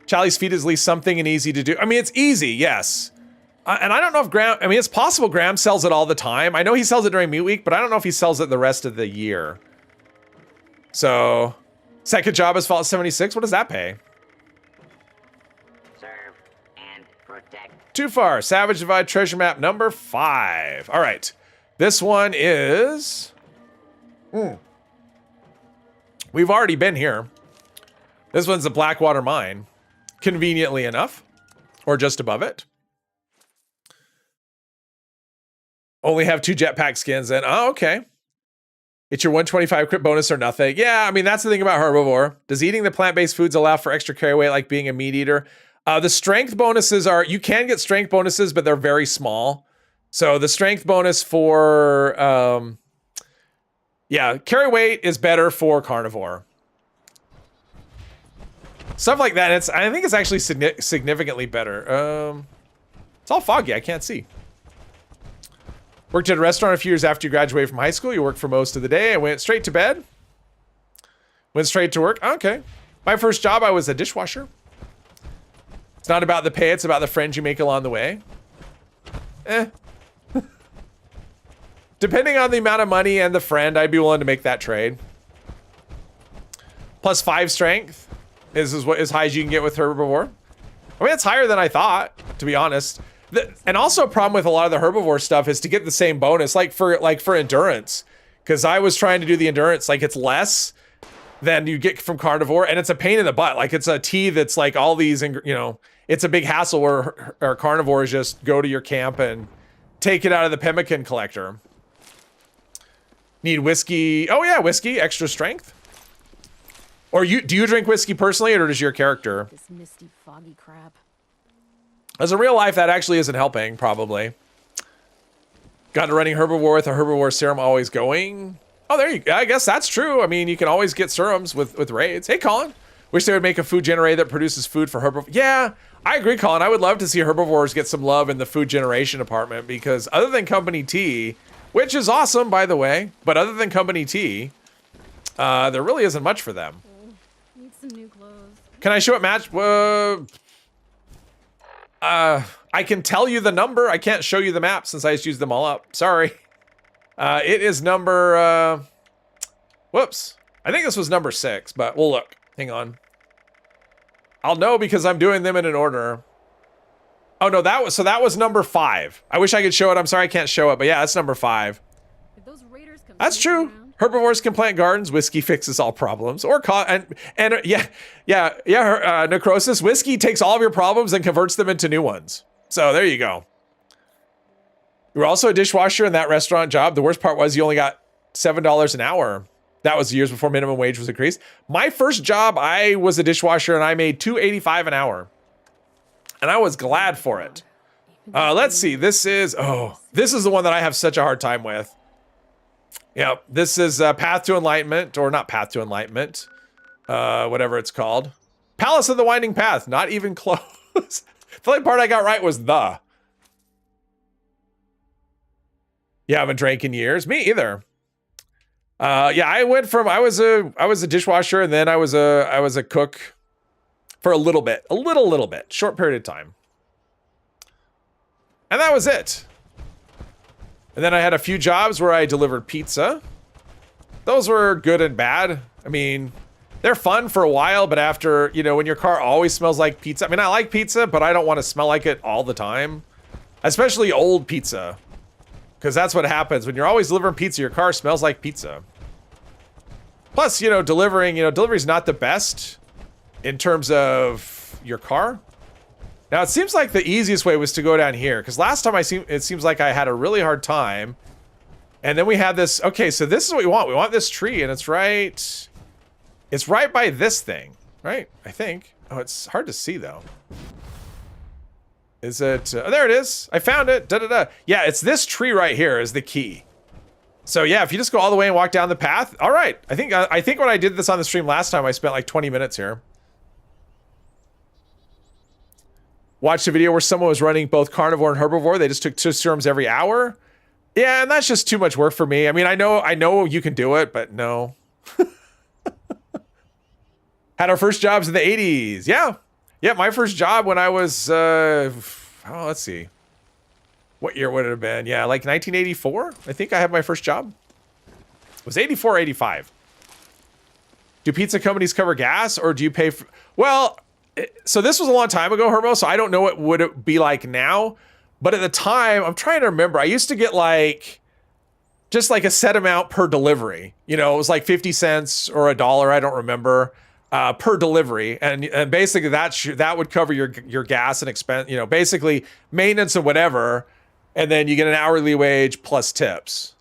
Charlie's Feed is at least something and easy to do. I mean, it's easy, yes. And I don't know if Graham. I mean, it's possible Graham sells it all the time. I know he sells it during meat week, but I don't know if he sells it the rest of the year. So, second job is Fallout 76. What does that pay? Too far. Savage Divide treasure map number 5. All right. This one is... We've already been here. This one's the Blackwater Mine. Conveniently enough. Or just above it. Only have 2 jetpack skins in. Oh, okay. It's your 125 crit bonus or nothing. Yeah, I mean, that's the thing about herbivore. Does eating the plant-based foods allow for extra carry weight like being a meat eater? The strength bonuses are, you can get strength bonuses, but they're very small. So the strength bonus for, yeah, carry weight is better for carnivore. Stuff like that, I think it's actually significantly better. It's all foggy, I can't see. Worked at a restaurant a few years after you graduated from high school. You worked for most of the day. I went straight to bed. Went straight to work. Okay. My first job, I was a dishwasher. It's not about the pay, it's about the friends you make along the way. Depending on the amount of money and the friend, I'd be willing to make that trade. Plus 5 strength is what as high as you can get with herbivore. I mean, it's higher than I thought, to be honest. And also a problem with a lot of the herbivore stuff is to get the same bonus, like for endurance. Because I was trying to do the endurance, like it's less than you get from carnivore, and it's a pain in the butt. Like it's a tea that's like all these, you know, it's a big hassle where carnivores just go to your camp and take it out of the pemmican collector. Need whiskey. Oh yeah, whiskey, extra strength. Or do you drink whiskey personally, or does your character? This misty, foggy crap. As in real life, that actually isn't helping, probably. Got a running herbivore with a herbivore serum always going. Oh, there you go. I guess that's true. I mean, you can always get serums with raids. Hey, Colin. Wish they would make a food generator that produces food for herbivores. Yeah, I agree, Colin. I would love to see herbivores get some love in the food generation department, because other than Company T, which is awesome, by the way, but other than Company T, there really isn't much for them. Need some new clothes. Can I show it match? I can tell you the number. I can't show you the map since I just used them all up. Sorry. It is number, whoops. I think this was number 6, but we'll look. Hang on. I'll know because I'm doing them in an order. Oh no, that was number 5. I wish I could show it. I'm sorry I can't show it, but yeah, that's number 5. If those raiders come That's true. around, Herbivores can plant gardens. Whiskey fixes all problems. Or necrosis. Whiskey takes all of your problems and converts them into new ones. So there you go. You were also a dishwasher in that restaurant job. The worst part was you only got $7 an hour. That was years before minimum wage was increased. My first job, I was a dishwasher and I made $2.85 an hour. And I was glad for it. Let's see. This is the one that I have such a hard time with. Yep. This is Path to Enlightenment, or not Path to Enlightenment. Whatever it's called. Palace of the Winding Path. Not even close. The only part I got right was the. You haven't drank in years? Me either. Yeah, I went from I was a dishwasher, and then I was a cook for a little bit, short period of time, and that was it. And then I had a few jobs where I delivered pizza. Those were good and bad. I mean, they're fun for a while, but after, you know, when your car always smells like pizza. I mean, I like pizza, but I don't want to smell like it all the time, especially old pizza. Because that's what happens when you're always delivering pizza. Your car smells like pizza. Plus, delivery's not the best in terms of your car. Now, it seems like the easiest way was to go down here. Because last time it seems like I had a really hard time. And then we had this. Okay, so this is what we want. We want this tree, and it's right by this thing, right? I think. Oh, it's hard to see, though. Is it? Oh, there it is. I found it. Da-da-da. Yeah, it's this tree right here is the key. So yeah, if you just go all the way and walk down the path. All right. I think when I did this on the stream last time, I spent like 20 minutes here. Watched a video where someone was running both carnivore and herbivore. They just took 2 serums every hour. Yeah, and that's just too much work for me. I mean, I know you can do it, but no. Had our first jobs in the 80s. Yeah. Yeah, my first job when I was, let's see. What year would it have been? Yeah, like 1984. I think I had my first job. It was 84 or 85. Do pizza companies cover gas, or do you pay for... Well, so this was a long time ago, Hermo, so I don't know what would it be like now. But at the time, I'm trying to remember. I used to get just like a set amount per delivery. You know, it was like 50 cents or $1. I don't remember. Per delivery, and basically that would cover your gas and expense, basically maintenance and whatever, and then you get an hourly wage plus tips.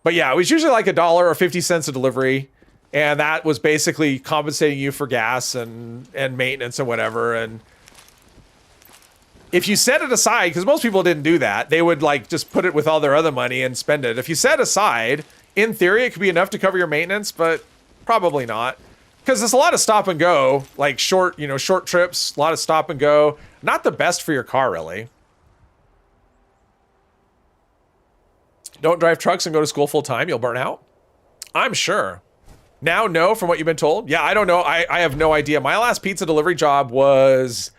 But yeah, it was usually like $1 or 50 cents a delivery, and that was basically compensating you for gas and maintenance and whatever. And if you set it aside, because most people didn't do that, they would just put it with all their other money and spend it. If you set aside, in theory, it could be enough to cover your maintenance, but probably not. Because there's a lot of stop and go, like short trips, a lot of stop and go. Not the best for your car, really. Don't drive trucks and go to school full time. You'll burn out. I'm sure. Now, no, from what you've been told. Yeah, I don't know. I have no idea. My last pizza delivery job was,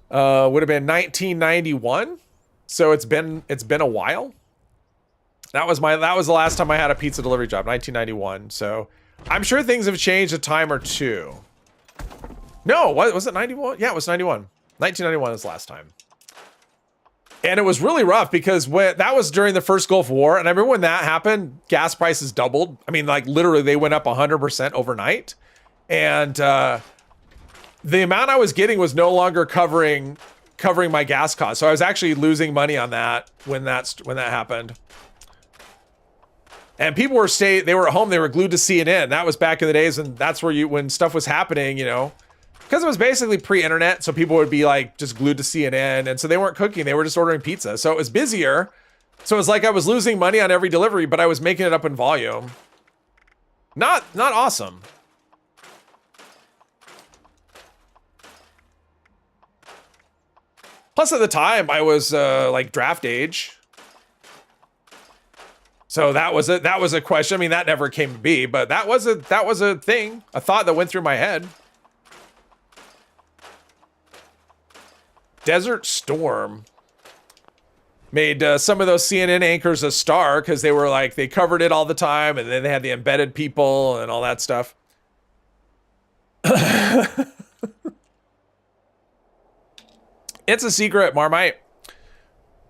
would have been 1991. So it's been a while. That was the last time I had a pizza delivery job, 1991. So I'm sure things have changed a time or two. No, was it 91? Yeah, it was 91. 1991 was the last time. And it was really rough because that was during the first Gulf War. And I remember when that happened, gas prices doubled. I mean, literally they went up 100% overnight. And the amount I was getting was no longer covering my gas costs. So I was actually losing money on that when that happened. And people they were at home, they were glued to CNN. That was back in the days, and that's when stuff was happening, because it was basically pre-internet, so people would be just glued to CNN, and so they weren't cooking, they were just ordering pizza. So it was busier. So it was like I was losing money on every delivery, but I was making it up in volume. Not awesome. Plus at the time I was draft age. So that was a question. I mean, that never came to be, but that was a thing, a thought that went through my head. Desert Storm made some of those CNN anchors a star because they covered it all the time, and then they had the embedded people and all that stuff. It's a secret, Marmite.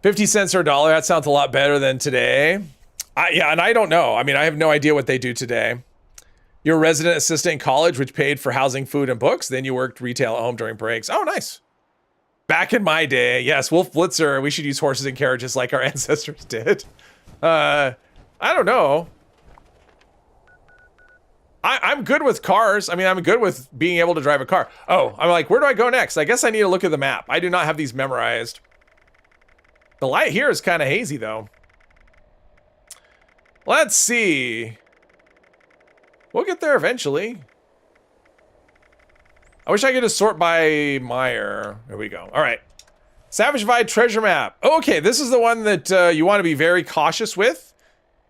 50 cents or $1. That sounds a lot better than today. Yeah, and I don't know. I mean, I have no idea what they do today. You're a resident assistant in college, which paid for housing, food, and books. Then you worked retail at home during breaks. Oh, nice. Back in my day, yes, Wolf Blitzer. We should use horses and carriages like our ancestors did. I don't know. I'm good with cars. I mean, I'm good with being able to drive a car. Oh, I'm like, where do I go next? I guess I need to look at the map. I do not have these memorized. The light here is kind of hazy, though. Let's see. We'll get there eventually. I wish I could just sort by Meyer. There we go. All right. Savage Vide treasure map. Okay, this is the one that you want to be very cautious with,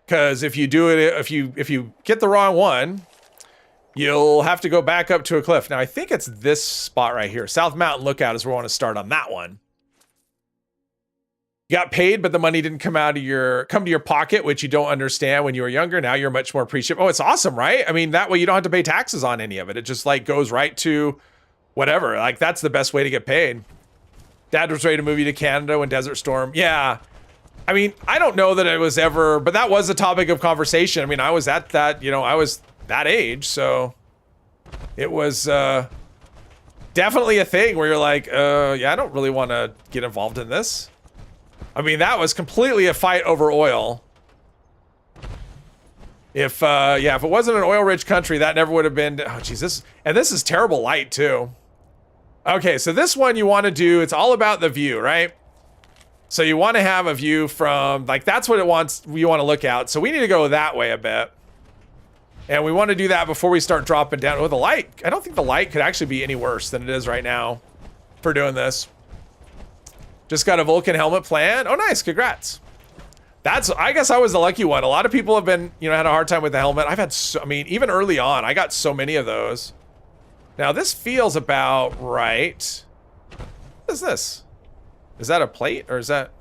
because if you do it, if you get the wrong one, you'll have to go back up to a cliff. Now I think it's this spot right here. South Mountain Lookout is where we want to start on that one. You got paid, but the money didn't come to your pocket, which you don't understand when you were younger. Now you're much more appreciative. Oh, it's awesome, right? I mean, that way you don't have to pay taxes on any of it. It just like goes right to whatever. Like that's the best way to get paid. Dad was ready to move you to Canada when Desert Storm. Yeah. I mean, I don't know that it was ever, but that was a topic of conversation. I mean, I was at that, I was that age, so it was definitely a thing where you're like, yeah, I don't really want to get involved in this. I mean, that was completely a fight over oil. If it wasn't an oil-rich country, that never would have been. Oh, Jesus! And this is terrible light too. Okay, so this one you want to do. It's all about the view, right? So you want to have a view from like that's what it wants. You want to look out. So we need to go that way a bit, and we want to do that before we start dropping down. Oh, the light! I don't think the light could actually be any worse than it is right now for doing this. Just got a Vulcan helmet plan. Oh, nice. Congrats. I guess I was the lucky one. A lot of people have been, had a hard time with the helmet. I've had even early on, I got so many of those. Now, this feels about right. What is this? Is that a plate or is that?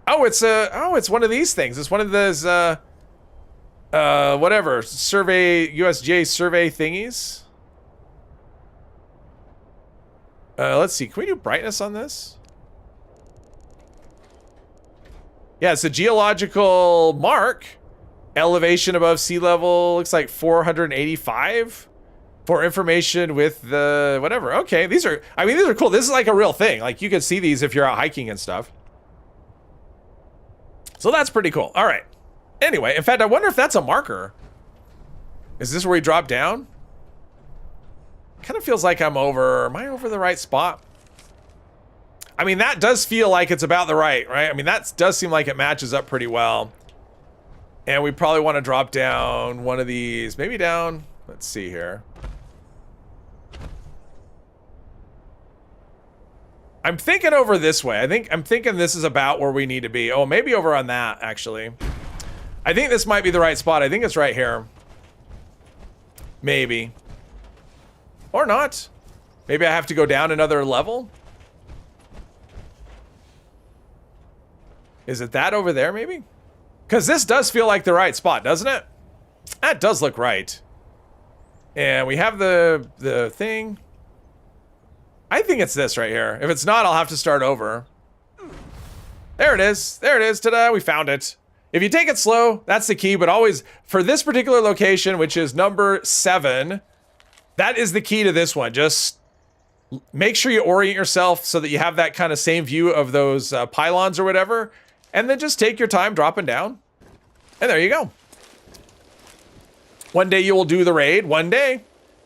Oh, it's one of these things. It's one of those, whatever, USGA survey thingies. Let's see. Can we do brightness on this? Yeah, it's a geological mark. Elevation above sea level looks like 485. For information with the whatever. Okay, these are cool. This is like a real thing. Like you can see these if you're out hiking and stuff. So that's pretty cool. All right. Anyway, in fact, I wonder if that's a marker. Is this where we drop down? Kind of feels like am I over the right spot? I mean, that does feel like it's about the right? I mean, that does seem like it matches up pretty well. And we probably want to drop down one of these, maybe down, let's see here. I'm thinking over this way. I'm thinking this is about where we need to be. Oh, maybe over on that, actually. I think this might be the right spot. I think it's right here. Maybe. Or not. Maybe I have to go down another level? Is it that over there, maybe? Because this does feel like the right spot, doesn't it? That does look right. And we have the thing. I think it's this right here. If it's not, I'll have to start over. There it is. There it is. Ta-da, we found it. If you take it slow, that's the key. But always, for this particular location, which is number 7... that is the key to this one. Just make sure you orient yourself so that you have that kind of same view of those pylons or whatever. And then just take your time dropping down. And there you go. One day you will do the raid. One day.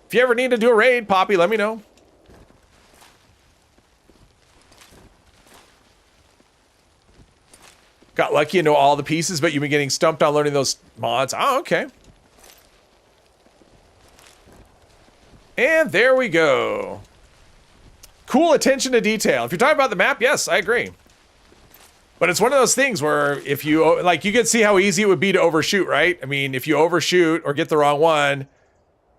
If you ever need to do a raid, Poppy, let me know. Got lucky and know all the pieces, but you've been getting stumped on learning those mods. Oh, okay. And there we go. Cool attention to detail. If you're talking about the map, yes, I agree. But it's one of those things where if you, like, you can see how easy it would be to overshoot, right? I mean, if you overshoot or get the wrong one,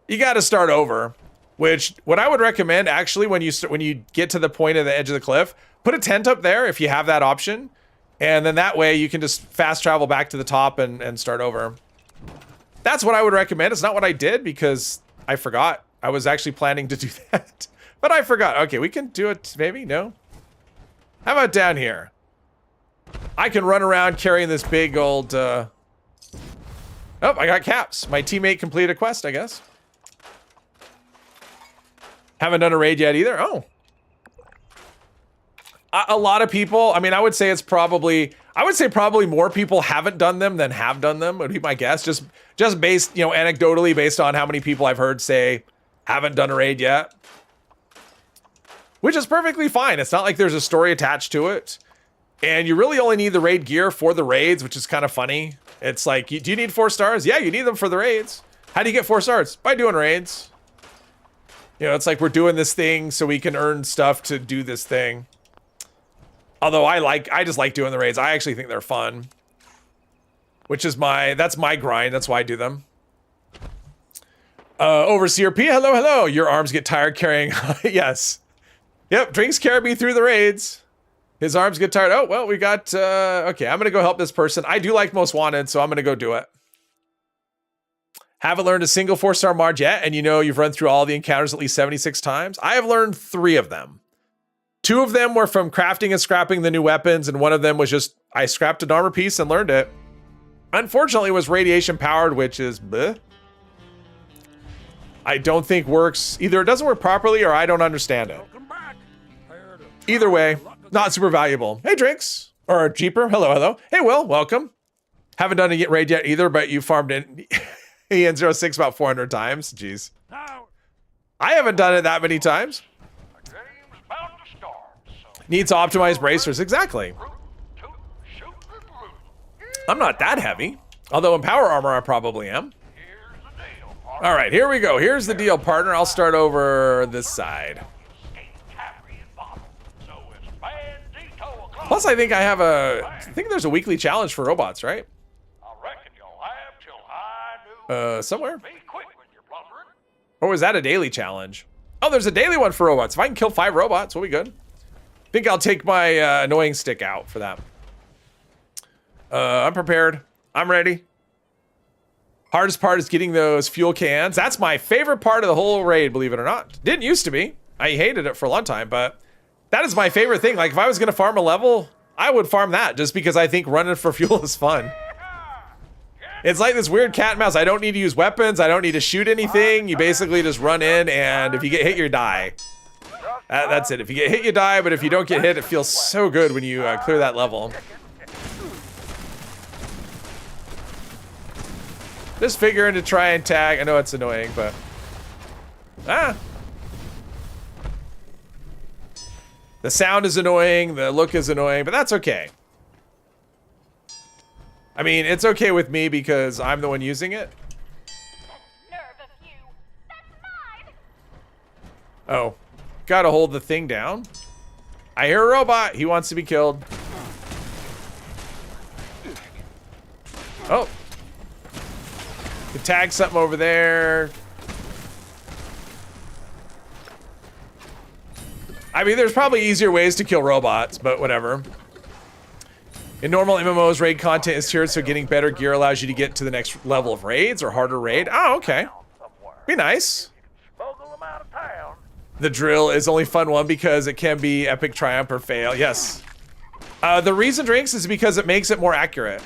you got to start over. Which, what I would recommend, actually, when you get to the point of the edge of the cliff, put a tent up there if you have that option. And then that way you can just fast travel back to the top and start over. That's what I would recommend. It's not what I did because I forgot. I was actually planning to do that, but I forgot. Okay, we can do it maybe, no? How about down here? I can run around carrying this big old, oh, I got caps. My teammate completed a quest, I guess. Haven't done a raid yet either. Oh. A lot of people, I mean, I would say probably more people haven't done them than have done them, would be my guess. Just based, you know, anecdotally based on how many people I've heard say haven't done a raid yet. Which is perfectly fine. It's not like there's a story attached to it. And you really only need the raid gear for the raids, which is kind of funny. It's like, do you need 4 stars? Yeah, you need them for the raids. How do you get 4 stars? By doing raids. You know, it's like we're doing this thing so we can earn stuff to do this thing. Although I just like doing the raids. I actually think they're fun. Which is that's my grind. That's why I do them. Overseer P, hello, hello. Your arms get tired carrying. Yes. Yep, Drinks carry me through the raids. His arms get tired. Oh, well, we got, okay, I'm going to go help this person. I do like Most Wanted, so I'm going to go do it. Haven't learned a single 4-star Marge yet, and you know you've run through all the encounters at least 76 times. I have learned 3 of them. 2 of them were from crafting and scrapping the new weapons, and one of them was just, I scrapped an armor piece and learned it. Unfortunately, it was radiation powered, which is bleh. I don't think works. Either it doesn't work properly or I don't understand it. Either way, not super valuable. Hey, Drinks. Or Jeeper. Hello, hello. Hey, Will. Welcome. Haven't done a raid yet either, but you farmed in EN06 about 400 times. Jeez. I haven't done it that many times. Needs optimized bracers. Exactly. I'm not that heavy. Although in power armor, I probably am. All right, here we go. Here's the deal, partner. I'll start over this side. Plus, I think there's a weekly challenge for robots, right? Somewhere. Or was that a daily challenge? Oh, there's a daily one for robots. If I can kill 5 robots, we'll be good. I think I'll take my annoying stick out for that. I'm prepared. I'm ready. Hardest part is getting those fuel cans. That's my favorite part of the whole raid, believe it or not. Didn't used to be. I hated it for a long time, but that is my favorite thing. Like, if I was going to farm a level, I would farm that just because I think running for fuel is fun. It's like this weird cat and mouse. I don't need to use weapons. I don't need to shoot anything. You basically just run in, and if you get hit, you die. That's it. If you get hit, you die, but if you don't get hit, it feels so good when you clear that level. Just figuring to try and tag. I know it's annoying, but... Ah! The sound is annoying, the look is annoying, but that's okay. I mean, it's okay with me because I'm the one using it. Oh. Gotta hold the thing down. I hear a robot. He wants to be killed. Oh. Could tag something over there. I mean, there's probably easier ways to kill robots, but whatever. In normal MMOs, raid content is tiered, so getting better gear allows you to get to the next level of raids or harder raid. Oh, okay. Be nice. The drill is only fun one because it can be epic triumph or fail. Yes. The reason, Drinks, is because it makes it more accurate.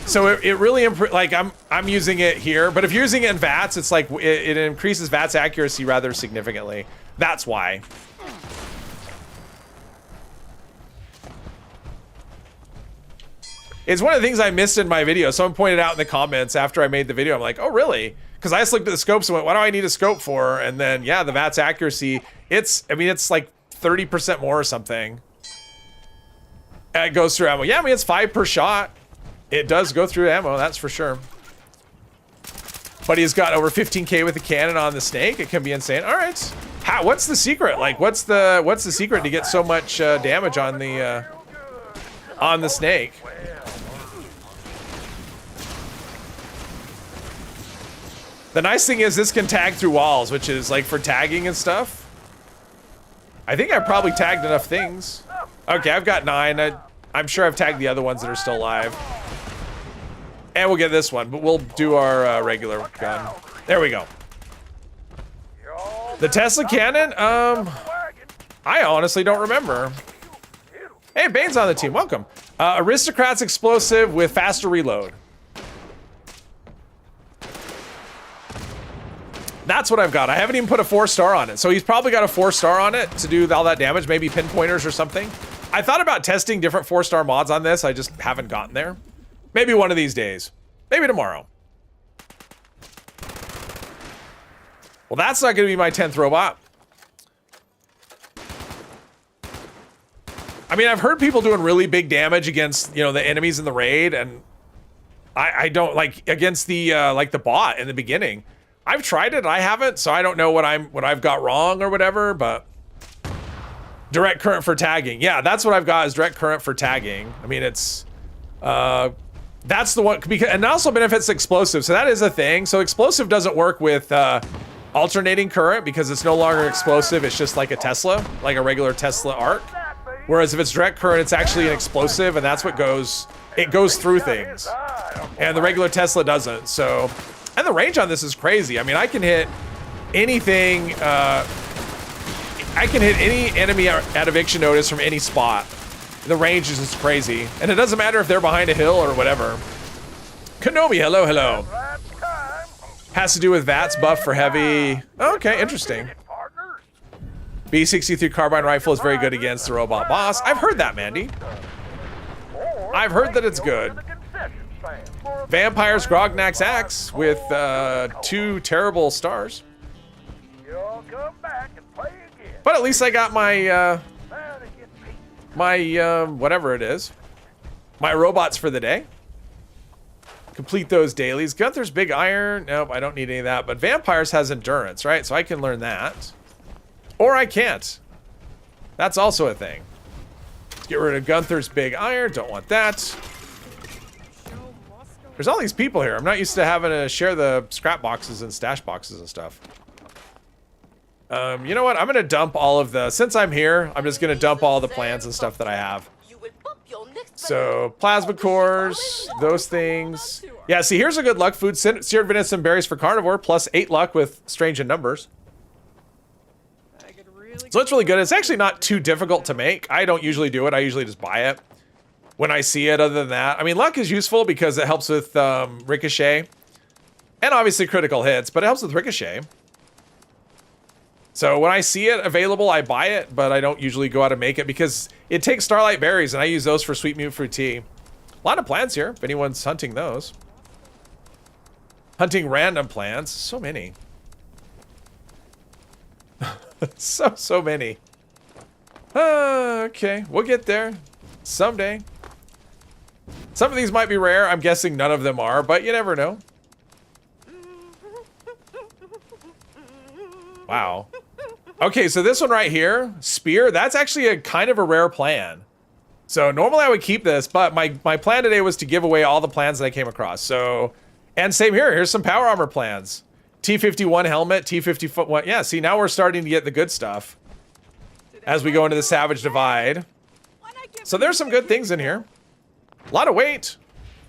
So it really like I'm using it here, but if you're using it in VATS, it's like it increases VATS accuracy rather significantly. That's why. It's one of the things I missed in my video. Someone pointed out in the comments after I made the video. I'm like, oh really? Because I just looked at the scopes and went, what do I need a scope for? And then yeah, the VATS accuracy. I mean, it's like 30% more or something. And it goes through ammo. Yeah, I mean it's 5 per shot. It does go through ammo, that's for sure. But he's got over 15k with the cannon on the snake. It can be insane. All right, what's the secret? Like, what's the secret to get so much damage on the snake? The nice thing is this can tag through walls, which is like for tagging and stuff. I think I've probably tagged enough things. Okay, I've got 9. I'm sure I've tagged the other ones that are still alive. And we'll get this one, but we'll do our regular gun. There we go. The Tesla cannon? I honestly don't remember. Hey, Bane's on the team. Welcome. Aristocrat's explosive with faster reload. That's what I've got. I haven't even put a 4-star on it. So he's probably got a 4-star on it to do all that damage, maybe pinpointers or something. I thought about testing different 4-star mods on this. I just haven't gotten there. Maybe one of these days. Maybe tomorrow. Well, that's not going to be my 10th robot. I mean, I've heard people doing really big damage against, you know, the enemies in the raid, and I don't like against the like the bot in the beginning. I've tried it, I haven't, so I don't know what I've got wrong or whatever, but direct current for tagging. Yeah, that's what I've got is direct current for tagging. I mean, it's that's the one, because and it also benefits explosive, so that is a thing. So explosive doesn't work with alternating current because it's no longer explosive, it's just like a Tesla, like a regular Tesla arc. Whereas if it's direct current, it's actually an explosive, and that's what goes through things. And the regular Tesla doesn't, so. And the range on this is crazy. I mean, I can hit anything, I can hit any enemy at eviction notice from any spot. The range is just crazy. And it doesn't matter if they're behind a hill or whatever. Kenobi, hello, hello. Has to do with VATS buff for heavy. Okay, interesting. B63 carbine rifle is very good against the robot boss. I've heard that, Mandy. I've heard that it's good. Vampire's Grognak's axe with 2 terrible stars. But at least I got my whatever it is. My robots for the day. Complete those dailies. Gunther's big iron. Nope, I don't need any of that. But Vampires has endurance, right? So I can learn that. Or I can't. That's also a thing. Let's get rid of Gunther's big iron. Don't want that. There's all these people here. I'm not used to having to share the scrap boxes and stash boxes and stuff. You know what? I'm gonna dump all of the, since I'm here, I'm just gonna dump all the plans and stuff that I have. So, plasma cores, those things. Yeah, see, here's a good luck food. Seared venison berries for carnivore, plus 8 luck with strange in numbers. So it's really good. It's actually not too difficult to make. I don't usually do it. I usually just buy it when I see it. Other than that, I mean, luck is useful because it helps with ricochet and obviously critical hits, but it helps with ricochet. So when I see it available, I buy it, but I don't usually go out and make it because it takes starlight berries and I use those for sweet mutant fruit tea. A lot of plants here, if anyone's hunting those. Hunting random plants, so many. so many. Okay, we'll get there someday. Some of these might be rare. I'm guessing none of them are, but you never know. Wow. Okay, so this one right here, spear, that's actually a kind of a rare plan. So normally I would keep this, but my plan today was to give away all the plans that I came across. So, and same here, here's some power armor plans. T51 helmet, T51, yeah, see, now we're starting to get the good stuff as we go into the Savage Divide. So there's some good things in here. A lot of weight.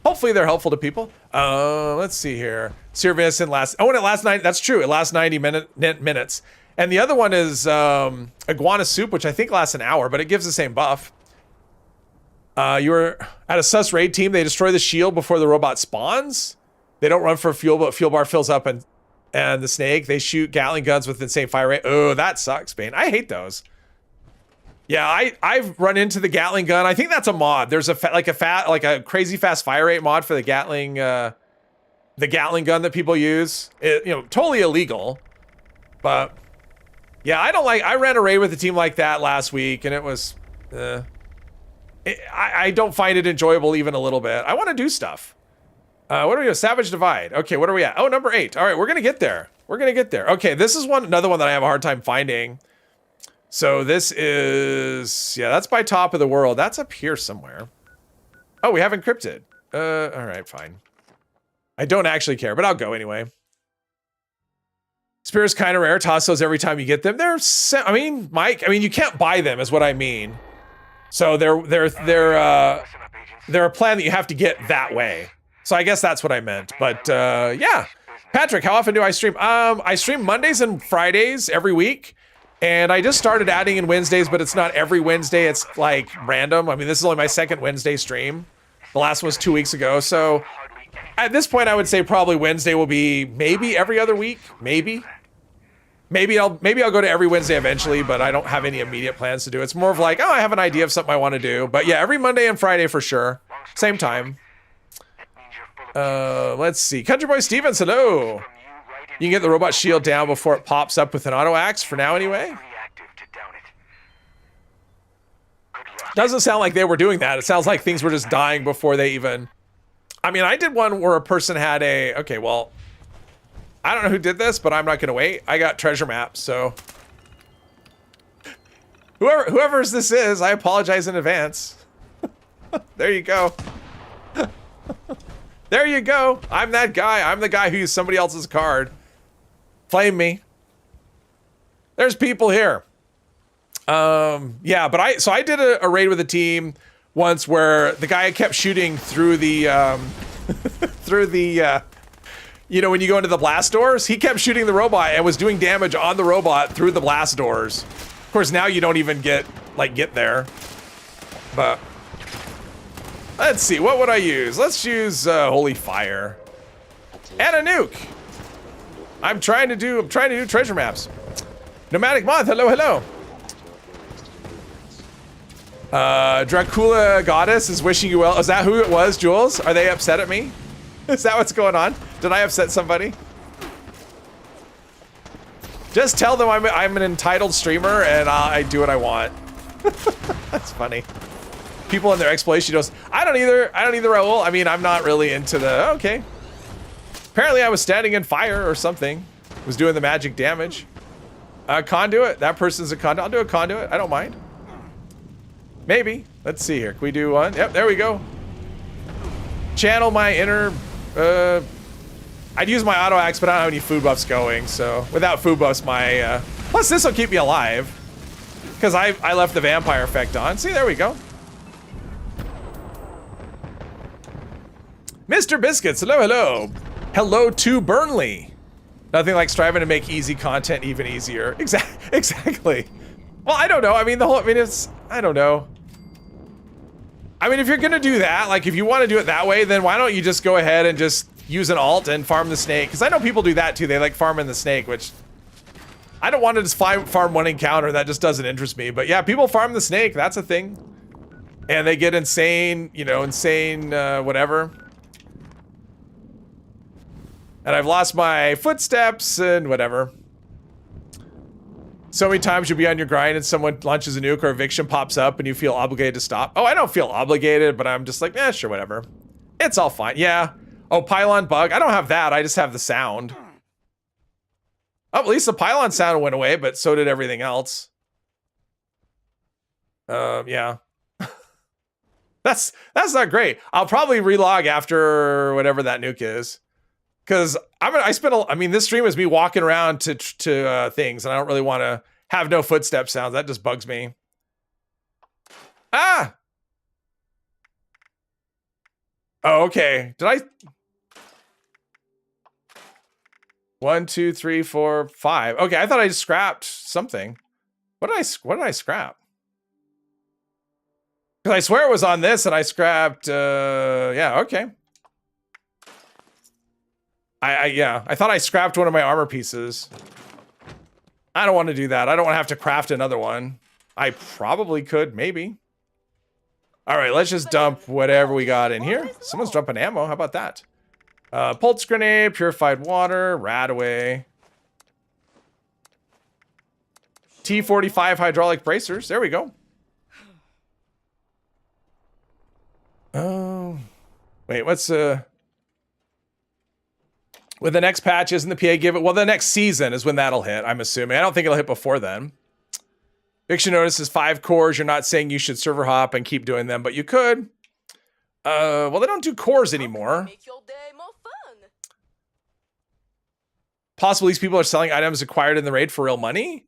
Hopefully they're helpful to people. Let's see here. Seared venison lasts, oh, and it lasts 90, that's true, it lasts 90 minutes. And the other one is iguana soup, which I think lasts an hour, but it gives the same buff. You were at a sus raid team, they destroy the shield before the robot spawns. They don't run for fuel, but fuel bar fills up and the snake, they shoot Gatling guns with insane fire rate. Oh, that sucks, Bane. I hate those. Yeah, I've run into the Gatling gun. I think that's a mod. There's a crazy fast fire rate mod for the Gatling gun that people use. It, you know, totally illegal. But yeah, I ran a raid with a team like that last week, and it was I don't find it enjoyable even a little bit. I want to do stuff. What are we doing? Savage Divide. Okay, what are we at? Oh, number 8. All right, we're gonna get there. We're gonna get there. Okay, this is another one that I have a hard time finding. So this is, yeah, that's by top of the world. That's up here somewhere. Oh, we have encrypted. All right, fine. I don't actually care, but I'll go anyway. Spear's kind of rare. Toss those every time you get them. They're, I mean, Mike, I mean, you can't buy them is what I mean. So they're a plan that you have to get that way. So I guess that's what I meant. But yeah, Patrick, how often do I stream? I stream Mondays and Fridays every week. And I just started adding in Wednesdays, but it's not every Wednesday. It's like random. I mean, this is only my second Wednesday stream. The last one was 2 weeks ago. So at this point, I would say probably Wednesday will be maybe every other week. Maybe. Maybe I'll go to every Wednesday eventually, but I don't have any immediate plans to do it. It's more of like, oh, I have an idea of something I want to do. But yeah, every Monday and Friday for sure. Same time. Let's see. Country Boy Stevens, hello. You can get the robot shield down before it pops up with an auto axe for now anyway. Doesn't sound like they were doing that. It sounds like things were just dying before they even... I mean, I did one where a person had a... Okay, well... I don't know who did this, but I'm not going to wait. I got treasure maps, so... Whoever's this is, I apologize in advance. There you go. There you go. I'm that guy. I'm the guy who used somebody else's card. Flame me. There's people here. Yeah, but I did a raid with a team once where the guy kept shooting through the you know, when you go into the blast doors, he kept shooting the robot and was doing damage on the robot through the blast doors. Of course, now you don't even get there. But let's see, what would I use? Let's use Holy Fire and a nuke. I'm trying to do treasure maps. Nomadic Moth, hello. Dracula Goddess is wishing you well. Is that who it was, Jules? Are they upset at me? Is that what's going on? Did I upset somebody? Just tell them I'm an entitled streamer and I do what I want. That's funny. People in their exploration goes, I don't either, Raul. I mean, I'm not really into the, okay. Apparently I was standing in fire or something. Was doing the magic damage. Conduit, that person's a conduit. I'll do a conduit, I don't mind. Maybe, let's see here. Can we do one? Yep, there we go. Channel my inner, I'd use my auto axe, but I don't have any food buffs going, so without food buffs, plus this will keep me alive, because I left the vampire effect on. See, there we go. Mr. Biscuits, hello. Hello to Burnley. Nothing like striving to make easy content even easier. Exactly. Well, I don't know. I mean, I don't know. I mean, if you're gonna do that, like if you want to do it that way, then why don't you just go ahead and just use an alt and farm the snake? Because I know people do that too. They like farming the snake, which I don't want to just farm one encounter. That just doesn't interest me. But yeah, people farm the snake. That's a thing. And they get insane, you know, whatever. And I've lost my footsteps and whatever. So many times you'll be on your grind and someone launches a nuke or eviction pops up and you feel obligated to stop. Oh, I don't feel obligated, but I'm just like, eh, sure, whatever. It's all fine. Yeah. Oh, pylon bug. I don't have that. I just have the sound. Oh, at least the pylon sound went away, but so did everything else. Yeah. That's not great. I'll probably relog after whatever that nuke is. Because I mean, this stream is me walking around to things, and I don't really want to have no footstep sounds. That just bugs me. Ah! Oh, okay. Did I... 1, 2, 3, 4, 5. Okay, I thought I just scrapped something. What did I scrap? Because I swear it was on this, and I scrapped... yeah, okay. Yeah, I thought I scrapped one of my armor pieces. I don't want to do that. I don't want to have to craft another one. I probably could, maybe. All right, let's just dump whatever we got in here. Someone's dumping ammo. How about that? Pulse grenade, purified water, Radaway. T45 hydraulic bracers. There we go. Oh, wait, what's with the next patch, isn't the PA give it? Well, the next season is when that'll hit, I'm assuming. I don't think it'll hit before then. Fiction notice is 5 cores. You're not saying you should server hop and keep doing them, but you could. Well, they don't do cores anymore. Make your day more fun. Possibly these people are selling items acquired in the raid for real money.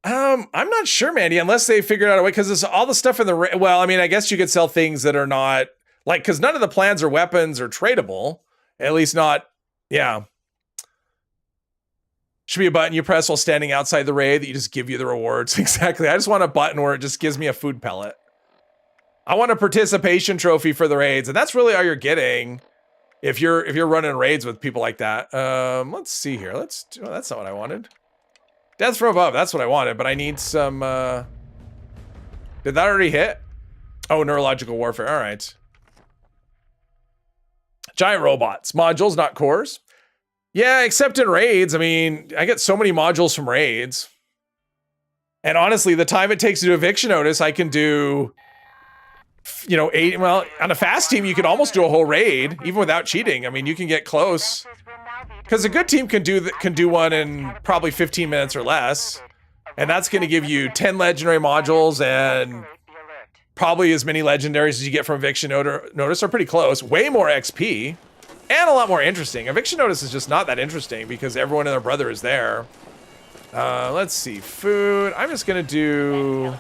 I'm not sure, Mandy, unless they figured out a way, because it's all the stuff in the raid. Well, I mean, I guess you could sell things that are not, like, because none of the plans or weapons are tradable. At least not, yeah. Should be a button you press while standing outside the raid that you just give you the rewards. Exactly. I just want a button where it just gives me a food pellet. I want a participation trophy for the raids, and that's really all you're getting if you're running raids with people like that. Let's see here. That's not what I wanted. Death from above, that's what I wanted, but I need some, did that already hit? Oh, neurological warfare, all right. Giant robots, modules, not cores. Yeah, except in raids. I mean, I get so many modules from raids. And honestly, the time it takes to do eviction notice, I can do, you know, 8, well, on a fast team, you can almost do a whole raid, even without cheating. I mean, you can get close. Because a good team can do one in probably 15 minutes or less. And that's going to give you 10 legendary modules and probably as many legendaries as you get from eviction notice are pretty close. Way more XP and a lot more interesting. Eviction notice is just not that interesting because everyone and their brother is there. Let's see, food. I'm just going to do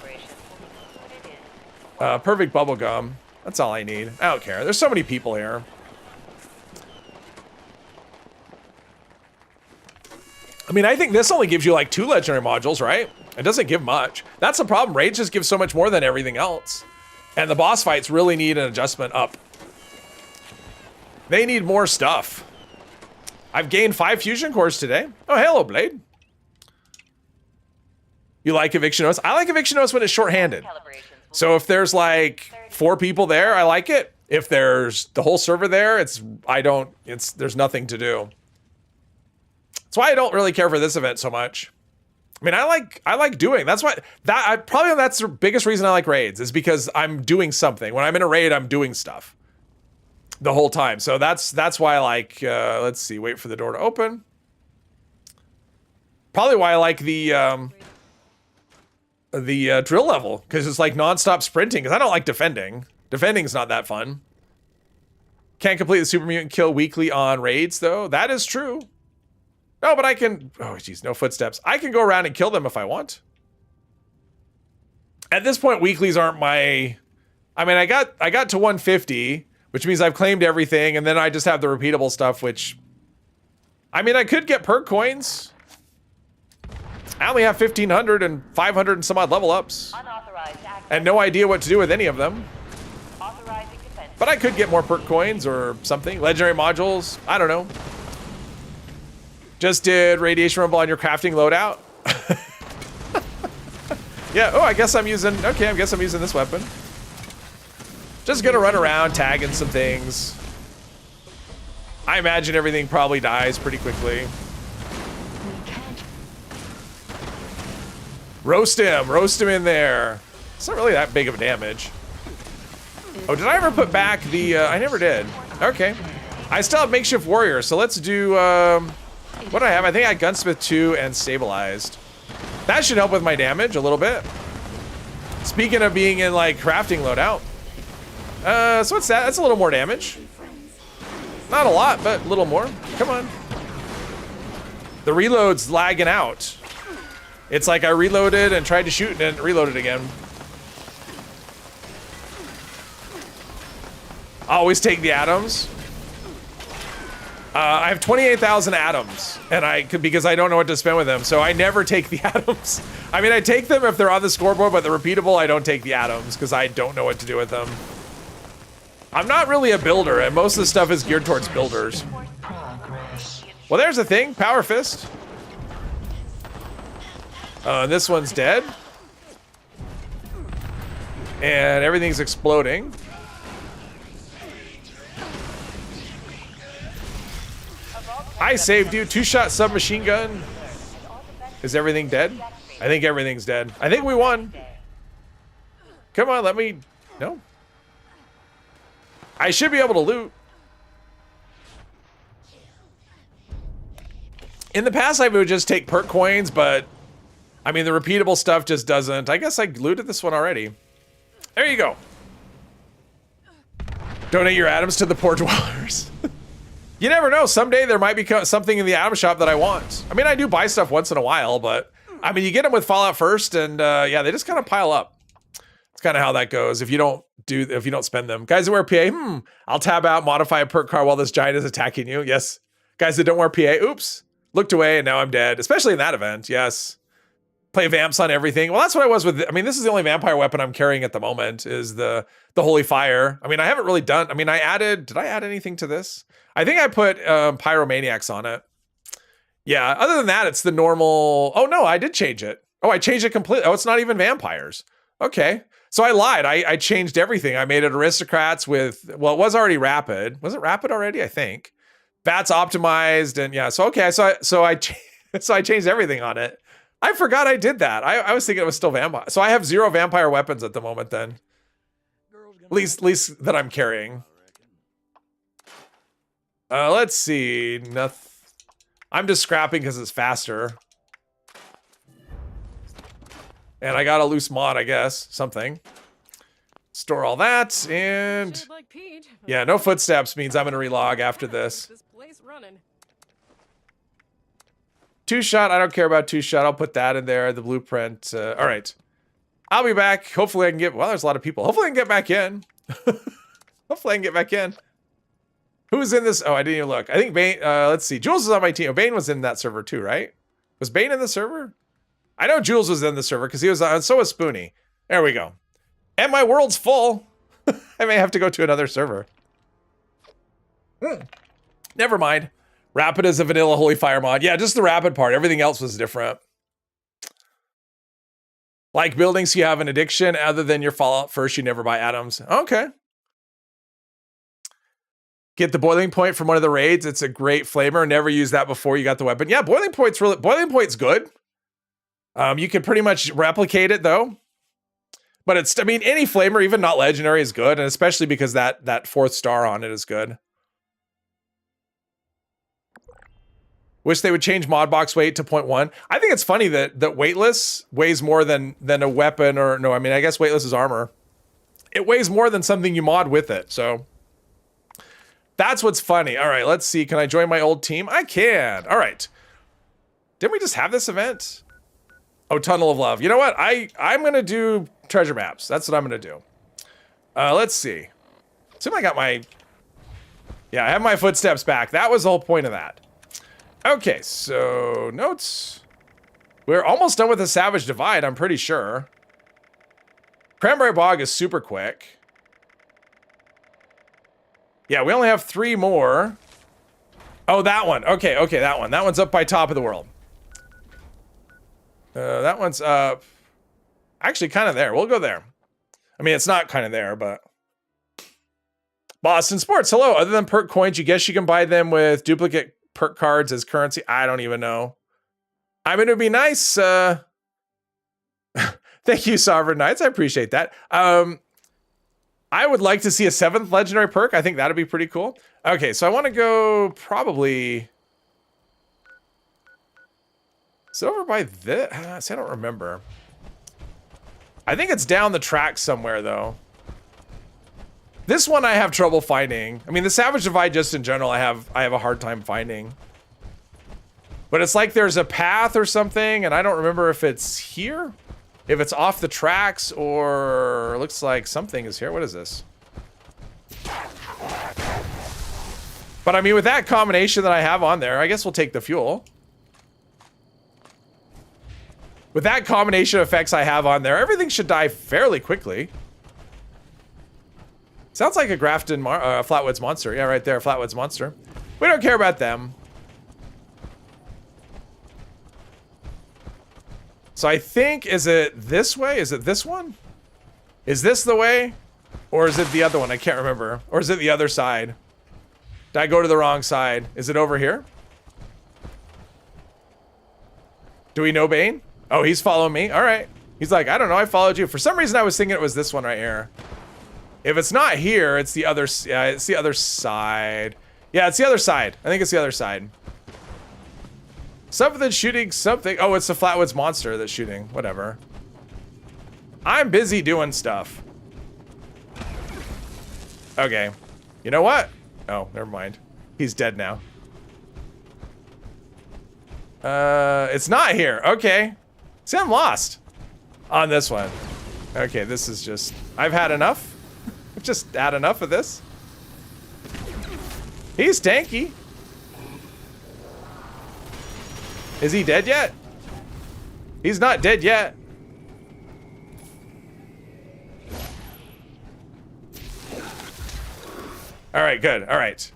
perfect bubblegum. That's all I need. I don't care. There's so many people here. I mean, I think this only gives you like 2 legendary modules, right? It doesn't give much. That's the problem. Raids just gives so much more than everything else. And the boss fights really need an adjustment up. They need more stuff. I've gained 5 fusion cores today. Oh, hello, Blade. You like eviction notice? I like eviction notice when it's shorthanded. So if there's like 4 people there, I like it. If there's the whole server there, there's nothing to do. That's why I don't really care for this event so much. I mean, I like doing. That's why that's the biggest reason I like raids is because I'm doing something. When I'm in a raid, I'm doing stuff the whole time. So that's why I like. Let's see. Wait for the door to open. Probably why I like the drill level because it's like nonstop sprinting. Because I don't like defending. Defending's not that fun. Can't complete the super mutant kill weekly on raids though. That is true. No, but I can, oh geez, no footsteps. I can go around and kill them if I want. At this point, weeklies aren't my, I mean, I got to 150, which means I've claimed everything, and then I just have the repeatable stuff, which, I mean, I could get perk coins. I only have 1,500 and 500 and some odd level ups. And no idea what to do with any of them. But I could get more perk coins or something. Legendary modules, I don't know. Just did radiation rumble on your crafting loadout. Yeah, oh, I guess I'm using this weapon. Just gonna run around tagging some things. I imagine everything probably dies pretty quickly. Roast him in there. It's not really that big of a damage. Oh, did I ever put back the, I never did. Okay. I still have makeshift warrior, so let's do, what do I have? I think I got Gunsmith 2 and Stabilized. That should help with my damage a little bit. Speaking of being in like crafting loadout. So what's that? That's a little more damage. Not a lot, but a little more. Come on. The reload's lagging out. It's like I reloaded and tried to shoot and then reloaded again. I always take the atoms. I have 28,000 atoms, and because I don't know what to spend with them, so I never take the atoms. I mean, I take them if they're on the scoreboard, but the repeatable, I don't take the atoms because I don't know what to do with them. I'm not really a builder, and most of the stuff is geared towards builders. Well, there's a thing, Power Fist. This one's dead. And everything's exploding. I saved you. 2-shot submachine gun. Is everything dead? I think everything's dead. I think we won. Come on, let me... No. I should be able to loot. In the past, I would just take perk coins, but... I mean, the repeatable stuff just doesn't. I guess I looted this one already. There you go. Donate your atoms to the poor dwellers. You never know. Someday there might be something in the atom shop that I want. I mean, I do buy stuff once in a while, but I mean, you get them with Fallout first, and yeah, they just kind of pile up. It's kind of how that goes. If you don't spend them, guys that wear PA, I'll tab out, modify a perk card while this giant is attacking you. Yes, guys that don't wear PA, oops, looked away and now I'm dead. Especially in that event. Yes, play vamps on everything. Well, that's what I was with. I mean, this is the only vampire weapon I'm carrying at the moment is the holy fire. I mean, I haven't really done. I mean, did I add anything to this? I think I put pyromaniacs on it. Yeah, other than that, it's the normal. Oh, no, I did change it. Oh, I changed it completely. Oh, it's not even vampires. Okay. So I lied. I changed everything. I made it aristocrats with, well, it was already rapid. Was it rapid already? I think. Bats optimized and yeah. So, okay. So I changed everything on it. I forgot I did that. I was thinking it was still vampire. So I have 0 vampire weapons at the moment then. At least that I'm carrying. Let's see. Nothing. I'm just scrapping because it's faster. And I got a loose mod, I guess. Something. Store all that, and... yeah, no footsteps means I'm going to relog after this. 2-shot, I don't care about 2-shot. I'll put that in there, the blueprint. All right. I'll be back. Hopefully I can get... well, there's a lot of people. Hopefully I can get back in. Hopefully I can get back in. Who's in this? Oh, I didn't even look. I think Bane... let's see. Jules is on my team. Oh, Bane was in that server too, right? Was Bane in the server? I know Jules was in the server because he was on, so was Spoonie. There we go. And my world's full. I may have to go to another server. Never mind. Rapid is a vanilla Holy Fire mod. Yeah, just the rapid part. Everything else was different. Like buildings, you have an addiction. Other than your Fallout first, you never buy atoms. Okay. Get the boiling point from one of the raids. It's a great flamer. Never use that before you got the weapon. Yeah, boiling point's good. You can pretty much replicate it though. But it's, I mean, any flamer, even not legendary, is good, and especially because that 4th star on it is good. Wish they would change mod box weight to 0.1. I think it's funny that weightless weighs more than a weapon, or no, I mean, I guess weightless is armor. It weighs more than something you mod with it, so that's what's funny. All right, let's see. Can I join my old team? I can. All right. Didn't we just have this event? Oh, Tunnel of Love. You know what? I'm going to do treasure maps. That's what I'm going to do. Let's see. Assume I got my... yeah, I have my footsteps back. That was the whole point of that. Okay, so notes. We're almost done with the Savage Divide, I'm pretty sure. Cranberry Bog is super quick. Yeah, we only have 3 more. Oh, that one. Okay, that one. That one's up by top of the world. That one's up. Actually, kind of there. We'll go there. I mean, it's not kind of there, but. Boston Sports, hello. Other than perk coins, you guess you can buy them with duplicate perk cards as currency? I don't even know. I mean, it would be nice. Thank you, Sovereign Knights. I appreciate that. I would like to see a 7th legendary perk. I think that'd be pretty cool. Okay, so I want to go probably... is it over by this? I don't remember. I think it's down the track somewhere, though. This one I have trouble finding. I mean, the Savage Divide, just in general, I have a hard time finding. But it's like there's a path or something, and I don't remember if it's here, if it's off the tracks, or it looks like something is here. What is this? But I mean, with that combination that I have on there, I guess we'll take the fuel. With that combination of effects I have on there, everything should die fairly quickly. Sounds like a Grafton Flatwoods monster. Yeah, right there, Flatwoods monster. We don't care about them. So I think, is it this way? Is it this one? Is this the way? Or is it the other one? I can't remember. Or is it the other side? Did I go to the wrong side? Is it over here? Do we know Bane? Oh, he's following me. All right. He's like, I don't know. I followed you. For some reason, I was thinking it was this one right here. If it's not here, it's the other. Yeah, it's the other side. Yeah, it's the other side. I think it's the other side. Something shooting something. Oh, it's the Flatwoods monster that's shooting. Whatever. I'm busy doing stuff. Okay. You know what? Oh, never mind. He's dead now. It's not here. Okay. See, I'm lost on this one. Okay, this is just... I've had enough. I've just had enough of this. He's tanky. Is he dead yet? He's not dead yet. All right, good. All right.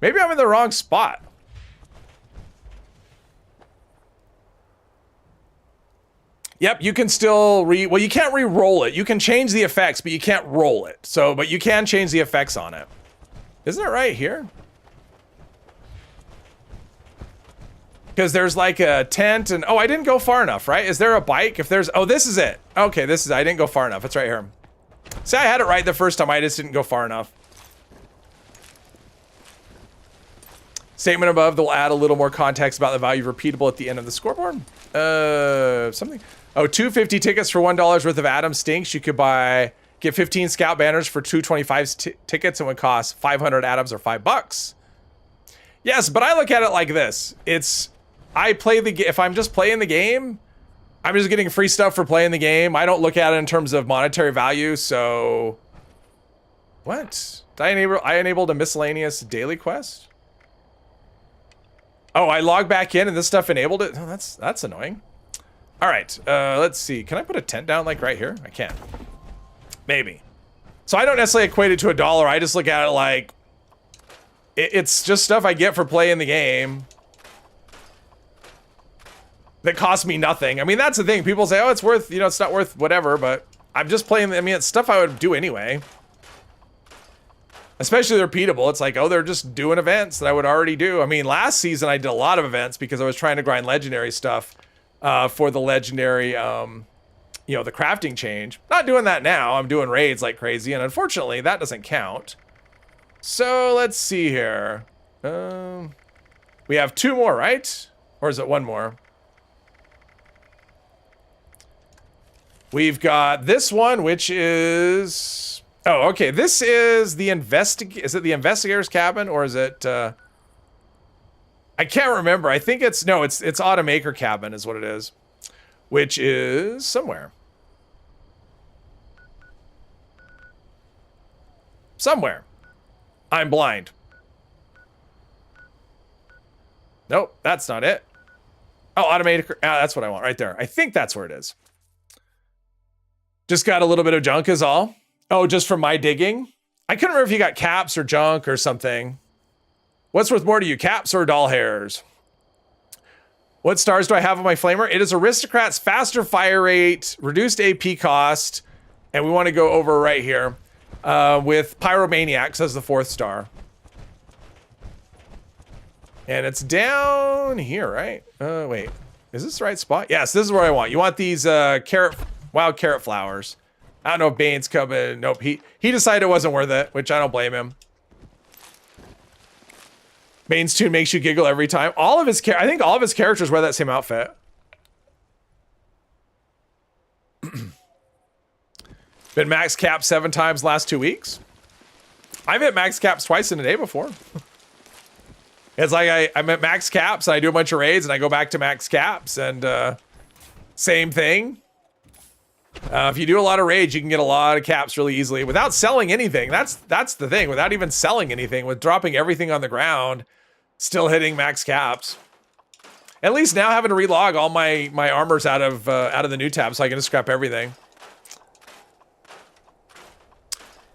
Maybe I'm in the wrong spot. Yep, you can still well, you can't re-roll it. You can change the effects, but you can't roll it. So, but you can change the effects on it. Isn't it right here? Because there's like a tent and, oh, I didn't go far enough, right? Is there a bike? If there's, oh, this is it. Okay, this is, I didn't go far enough. It's right here. See, I had it right the first time. I just didn't go far enough. Statement above, they'll add a little more context about the value of repeatable at the end of the scoreboard. Something. Oh, 250 tickets for $1 worth of Adam stinks. You could get 15 scout banners for 225 tickets and would cost 500 atoms or $5. Yes, but I look at it like this. I play the game. If I'm just playing the game, I'm just getting free stuff for playing the game. I don't look at it in terms of monetary value. So, what? Did I enabled a miscellaneous daily quest? Oh, I logged back in and this stuff enabled it. Oh, that's annoying. All right, let's see. Can I put a tent down like right here? I can. Maybe. So I don't necessarily equate it to $1. I just look at it like it's just stuff I get for playing the game that costs me nothing. I mean, that's the thing. People say, oh, it's worth, you know, it's not worth whatever, but I'm just playing. I mean, it's stuff I would do anyway. Especially the repeatable. It's like, oh, they're just doing events that I would already do. I mean, last season I did a lot of events because I was trying to grind legendary stuff for the legendary, you know, the crafting change. Not doing that now. I'm doing raids like crazy, and unfortunately, that doesn't count. So let's see here. We have 2 more, right? Or is it 1 more? We've got this one, which is... Oh, okay. This is the is it the investigator's cabin or is it I can't remember. I think it's Automaker cabin is what it is, which is somewhere. Somewhere. I'm blind. Nope, that's not it. Oh, Automaker. That's what I want right there. I think that's where it is. Just got a little bit of junk is all. Oh, just from my digging? I couldn't remember if you got caps or junk or something. What's worth more to you, caps or doll hairs? What stars do I have on my flamer? It is Aristocrat's faster fire rate, reduced AP cost, and we want to go over right here with Pyromaniacs as the 4th star. And it's down here, right? Wait, is this the right spot? Yes, this is where I want. You want these wild carrot flowers. I don't know if Bane's coming. Nope, he decided it wasn't worth it, which I don't blame him. Bane's tune makes you giggle every time. I think all of his characters wear that same outfit. Been max capped 7 times last 2 weeks. I've hit max caps twice in a day before. It's like I'm at max caps and I do a bunch of raids and I go back to max caps and same thing. If you do a lot of raids, you can get a lot of caps really easily without selling anything. That's the thing. Without even selling anything, with dropping everything on the ground, still hitting max caps. At least now having to relog all my armors out of the new tab, so I can just scrap everything.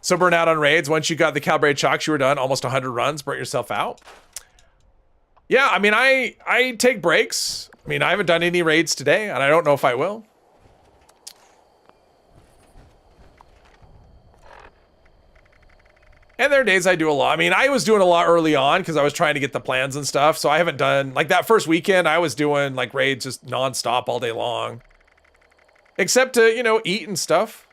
So burn out on raids. Once you got the calibrated chocks, you were done. Almost 100 runs, burnt yourself out. Yeah, I mean, I take breaks. I mean, I haven't done any raids today, and I don't know if I will. And there are days I do a lot. I mean, I was doing a lot early on because I was trying to get the plans and stuff. So I haven't done, like that first weekend, I was doing like raids just nonstop all day long. Except to, you know, eat and stuff.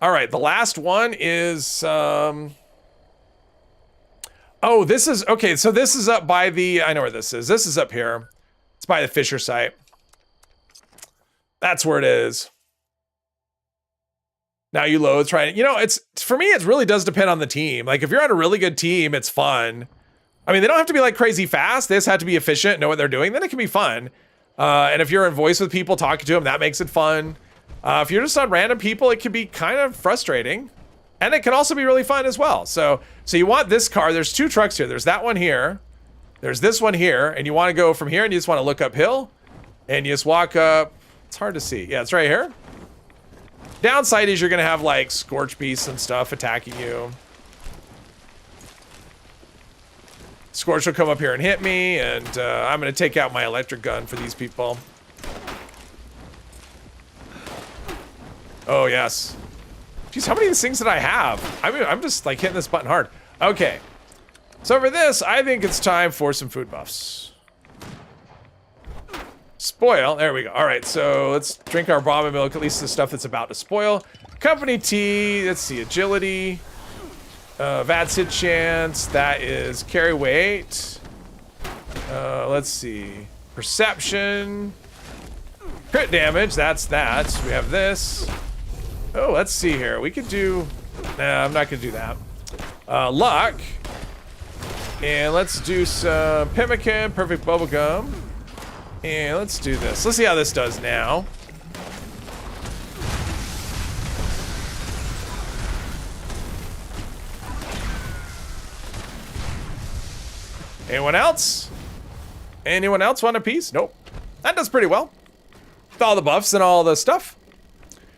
All right, the last one is, oh, this is, okay, so this is up by the, I know where this is. This is up here. It's by the Fisher site. That's where it is. Now you load, trying, you know, it's, for me, it really does depend on the team. Like if you're on a really good team, it's fun. I mean, they don't have to be like crazy fast. They just have to be efficient, know what they're doing. Then it can be fun. And if you're in voice with people, talking to them, that makes it fun. If you're just on random people, it can be kind of frustrating. And it can also be really fun as well. So you want this car. There's 2 trucks here. There's that one here. There's this one here. And you want to go from here and you just want to look uphill. And you just walk up. It's hard to see. Yeah, it's right here. Downside is you're going to have like scorch beasts and stuff attacking you. Scorch will come up here and hit me. And I'm going to take out my electric gun for these people. Oh, yes. Jeez, how many of these things did I have? I mean, I'm just like hitting this button hard. Okay. So for this, I think it's time for some food buffs. Spoil. There we go. All right, so let's drink our Brahma milk, at least the stuff that's about to spoil. Company tea. Let's see. Agility. Vadsid chance. That is carry weight. Let's see. Perception. Crit damage. That's that. We have this. Oh, let's see here. We could do... Nah, I'm not going to do that. Luck. And let's do some pemmican, perfect bubblegum. And let's do this. Let's see how this does now. Anyone else? Anyone else want a piece? Nope. That does pretty well. With all the buffs and all the stuff.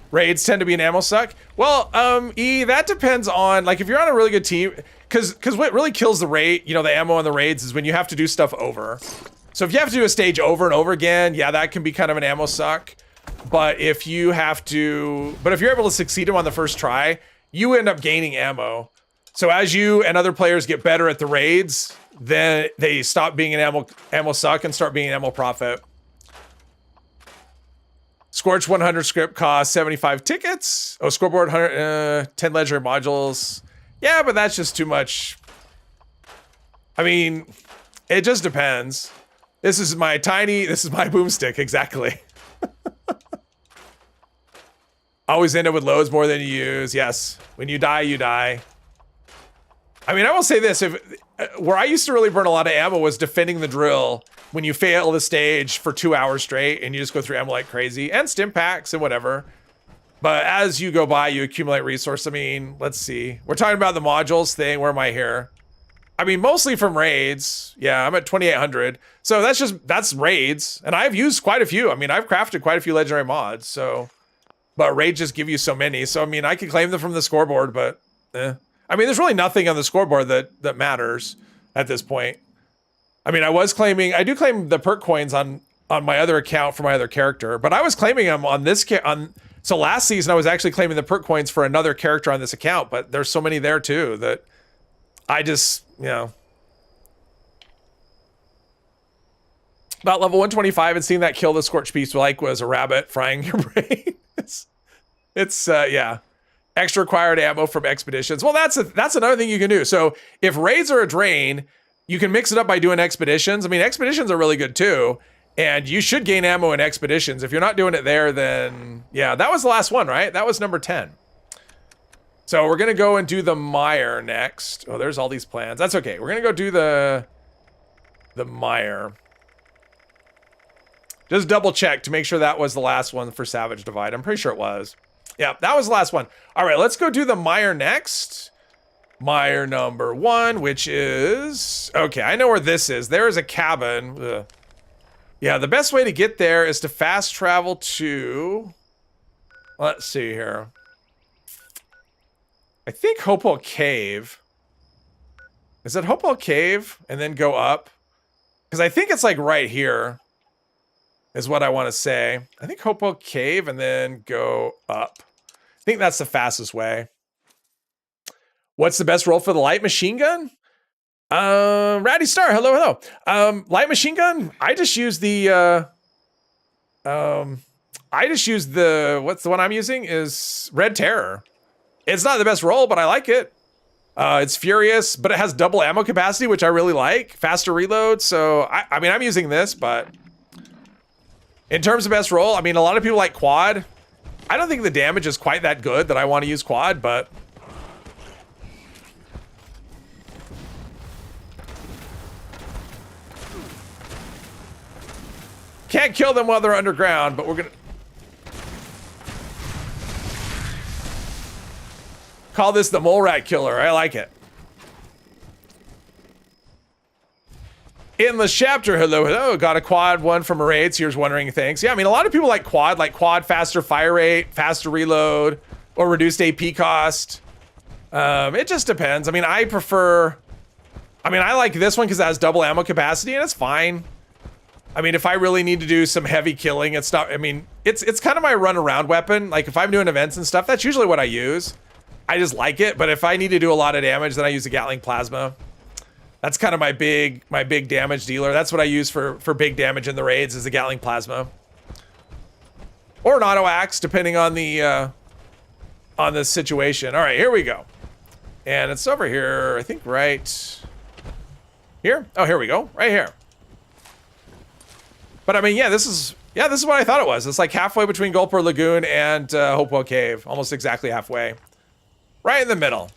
Raids tend to be an ammo suck. Well, that depends on, like, if you're on a really good team, because what really kills the raid, you know, the ammo on the raids is when you have to do stuff over. So if you have to do a stage over and over again, yeah, that can be kind of an ammo suck. But if you have to, but if you're able to succeed them on the first try, you end up gaining ammo. So as you and other players get better at the raids, then they stop being an ammo suck and start being an ammo profit. Scorch 100 script costs 75 tickets. Oh, scoreboard 100, 10 legendary modules. Yeah, but that's just too much. I mean, it just depends. This is my boomstick, exactly. Always end up with loads more than you use. Yes, when you die, you die. I mean, I will say this, where I used to really burn a lot of ammo was defending the drill when you fail the stage for 2 hours straight and you just go through ammo like crazy, and stim packs and whatever. But as you go by, you accumulate resource. I mean, let's see. We're talking about the modules thing. Where am I here? I mean, mostly from raids. Yeah, I'm at 2,800. So that's raids. And I've used quite a few. I mean, I've crafted quite a few legendary mods. So, but raids just give you so many. So, I mean, I could claim them from the scoreboard, but I mean, there's really nothing on the scoreboard that matters at this point. I mean, I do claim the perk coins on my other account for my other character, but I was claiming them on this so last season I was actually claiming the perk coins for another character on this account, but there's so many there too that I just, you know. About level 125 and seeing that kill the Scorch Beast like was a rabbit frying your brain. it's yeah. Extra required ammo from expeditions. Well, that's another thing you can do. So if raids are a drain, you can mix it up by doing expeditions. I mean, expeditions are really good too. And you should gain ammo in expeditions. If you're not doing it there, then yeah, that was the last one, right? That was number 10. So we're gonna go and do the mire next. Oh, there's all these plans. That's okay. We're gonna go do the mire. Just double check to make sure that was the last one for Savage Divide. I'm pretty sure it was. Yeah, that was the last one. All right, let's go do the mire next. Mire number 1, which is... Okay, I know where this is. There is a cabin. Ugh. Yeah, the best way to get there is to fast travel to... Let's see here. I think Hopewell Cave. Is it Hopewell Cave? And then go up? Because I think it's like right here. Is what I want to say. I think Hopewell Cave and then go up. I think that's the fastest way. What's the best roll for the light machine gun? Ratty Star, hello. Light machine gun? I just use the, what's the one I'm using is Red Terror. It's not the best roll, but I like it. It's furious, but it has double ammo capacity, which I really like. Faster reload, so I mean, I'm using this, but in terms of best roll, I mean, a lot of people like quad. I don't think the damage is quite that good that I want to use quad, but can't kill them while they're underground, but we're gonna call this the mole rat killer. I like it. In the chapter, hello, got a quad one from a raid, so here's wondering things. Yeah, I mean, a lot of people like quad, faster fire rate, faster reload, or reduced AP cost. It just depends. I mean, I like this one because it has double ammo capacity, and it's fine. I mean, if I really need to do some heavy killing, it's not, I mean, it's kind of my run around weapon. Like if I'm doing events and stuff, that's usually what I use. I just like it. But if I need to do a lot of damage, then I use a Gatling Plasma. That's kind of my big damage dealer. That's what I use for big damage in the raids, is a Gatling Plasma. Or an auto axe, depending on the situation. All right, here we go. And it's over here, I think right here. Oh, here we go, right here. But I mean, yeah, this is what I thought it was. It's like halfway between Gulper Lagoon and Hopewell Cave, almost exactly halfway. Right in the middle.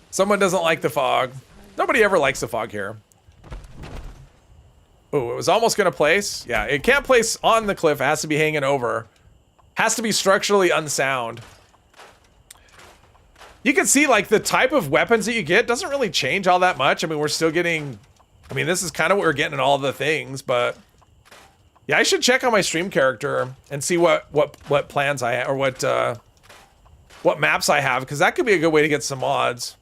Someone doesn't like the fog. Nobody ever likes the fog here. Oh, it was almost gonna place. Yeah, it can't place on the cliff. It has to be hanging over. Has to be structurally unsound. You can see like the type of weapons that you get doesn't really change all that much. I mean, we're still getting, I mean, this is kind of what we're getting in all the things, but yeah, I should check on my stream character and see what plans I have, or what maps I have, because that could be a good way to get some mods.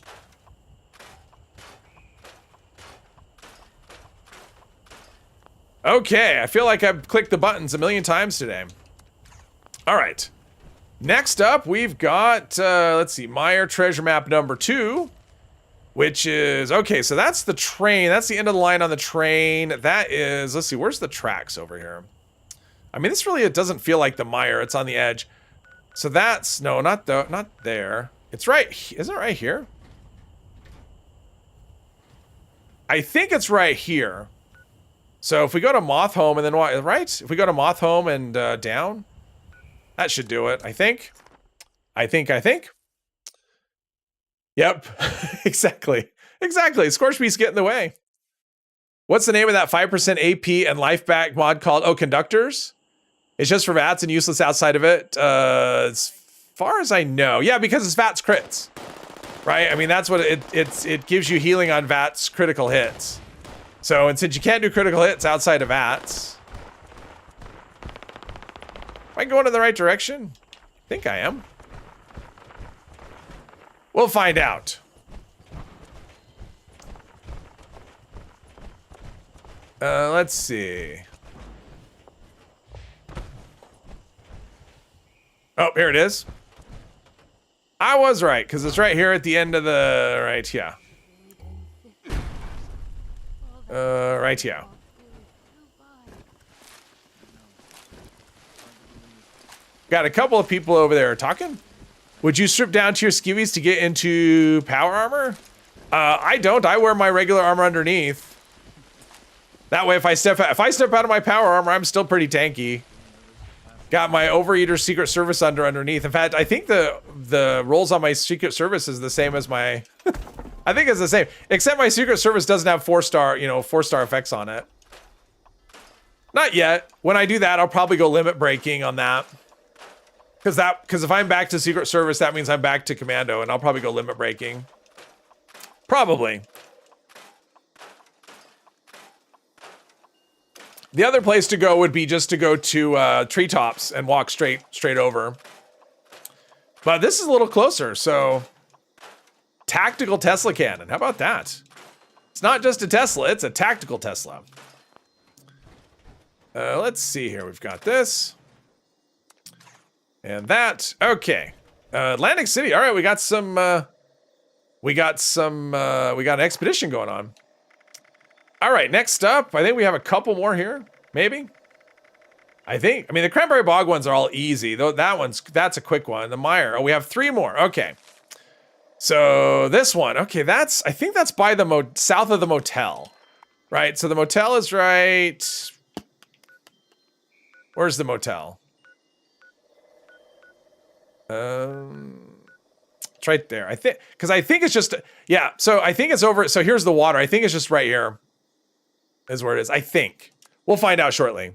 Okay, I feel like I've clicked the buttons a million times today. All right. Next up, we've got, let's see, Meyer treasure map number 2, which is, okay, so that's the train. That's the end of the line on the train. That is, let's see, where's the tracks over here? I mean, this really, it doesn't feel like the Meyer. It's on the edge. So that's, no, not there. It's right, isn't it right here? I think it's right here. So if we go to Moth Home and then what, right? If we go to Moth Home and down, that should do it, I think. I think. Yep, exactly. Scorch Beast get in the way. What's the name of that 5% AP and life back mod called? Oh, Conductors? It's just for VATS and useless outside of it. As far as I know. Yeah, because it's VATS crits. Right? I mean, that's what it gives you healing on VATS critical hits. So, and since you can't do critical hits outside of VATS, am I going in the right direction? I think I am. We'll find out. Let's see. Oh, here it is. I was right, because it's right here at the end of the, right here. Right here. Got a couple of people over there talking. Would you strip down to your skivvies to get into power armor? I don't. I wear my regular armor underneath. That way, if I step out of my power armor, I'm still pretty tanky. Got my Overeater Secret Service underneath. In fact, I think the rolls on my Secret Service is the same as my. I think it's the same, except my Secret Service doesn't have 4-star, 4-star effects on it. Not yet. When I do that, I'll probably go limit breaking on that. Because if I'm back to Secret Service, that means I'm back to Commando, and I'll probably go limit breaking. Probably. The other place to go would be just to go to treetops and walk straight over. But this is a little closer, so tactical Tesla cannon. How about that? It's not just a Tesla, it's a tactical Tesla. Let's see here. We've got this. And that. Okay. Atlantic City. All right, we got an expedition going on. All right, next up, I think we have a couple more here, maybe. I mean, the Cranberry Bog ones are all easy, though. That's a quick one. The Meyer. Oh, we have 3 more. Okay. So this one, okay, I think that's by the south of the motel, right? So the motel is right. Where's the motel? It's right there. I think it's just, yeah. So I think it's over. So here's the water. I think it's just right here. Is where it is. I think we'll find out shortly.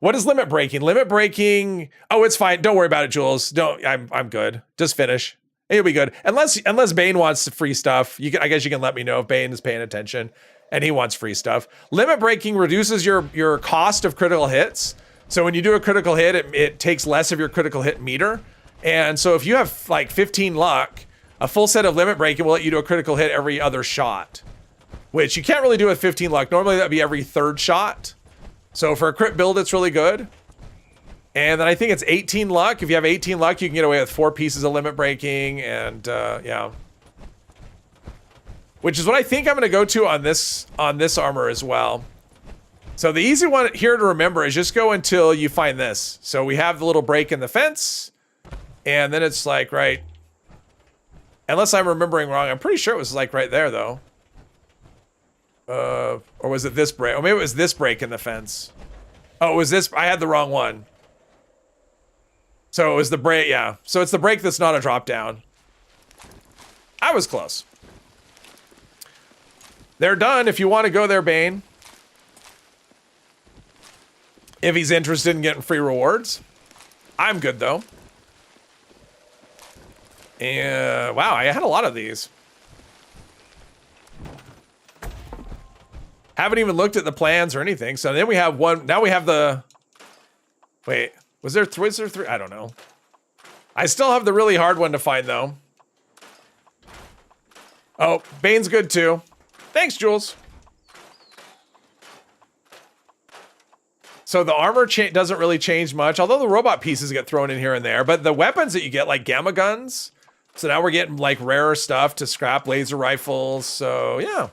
What is limit breaking? Limit breaking. Oh, it's fine. Don't worry about it, Jules. I'm good. Just finish. It'll be good. Unless Bane wants free stuff. I guess you can let me know if Bane is paying attention and he wants free stuff. Limit breaking reduces your cost of critical hits. So when you do a critical hit, it takes less of your critical hit meter. And so if you have like 15 luck, a full set of limit break will let you do a critical hit every other shot, which you can't really do with 15 luck. Normally that'd be every third shot. So for a crit build, it's really good. And then I think it's 18 luck. If you have 18 luck, you can get away with 4 pieces of limit breaking, and yeah. Which is what I think I'm gonna go to on this armor as well. So the easy one here to remember is just go until you find this. So we have the little break in the fence, and then it's like right, unless I'm remembering wrong, I'm pretty sure it was like right there though. Or was it this break? Or maybe it was this break in the fence. Oh, it was this. I had the wrong one. So it was the break, yeah. So it's the break that's not a drop down. I was close. They're done if you want to go there, Bane. If he's interested in getting free rewards. I'm good though. And wow, I had a lot of these. Haven't even looked at the plans or anything. So then we have one. Now we have the. Wait, was there three? I don't know. I still have the really hard one to find though. Oh, Bane's good too. Thanks, Jules. So the armor doesn't really change much, although the robot pieces get thrown in here and there. But the weapons that you get, like gamma guns. So now we're getting like rarer stuff to scrap, laser rifles. So yeah.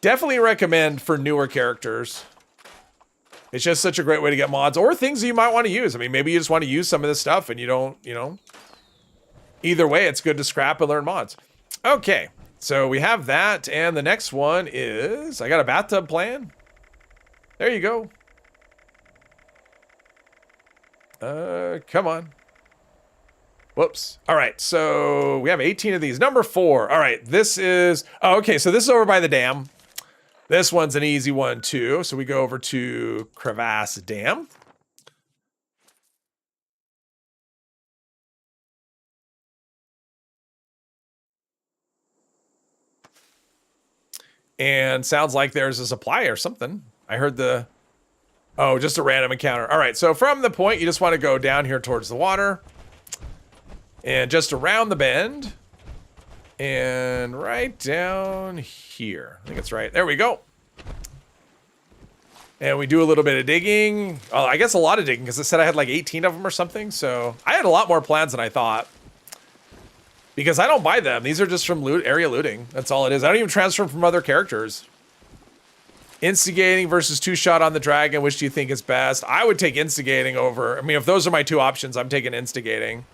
Definitely recommend for newer characters. It's just such a great way to get mods or things that you might want to use. I mean, maybe you just want to use some of this stuff and you don't, you know. Either way, it's good to scrap and learn mods. Okay, so we have that. And the next one is, I got a bathtub plan. There you go. Come on. Whoops. All right, so we have 18 of these. Number 4. All right, this is, oh, okay, so this is over by the dam. This one's an easy one too. So we go over to Crevasse Dam. And sounds like there's a supply or something. I heard the, oh, just a random encounter. All right, so from the point, you just want to go down here towards the water. And just around the bend. And right down here. I think it's right. There we go. And we do a little bit of digging. Oh, I guess a lot of digging because it said I had like 18 of them or something. So I had a lot more plans than I thought. Because I don't buy them. These are just from area looting. That's all it is. I don't even transfer them from other characters. Instigating versus 2-shot on the dragon. Which do you think is best? I would take instigating over. I mean, if those are my 2 options, I'm taking instigating.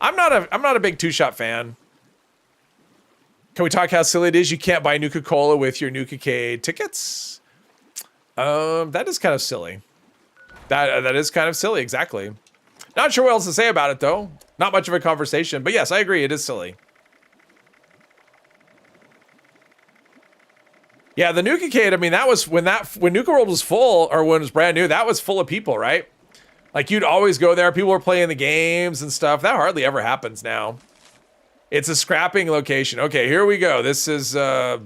I'm not a big 2-shot fan. Can we talk how silly it is? You can't buy Nuka-Cola with your Nuka-Cade tickets. That is kind of silly. That is kind of silly, exactly. Not sure what else to say about it though. Not much of a conversation, but yes, I agree, it is silly. Yeah, the Nuka-Cade, I mean, that was when Nuka World was full, or when it was brand new, that was full of people, right? Like you'd always go there, people were playing the games and stuff. That hardly ever happens now. It's a scrapping location. Okay, here we go. This is the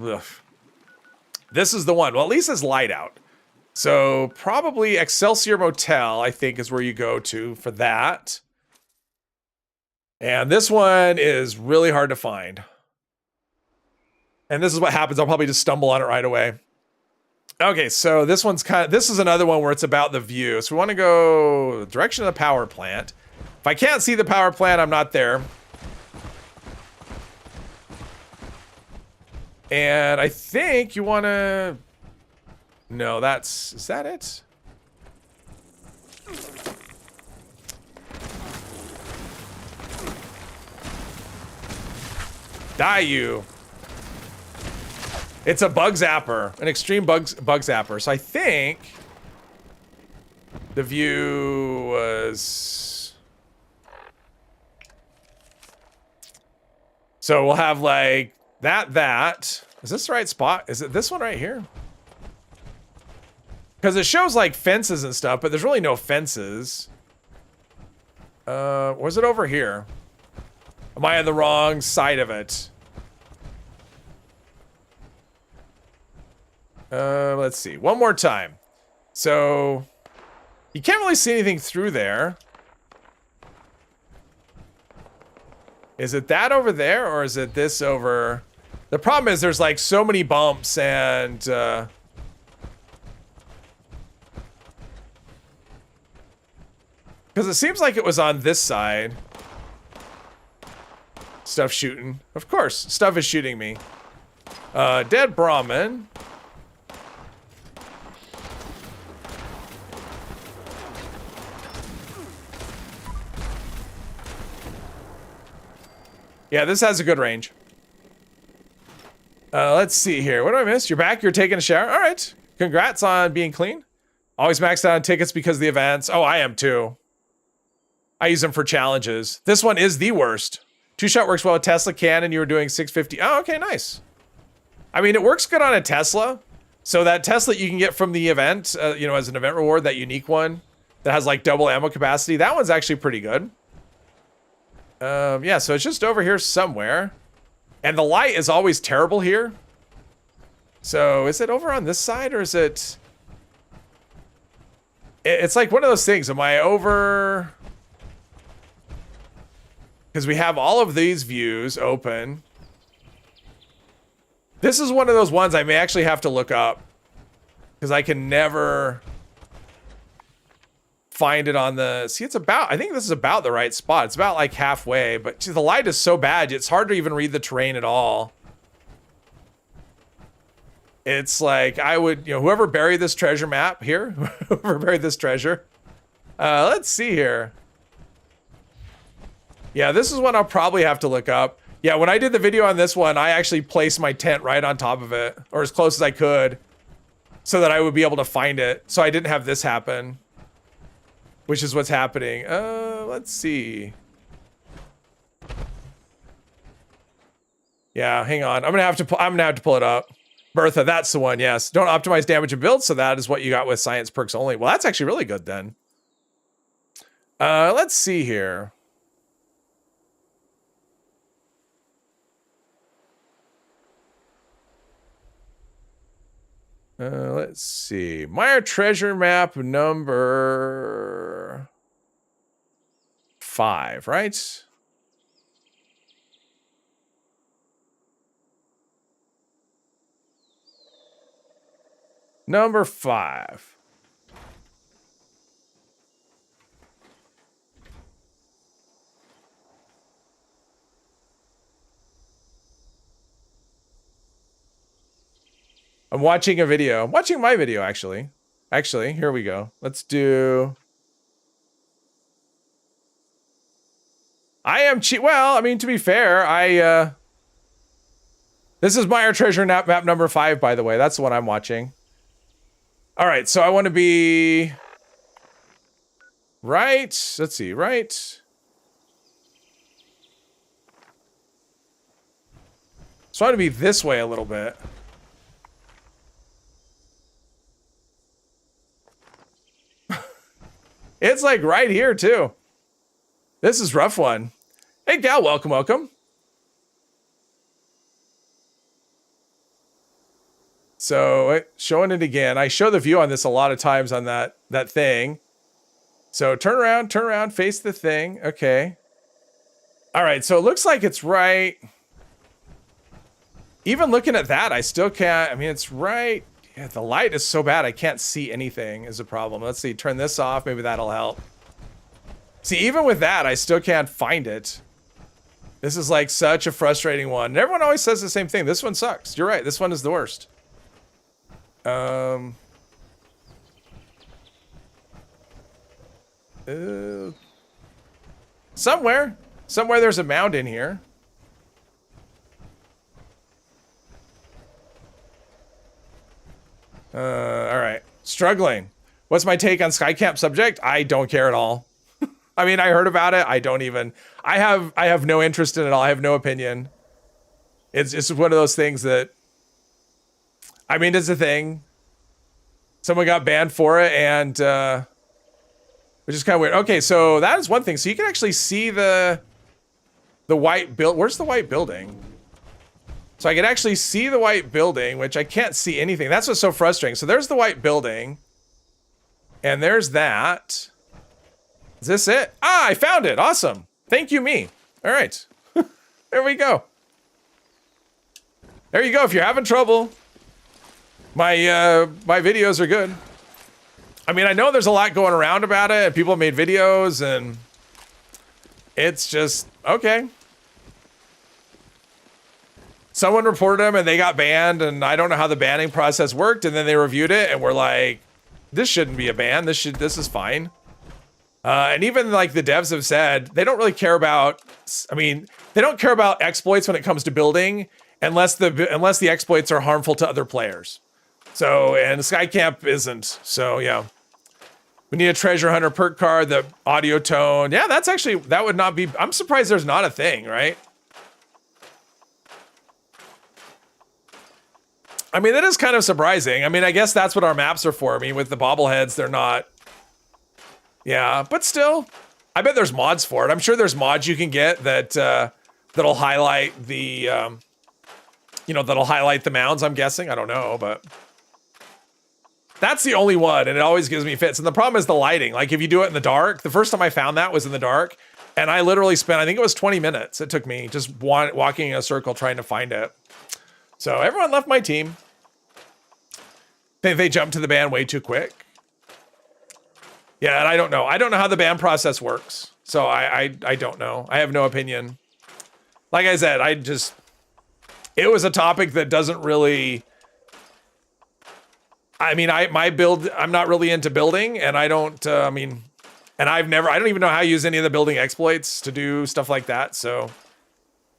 one. Well, at least it's light out. So probably Excelsior Motel, I think, is where you go to for that. And this one is really hard to find. And this is what happens. I'll probably just stumble on it right away. Okay, so this is another one where it's about the view. So we want to go direction of the power plant. If I can't see the power plant, I'm not there. And I think you want to... No, is that it? Die, you. It's a bug zapper, an extreme bug zapper. So I think the view was... So we'll have like that. Is this the right spot? Is it this one right here? Because it shows like fences and stuff, but there's really no fences. Was it over here? Am I on the wrong side of it? Let's see. One more time. So you can't really see anything through there. Is it that over there, or is it this over? The problem is there's like so many bumps and because it seems like it was on this side. Stuff shooting. Of course, stuff is shooting me. Dead Brahmin. Yeah, this has a good range. Let's see here. What do I miss? You're back? You're taking a shower? All right. Congrats on being clean. Always maxed out on tickets because of the events. Oh, I am too. I use them for challenges. This one is the worst. Two-shot works well with Tesla cannon. You were doing 650. Oh, okay, nice. I mean, it works good on a Tesla. So that Tesla you can get from the event, you know, as an event reward, that unique one that has like double ammo capacity, that one's actually pretty good. Yeah, so it's just over here somewhere. And the light is always terrible here. So is it over on this side or is it... It's like one of those things. Am I over... Because we have all of these views open. This is one of those ones I may actually have to look up. Because I can never... find it on the... See, it's about... I think this is about the right spot. It's about like halfway. But geez, the light is so bad, it's hard to even read the terrain at all. It's like, I would... You know, whoever buried this treasure map here, whoever buried this treasure. Let's see here. Yeah, this is one I'll probably have to look up. Yeah, when I did the video on this one, I actually placed my tent right on top of it. Or as close as I could. So that I would be able to find it. So I didn't have this happen. Which is what's happening. Let's see. Yeah, hang on. I'm gonna have to pull it up. Bertha, that's the one. Yes. Don't optimize damage and build. So that is what you got with science perks only. Well, that's actually really good then. Let's see here. Let's see. Meyer treasure map number 5, right? Number 5. I'm watching a video. I'm watching my video, actually. Actually, here we go. Let's do... I am cheap. Well, I mean, to be fair, this is Meyer treasure map number 5, by the way. That's the one I'm watching. All right, so I want to be... Right. Let's see, right. So I want to be this way a little bit. It's like right here too. This is rough one. Hey gal, welcome, welcome. So showing it again. I show the view on this a lot of times on that thing. So turn around, face the thing. Okay. All right, so it looks like it's right. Even looking at that, I still can't. I mean, it's right. Yeah, the light is so bad, I can't see anything is a problem. Let's see, turn this off. Maybe that'll help. See, even with that, I still can't find it. This is like such a frustrating one. And everyone always says the same thing. This one sucks. You're right. This one is the worst. Somewhere there's a mound in here. All right. Struggling. What's my take on Skycamp subject? I don't care at all. I mean, I heard about it. I don't even. I have no interest in it all. I have no opinion. It's one of those things that. I mean, it's a thing. Someone got banned for it, and which is kind of weird. Okay, so that is one thing. So you can actually see the white build. Where's the white building? So I can actually see the white building, which I can't see anything. That's what's so frustrating. So there's the white building. And there's that. Is this it? Ah, I found it. Awesome. Thank you, me. All right. There we go. There you go. If you're having trouble, my videos are good. I mean, I know there's a lot going around about it, and people made videos, and it's just okay. Someone reported them, and they got banned, and I don't know how the banning process worked. And then they reviewed it, and were like, "This shouldn't be a ban. This is fine." And even like the devs have said, they don't really care about. I mean, they don't care about exploits when it comes to building, unless the exploits are harmful to other players. So, and Skycamp isn't. So yeah, we need a treasure hunter perk card. The audio tone, yeah, that would not be. I'm surprised there's not a thing, right? I mean, that is kind of surprising. I mean, I guess that's what our maps are for. I mean, with the bobbleheads, they're not. Yeah, but still, I bet there's mods for it. I'm sure there's mods you can get that that'll highlight the, that'll highlight the mounds. I'm guessing. I don't know, but that's the only one, and it always gives me fits. And the problem is the lighting. Like if you do it in the dark, the first time I found that was in the dark, and I literally spent, I think it was 20 minutes. It took me just walking in a circle trying to find it. So everyone left my team. They jumped to the ban way too quick. Yeah, and I don't know. I don't know how the ban process works. So I don't know. I have no opinion. Like I said, it was a topic that doesn't really, I mean, I'm not really into building, and I don't, and I don't even know how to use any of the building exploits to do stuff like that. So,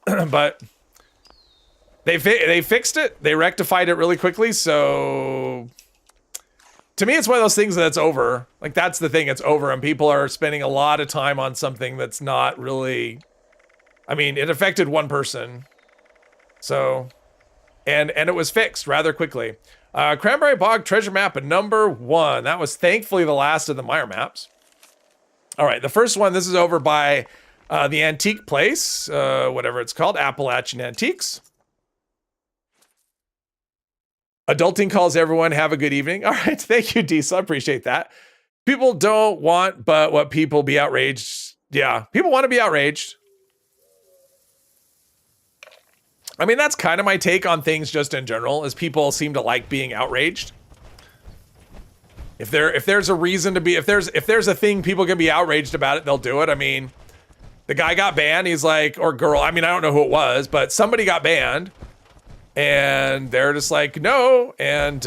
but they fixed it. They rectified it really quickly. So to me, it's one of those things that's over. Like that's the thing, it's over, and people are spending a lot of time on something that's not really, I mean, it affected one person. So, and it was fixed rather quickly. Cranberry Bog treasure map number 1. That was thankfully the last of the Meyer maps. All right, the first one, this is over by the antique place, whatever it's called, Appalachian Antiques. Adulting calls everyone. Have a good evening. All right. Thank you, Diesel. I appreciate that. People don't want, but what people be outraged. Yeah. People want to be outraged. I mean, that's kind of my take on things just in general, is people seem to like being outraged. If there's a reason to be, if there's a thing people can be outraged about it, they'll do it. I mean, the guy got banned. He's like, or girl, I mean, I don't know who it was, but somebody got banned. And they're just like, no. And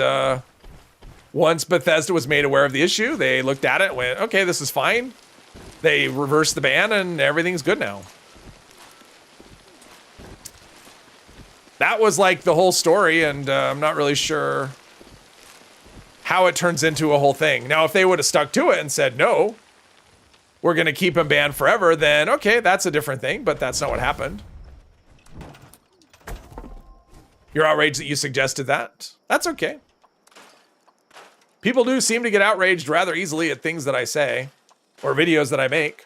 once Bethesda was made aware of the issue, they looked at it and went, okay, this is fine. They reversed the ban and everything's good now. That was like the whole story, and I'm not really sure how it turns into a whole thing. Now, if they would have stuck to it and said, no, we're going to keep him banned forever, then okay, that's a different thing, but that's not what happened. You're outraged that you suggested that? That's okay. People do seem to get outraged rather easily at things that I say or videos that I make.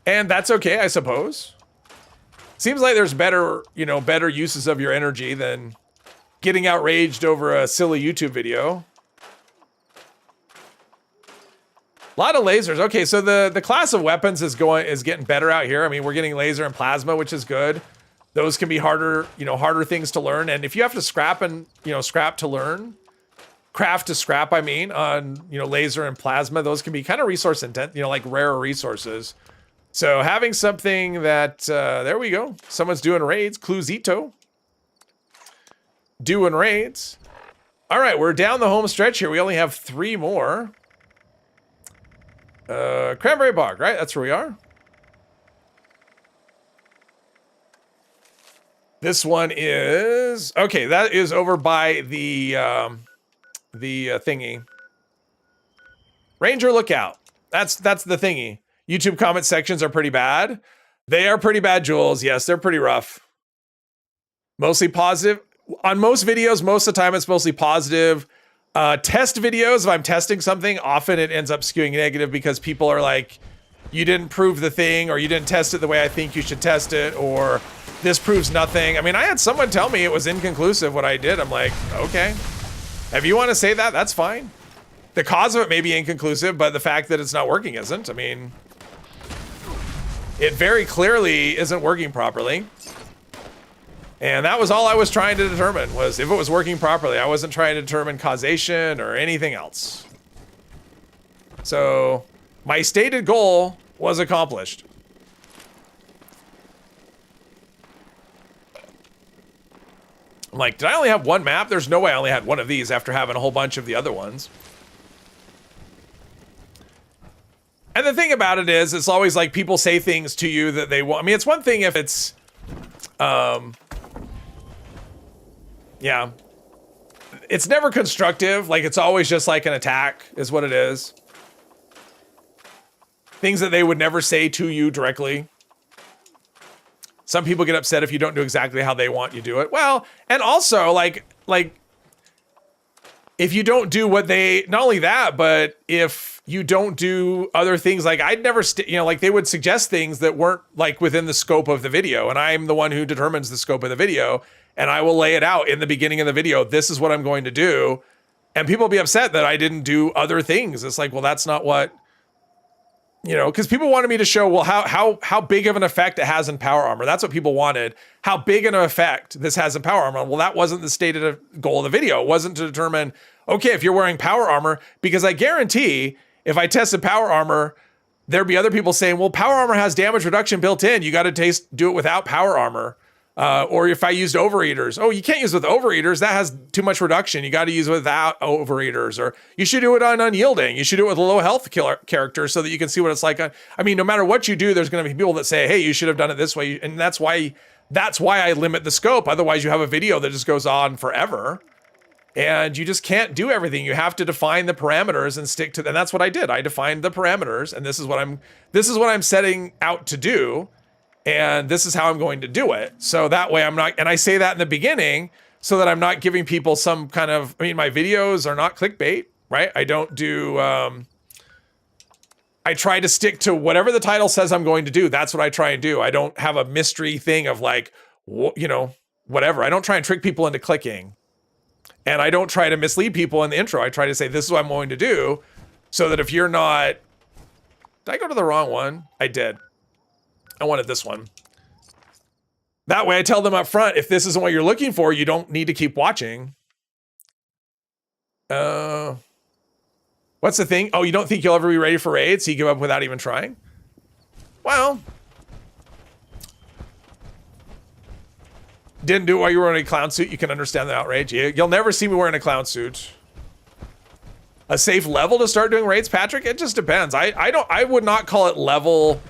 And that's okay, I suppose. Seems like there's better uses of your energy than getting outraged over a silly YouTube video. A lot of lasers. Okay, so the class of weapons is getting better out here. I mean, we're getting laser and plasma, which is good. Those can be harder things to learn. And if you have to scrap to learn, craft to scrap, I mean, on, laser and plasma, those can be kind of resource intense, like rare resources. So having something that, there we go. Someone's doing raids. Cluzito. Doing raids. All right, we're down the home stretch here. We only have 3 more. Cranberry Bog, right? That's where we are. This one is, okay, that is over by the thingy. Ranger Lookout. That's the thingy. YouTube comment sections are pretty bad. They are pretty bad, Jules. Yes, they're pretty rough. Mostly positive. On most videos, most of the time, it's mostly positive. Test videos, if I'm testing something, often it ends up skewing negative because people are like, you didn't prove the thing, or you didn't test it the way I think you should test it, or this proves nothing. I mean, I had someone tell me it was inconclusive what I did. I'm like, okay. If you want to say that, that's fine. The cause of it may be inconclusive, but the fact that it's not working isn't. I mean, it very clearly isn't working properly. And that was all I was trying to determine, was if it was working properly. I wasn't trying to determine causation or anything else. So my stated goal was accomplished. I'm like, did I only have one map? There's no way I only had one of these after having a whole bunch of the other ones. And the thing about it is, it's always like people say things to you that they want. I mean, it's one thing if it's, yeah. It's never constructive. Like, it's always just like an attack is what it is. Things that they would never say to you directly. Some people get upset if you don't do exactly how they want you to do it. Well, and also like if you don't do what they, not only that, but if you don't do other things, like I'd never, like they would suggest things that weren't like within the scope of the video. And I'm the one who determines the scope of the video. And I will lay it out in the beginning of the video. This is what I'm going to do. And people will be upset that I didn't do other things. It's like, well, that's not what, because people wanted me to show, well, how big of an effect it has in power armor. That's what people wanted. How big an effect this has in power armor. Well, that wasn't the stated goal of the video. It wasn't to determine, okay, if you're wearing power armor, because I guarantee if I tested power armor, there'd be other people saying, well, power armor has damage reduction built in. You got to do it without power armor. Or if I used overeaters, oh, you can't use it with overeaters. That has too much reduction. You got to use it without overeaters. Or you should do it on unyielding. You should do it with a low health killer character so that you can see what it's like. I mean, no matter what you do, there's going to be people that say, hey, you should have done it this way. And that's why I limit the scope. Otherwise, you have a video that just goes on forever. And you just can't do everything. You have to define the parameters and stick to them. And that's what I did. I defined the parameters, and this is what I'm setting out to do. And this is how I'm going to do it. So that way I'm not, and I say that in the beginning so that I'm not giving people some kind of, my videos are not clickbait, right? I don't do, I try to stick to whatever the title says I'm going to do. That's what I try and do. I don't have a mystery thing of like, whatever. I don't try and trick people into clicking. And I don't try to mislead people in the intro. I try to say, this is what I'm going to do. So that if you're not, did I go to the wrong one? I did. I wanted this one. That way I tell them up front, if this isn't what you're looking for, you don't need to keep watching. What's the thing? Oh, you don't think you'll ever be ready for raids, so you give up without even trying? Well, didn't do it while you were in a clown suit. You can understand the outrage. You'll never see me wearing a clown suit. A safe level to start doing raids, Patrick? It just depends. I would not call it level.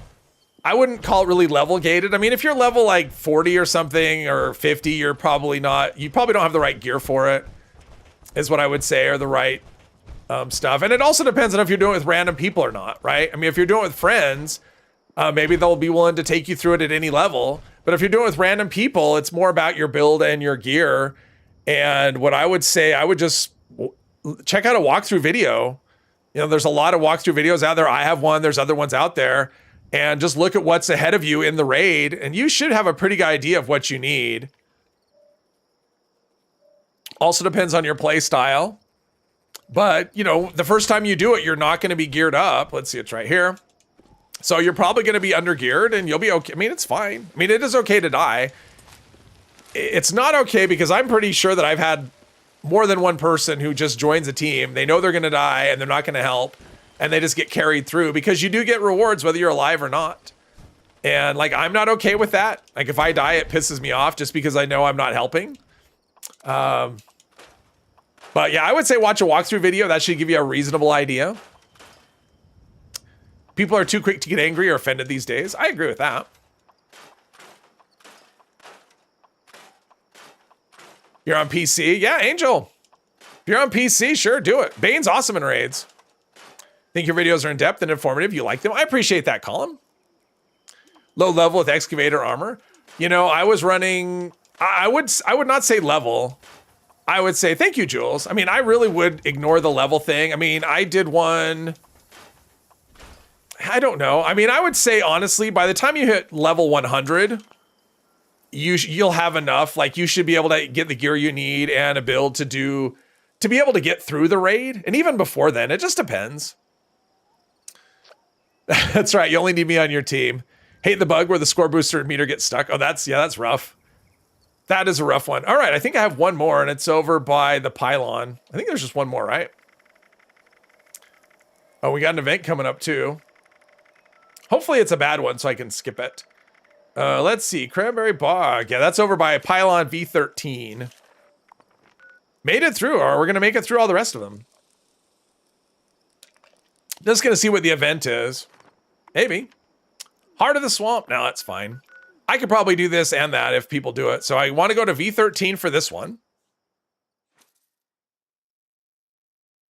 I wouldn't call it really level gated. I mean, if you're level like 40 or something or 50, you probably don't have the right gear for it, is what I would say, or the right stuff. And it also depends on if you're doing it with random people or not, right? I mean, if you're doing it with friends, maybe they'll be willing to take you through it at any level. But if you're doing it with random people, it's more about your build and your gear. And what I would say, I would just check out a walkthrough video. There's a lot of walkthrough videos out there. I have one. There's other ones out there. And just look at what's ahead of you in the raid, and you should have a pretty good idea of what you need. Also depends on your play style. But, the first time you do it, you're not going to be geared up. Let's see, it's right here. So you're probably going to be under geared, and you'll be okay. I mean, it's fine. I mean, it is okay to die. It's not okay because I'm pretty sure that I've had more than one person who just joins a team. They know they're going to die, and they're not going to help. And they just get carried through because you do get rewards whether you're alive or not. And like, I'm not okay with that. Like if I die, it pisses me off just because I know I'm not helping. But yeah, I would say watch a walkthrough video. That should give you a reasonable idea. People are too quick to get angry or offended these days. I agree with that. You're on PC? Yeah, Angel. If you're on PC, sure, do it. Bane's awesome in raids. Think your videos are in depth and informative. You like them. I appreciate that, Colin. Low level with excavator armor. I was running. I would not say level. I would say thank you, Jules. I mean, I really would ignore the level thing. I mean, I did one. I don't know. I mean, I would say honestly, by the time you hit level 100, you'll have enough. Like you should be able to get the gear you need and a build to to be able to get through the raid. And even before then, it just depends. That's right. You only need me on your team. Hate the bug where the score booster meter gets stuck. Oh, that's rough. That is a rough one. All right, I think I have one more, and it's over by the pylon. I think there's just one more, right? Oh, we got an event coming up, too. Hopefully it's a bad one, so I can skip it. Let's see. Cranberry Bog. Yeah, that's over by pylon V13. Made it through, or we're going to make it through all the rest of them. Just going to see what the event is. Maybe. Heart of the Swamp. No, that's fine. I could probably do this and that if people do it. So I want to go to V13 for this one.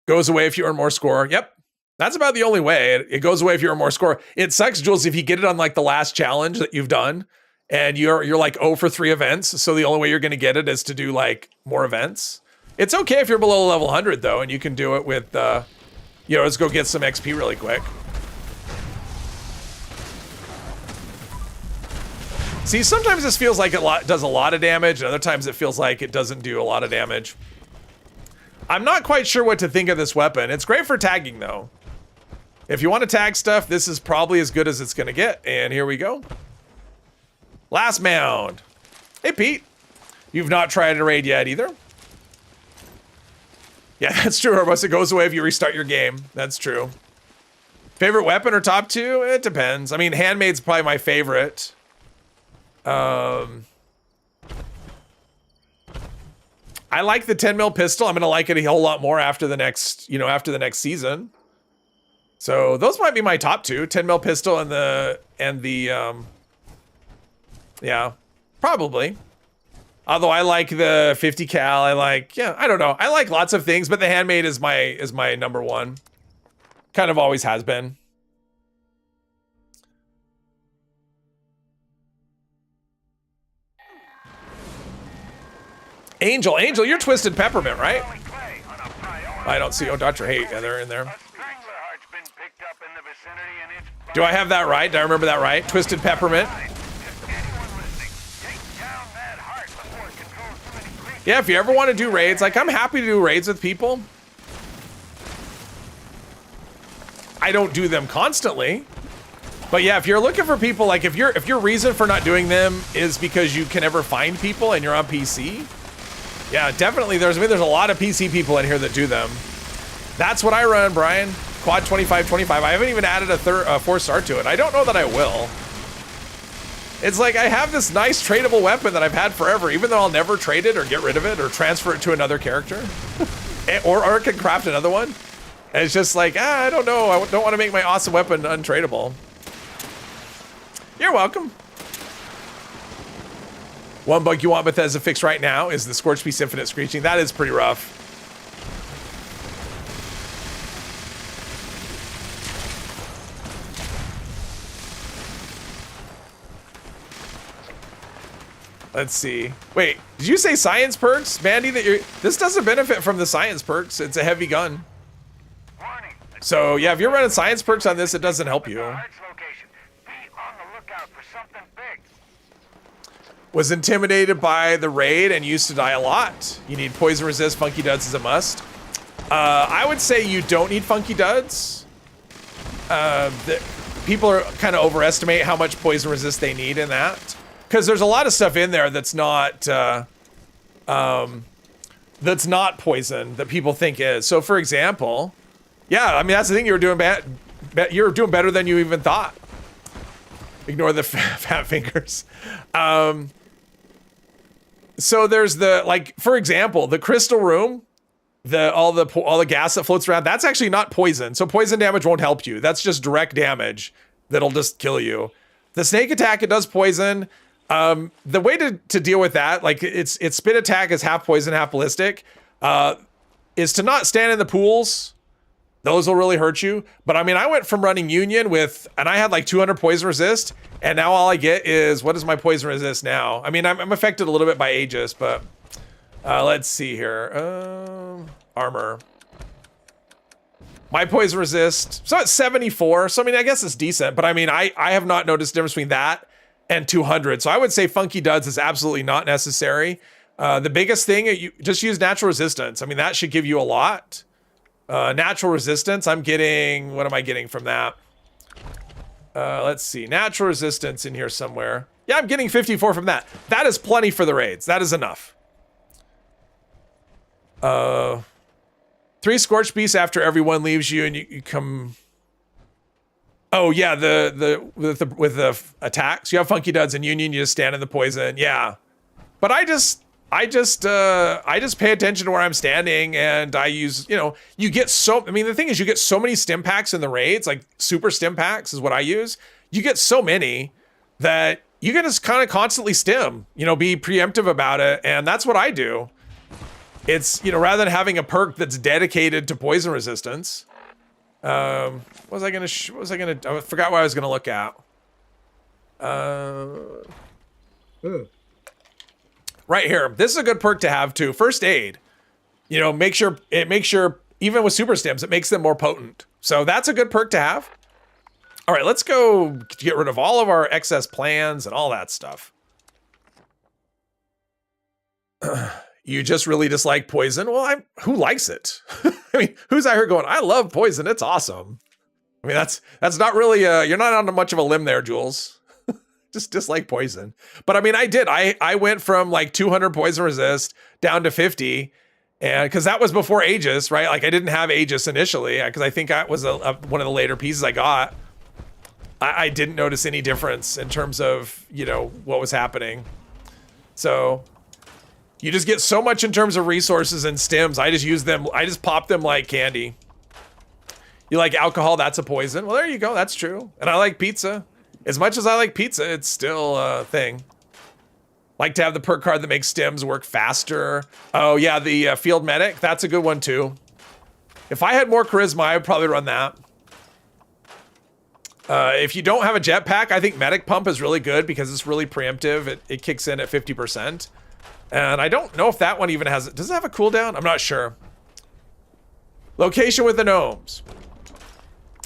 Goes away if you earn more score. Yep. That's about the only way. It goes away if you earn more score. It sucks, Jules, if you get it on like the last challenge that you've done and you're like 0 for 3 events. So the only way you're going to get it is to do like more events. It's okay if you're below level 100 though, and you can do it with, let's go get some XP really quick. See, sometimes this feels like it does a lot of damage, and other times it feels like it doesn't do a lot of damage. I'm not quite sure what to think of this weapon. It's great for tagging, though. If you want to tag stuff, this is probably as good as it's going to get. And here we go. Last mound. Hey, Pete. You've not tried a raid yet, either. Yeah, that's true. Or it goes away if you restart your game. That's true. Favorite weapon or top 2? It depends. I mean, handmade's probably my favorite. I like the 10 mil pistol. I'm gonna like it a whole lot more after the next, season. So those might be my top 2: 10 mil pistol and the yeah, probably. Although I like the 50 cal. I don't know. I like lots of things, but the handmade is my number 1. Kind of always has been. Angel, you're Twisted Peppermint, right? I don't see. Oh, Dr. Hate. Yeah, they're in there. Do I have that right? Do I remember that right? Twisted Peppermint. Yeah, if you ever want to do raids, like I'm happy to do raids with people. I don't do them constantly. But yeah, if you're looking for people, like if your reason for not doing them is because you can never find people and you're on PC, yeah, definitely. There's a lot of PC people in here that do them. That's what I run, Brian. Quad 25-25. I haven't even added a 4-star to it. I don't know that I will. It's like I have this nice tradable weapon that I've had forever, even though I'll never trade it or get rid of it or transfer it to another character. or I can craft another one. And it's just like, I don't know. I don't want to make my awesome weapon untradeable. You're welcome. One bug you want Bethesda fix right now is the Scorch Piece Infinite Screeching. That is pretty rough. Let's see. Wait, did you say science perks, Mandy? This doesn't benefit from the science perks. It's a heavy gun. So yeah, if you're running science perks on this, it doesn't help you. Was intimidated by the raid and used to die a lot. You need poison resist. Funky Duds is a must. I would say you don't need Funky Duds. People are kind of overestimate how much poison resist they need in that, because there's a lot of stuff in there that's not poison that people think is. So for example, yeah, I mean that's the thing. You were doing bad. You're doing better than you even thought. Ignore the fat fingers. So there's for example, the crystal room, all the gas that floats around, that's actually not poison. So poison damage won't help you. That's just direct damage that'll just kill you. The snake attack, it does poison. The way to deal with that, like its spit attack is half poison, half ballistic, is to not stand in the pools. Those will really hurt you. But I mean, I went from running Union and I had like 200 poison resist, and now all I get is, what is my poison resist now? I mean, I'm affected a little bit by Aegis, but let's see here. Armor. My poison resist, so it's 74. So I mean, I guess it's decent, but I mean, I have not noticed the difference between that and 200. So I would say Funky Duds is absolutely not necessary. The biggest thing, you just use natural resistance. I mean, that should give you a lot. Natural resistance, I'm getting, what am I getting from that? Let's see, natural resistance in here somewhere. Yeah, I'm getting 54 from that. That is plenty for the raids. That is enough. 3 Scorched Beasts after everyone leaves you and you come... Oh yeah, with the attacks. You have Funky Duds and Union, you just stand in the poison. Yeah. But I just pay attention to where I'm standing, and I use, you get so, I mean, the thing is, you get so many stim packs in the raids, like super stim packs is what I use. You get so many that you can just kind of constantly stim, be preemptive about it. And that's what I do. It's, rather than having a perk that's dedicated to poison resistance. I forgot what I was going to look at. Right here. This is a good perk to have too. First aid. Make sure even with super stims, it makes them more potent. So that's a good perk to have. All right, let's go get rid of all of our excess plans and all that stuff. You just really dislike poison? Well, who likes it? I mean, who's out here going, I love poison, it's awesome. I mean, that's not really, you're not on much of a limb there, Jules. Just dislike poison. But I mean, I did. I went from like 200 poison resist down to 50. And because that was before Aegis, right? Like I didn't have Aegis initially because I think that was one of the later pieces I got. I didn't notice any difference in terms of, what was happening. So you just get so much in terms of resources and stims. I just use them. I just pop them like candy. You like alcohol? That's a poison. Well, there you go. That's true. And I like pizza. As much as I like pizza, it's still a thing. Like to have the perk card that makes stims work faster. Oh yeah, the field medic. That's a good one too. If I had more charisma, I would probably run that. If you don't have a jetpack, I think medic pump is really good because it's really preemptive. It kicks in at 50%. And I don't know if that one even has, does it have a cooldown? I'm not sure. Location with the gnomes.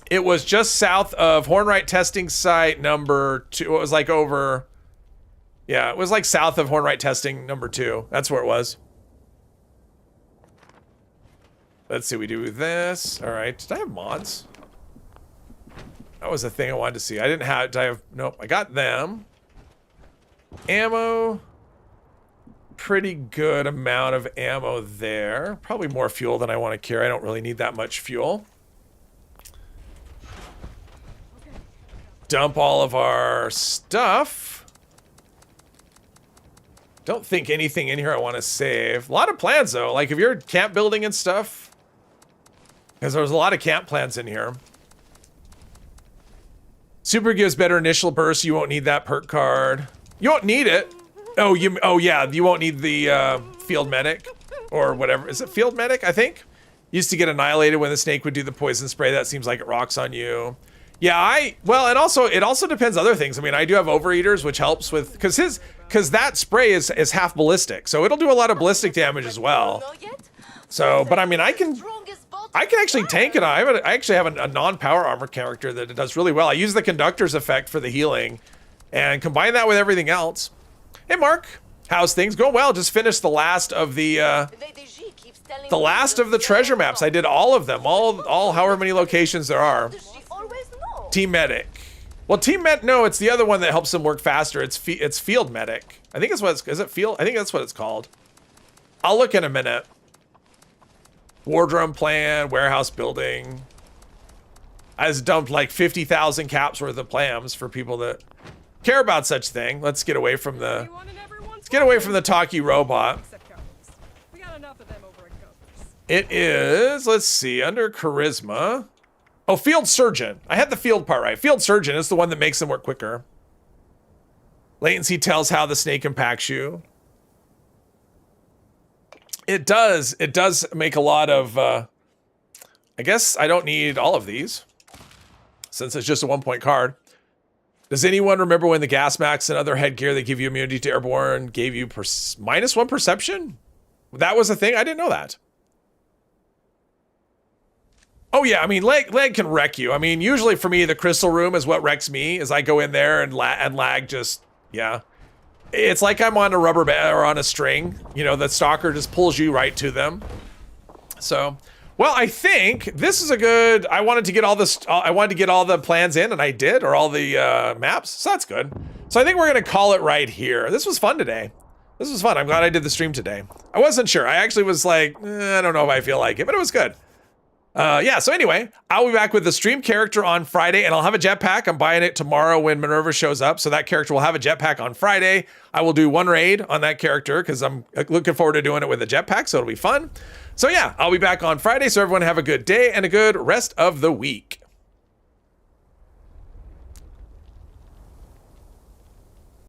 It was just south of Hornwright testing site number 2. It was like over, yeah, it was like south of Hornwright testing number 2. That's where it was. Let's see, we do this. All right, did I have mods? That was the thing I wanted to see. I didn't have, did I have, nope, I got them. Ammo. Pretty good amount of ammo there. Probably more fuel than I want to carry. I don't really need that much fuel. Dump all of our stuff. Don't think anything in here I want to save. A lot of plans though. Like if you're camp building and stuff. Because there's a lot of camp plans in here. Super gives better initial burst. You won't need that perk card. You won't need it. Oh yeah, you won't need the field medic or whatever. Is it field medic? I think. Used to get annihilated when the snake would do the poison spray. That seems like it rocks on you. Yeah, well, and also it also depends other things. I mean, I do have overeaters, which helps with because that spray is half ballistic, so it'll do a lot of ballistic damage as well. So, but I mean, I can actually tank it. I actually have a non-power armor character that does really well. I use the conductor's effect for the healing, and combine that with everything else. Hey, Mark, how's things going? Well, just finished the last of the treasure maps. I did all of them, all however many locations there are. Team Medic. Well, Team Med, no, it's the other one that helps them work faster. It's Field Medic. I think it's what it's, is it Field? I think that's what it's called. I'll look in a minute. Wardroom plan, warehouse building. I just dumped like 50,000 caps worth of plans for people that care about such thing. Let's get away from the talky robot. It is, let's see, under charisma. Oh, field surgeon. I had the field part right. Field surgeon is the one that makes them work quicker. Latency tells how the snake impacts you. It does make a lot of, I guess I don't need all of these since it's just a 1-point card. Does anyone remember when the gas max and other headgear that give you immunity to airborne gave you -1 perception? That was a thing? I didn't know that. Oh yeah, I mean, lag can wreck you. I mean, usually for me, the crystal room is what wrecks me, as I go in there and lag just, yeah. it's like I'm on a rubber band or on a string. You know, the stalker just pulls you right to them. So, well, I think this is a good. I wanted to get all this. I wanted to get all the plans in, and I did, or all the maps. So that's good. So I think we're gonna call it right here. This was fun today. This was fun. I'm glad I did the stream today. I wasn't sure. I actually was like, I don't know if I feel like it, but it was good. Yeah, so anyway, I'll be back with the stream character on Friday, and I'll have a jetpack. I'm buying it tomorrow when Minerva shows up, so that character will have a jetpack on Friday. I will do one raid on that character because I'm looking forward to doing it with a jetpack, so it'll be fun. So yeah, I'll be back on Friday, so everyone have a good day and a good rest of the week.